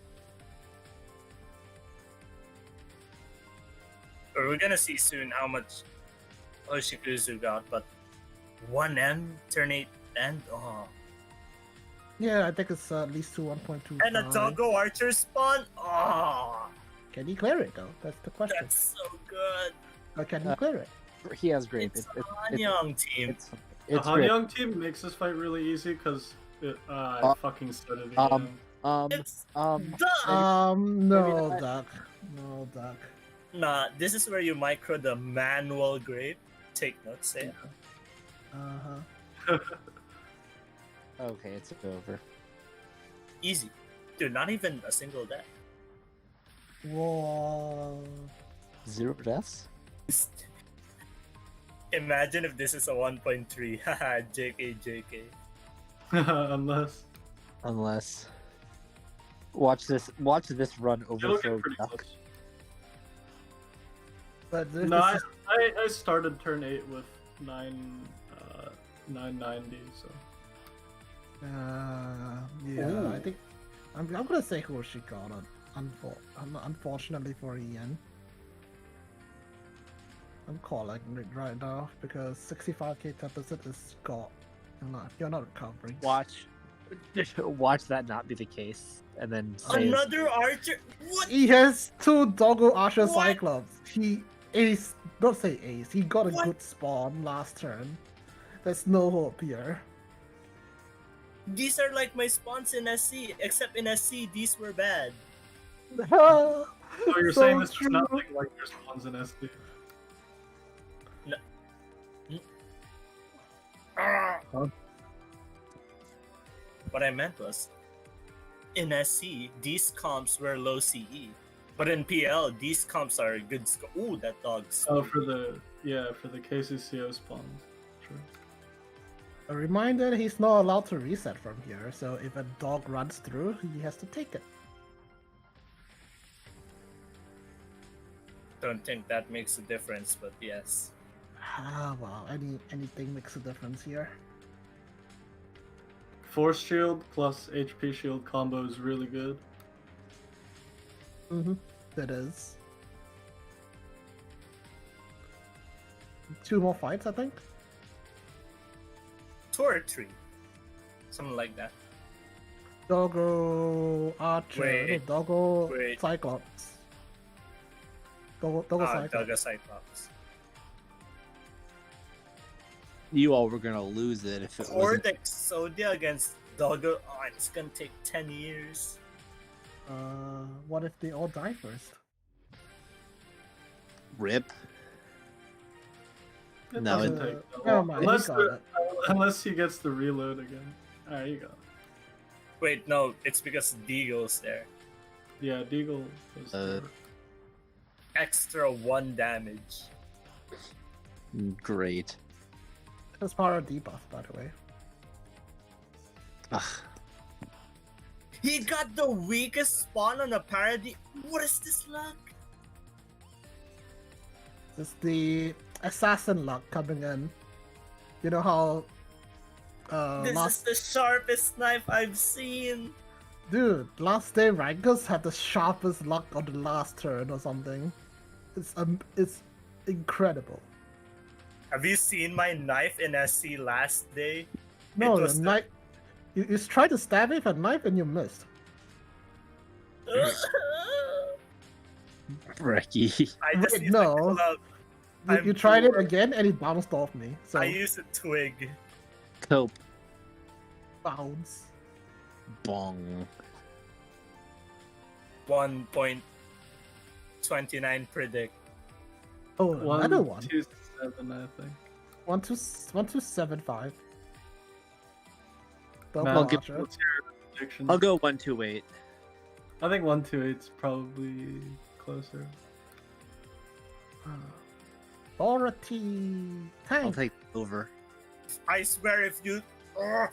We're gonna see soon how much Hoshikuzu got, but 1M, turn 8 end? Oh. Yeah, I think it's at least to 1.25. And a Doggo Archer spawn? Oh, Can he clear it though? That's the question. that's so good. Or can he clear it? He has grape. It's a Hanyang team. It's The grape. Hanyang team makes this fight really easy because I fucking started it. It's Um, done! No, not. Duck. No, Duck. Nah, this is where you micro the manual grape. Take notes, eh? Uh-huh. okay, it's over. Easy. Dude, not even a single death. Whoa. 0 deaths? Imagine if this is a 1.3. Haha, JK. Unless Watch this run it'll overthrow get pretty Duck. close. But this No, is- I started turn 8 with 990, so yeah, Ooh. I think I'm gonna say Hoshi got it. Unfortunately for Ian. I'm calling it right now because 65k deficit is gone. You're not recovering. Watch that not be the case, and then say Another archer. What? He has 2 Doggo Archer What? Cyclops. He ace, don't say ace. He got a What? good spawn last turn. There's no hope here. These are like my spawns in SC, except in SC these were bad. So So you're saying this is nothing like your spawns in SD? What I meant was, in SC, these comps were low CE. But in PL, these comps are good score. Ooh, that dog's. Oh, for the KCCO spawns. True. A reminder, he's not allowed to reset from here, so if a dog runs through, he has to take it. Don't think that makes a difference, but yes. Ah, well, anything makes a difference here. Force shield plus HP shield combo is really good. Mm-hmm. It is. 2 more fights, I think. 2 or 3. Something like that. Doggo Archer, Wait. Doggo Wait. Cyclops. Doggo Cyclops. Doggo Cyclops. you all were gonna lose it if it was. Cortex Exodia against Doggo. Oh, it's gonna take 10 years. What if they all die first? Rip. It No, doesn't it- take that never long. mind, he Unless, got it. unless he gets the reload again. Alright, you go. Wait, no, it's because Deagle's there. Yeah, Deagle was there. Extra 1 damage. Great. That's part of debuff, by the way. Ugh. He got the weakest spawn on a parody. What is this luck? It's the assassin luck coming in. You know how This last is the sharpest knife I've seen. last day rankers had the sharpest luck on the last turn or something. It's incredible. Have you seen my knife in SC last day? No, It was the the- knife. You tried to stab it with a knife and you missed. Brekkie. I just Wait, used no. a club. You, I'm you tried it poor. again and it bounced off me. So I used a twig. Cope. bounce. Bong. 1.29 predict. Oh, another one. 127, I think. 1275. Double Matt, Archer. what's your prediction? I'll go 128. I think 128's probably closer. Authority. I'll Tank. take over. I swear if you. Ugh.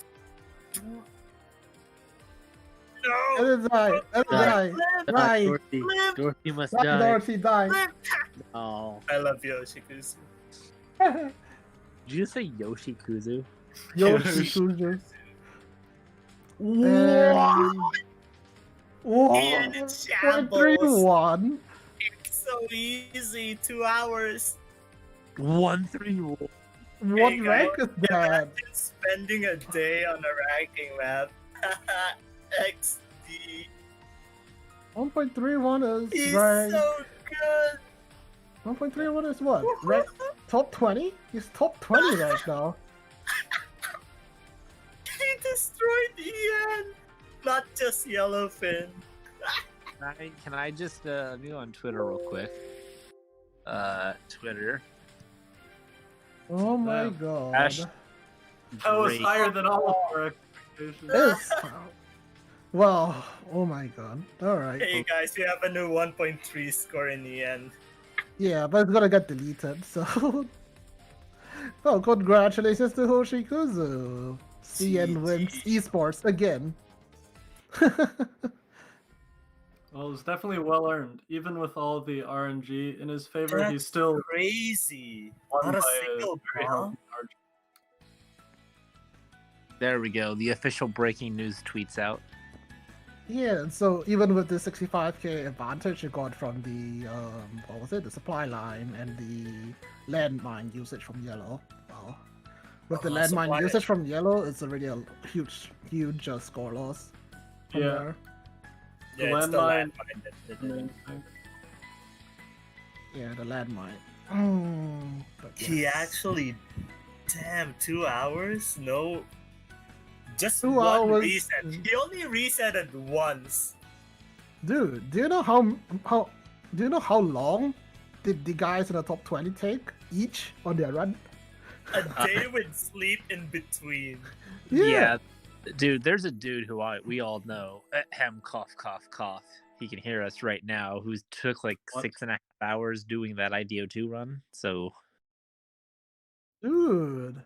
No! Let it die. Let it die. Die. Dorothy. Flip! Dorothy must Let die. Dorothy die. Oh. I love Yoshikuzu. Did you say Yoshikuzu? Yoshi Kuzu. Ian in shambles. 131. So easy. 2 hours. 131. What Hey, rank guys, is that? Imagine spending a day on a ranking map. XD. 1.31 is He's rank. so good. 1.31 is what? Rank top 20? He's top 20 right now. He destroyed Ian. Not just Yellowfin. Can I just let me go on Twitter real quick? Twitter. Oh my Wow. god. Ash- That was Great. higher than all of our expectations. This. Well, oh my god. Alright. Hey guys, we have a new 1.3 score in the end. Yeah, but it's gonna get deleted, so. Oh, congratulations to Hoshikuzu. CN wins eSports again. Well, it's definitely well earned. Even with all the RNG in his favor, he's That's still crazy. won Not a by single very bomb. healthy margin. There we go. The official breaking news tweets out. Yeah, and so even with the 65k advantage you got from the what was it, the supply line and the landmine usage from yellow. Well, with the landmine Supply- usage from yellow, it's already a huge score loss from Yeah. there. The Yeah, it's the landmine- landmine that did it. Amazing. Yeah, the landmine. But He yes. actually, damn, 2 hours? No, just 2 one hours. reset. He only resetted once. Dude, do you know how long did the guys in the top 20 take each on their run? A day with sleep in between. Yeah. Dude, there's a dude who we all know. Cough, cough, cough. He can hear us right now. Who took like What? 6.5 hours doing that IDO2 run. So Dude,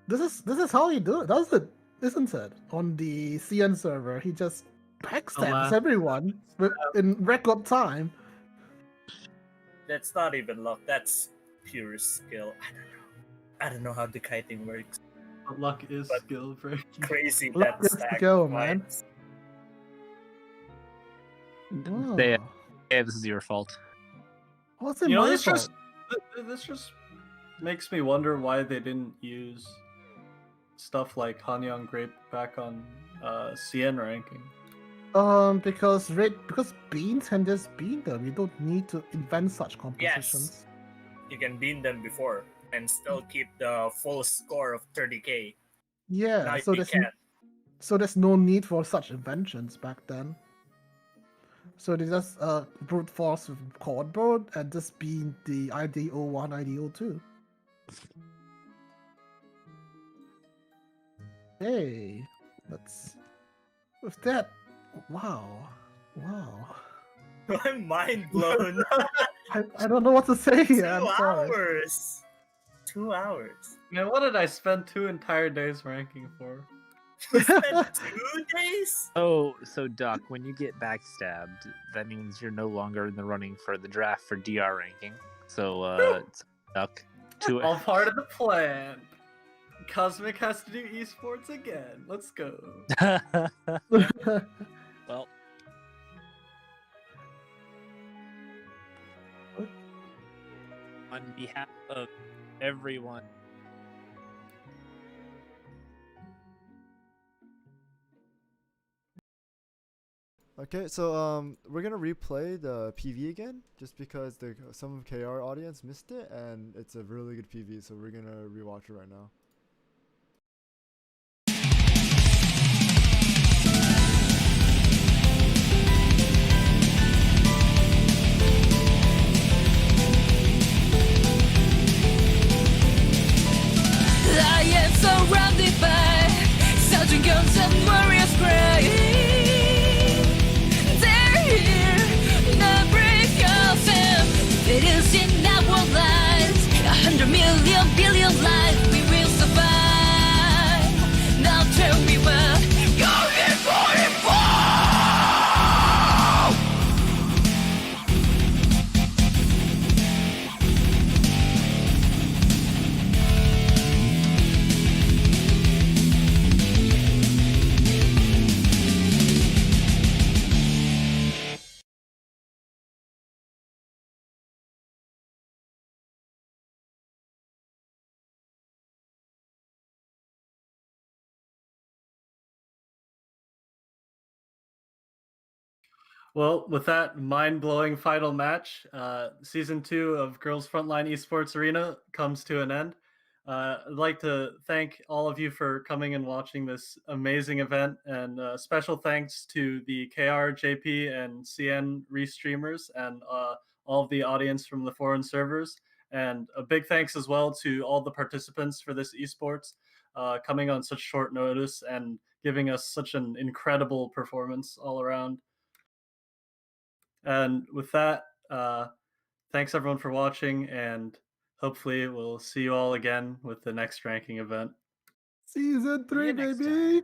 this is how he does it, isn't it? On the CN server, he just backstabs Alas. everyone in record time. That's not even luck. That's pure skill. I don't know how the kiting works. But luck is But- skill, bro. Crazy Luck that is the stack go, of man. points. They- Oh. yeah, this is your fault. What's it You know, my this fault? just makes me wonder why they didn't use stuff like Hanyang Grape back on CN ranking. Because beans can just bean them. You don't need to invent such compositions. You can bean them before and still keep the full score of 30k. Yeah, Now so you there's can't. so there's no need for such inventions back then. So they just brute force with cardboard and just bean the IDO1, IDO2. Hey, let's with that. Wow. I'm mind blown. I don't know what to say here. 2 I'm sorry. hours. 2 hours. Man, what did I spend 2 entire days ranking for? You spent 2 days? Oh, so Duck, when you get backstabbed, that means you're no longer in the running for the draft for DR ranking. So, it's Duck, All part of the plan. Cosmic has to do esports again. Let's go. Well, on behalf of everyone. Okay, so we're gonna replay the PV again, just because some of KR audience missed it, and it's a really good PV, so we're gonna rewatch it right now. I am surrounded by sergeant guns and warriors crying. They're here, now break of them. It is in our lives, 100 million billion lives, we will survive. Now tell me what you're here for. Well, with that mind-blowing final match, season 2 of Girls Frontline Esports Arena comes to an end. I'd like to thank all of you for coming and watching this amazing event, and special thanks to the KR, JP, and CN restreamers, and all of the audience from the foreign servers. And a big thanks as well to all the participants for this esports, coming on such short notice and giving us such an incredible performance all around. And with that, thanks everyone for watching, and hopefully we'll see you all again with the next ranking event. Season 3, next baby.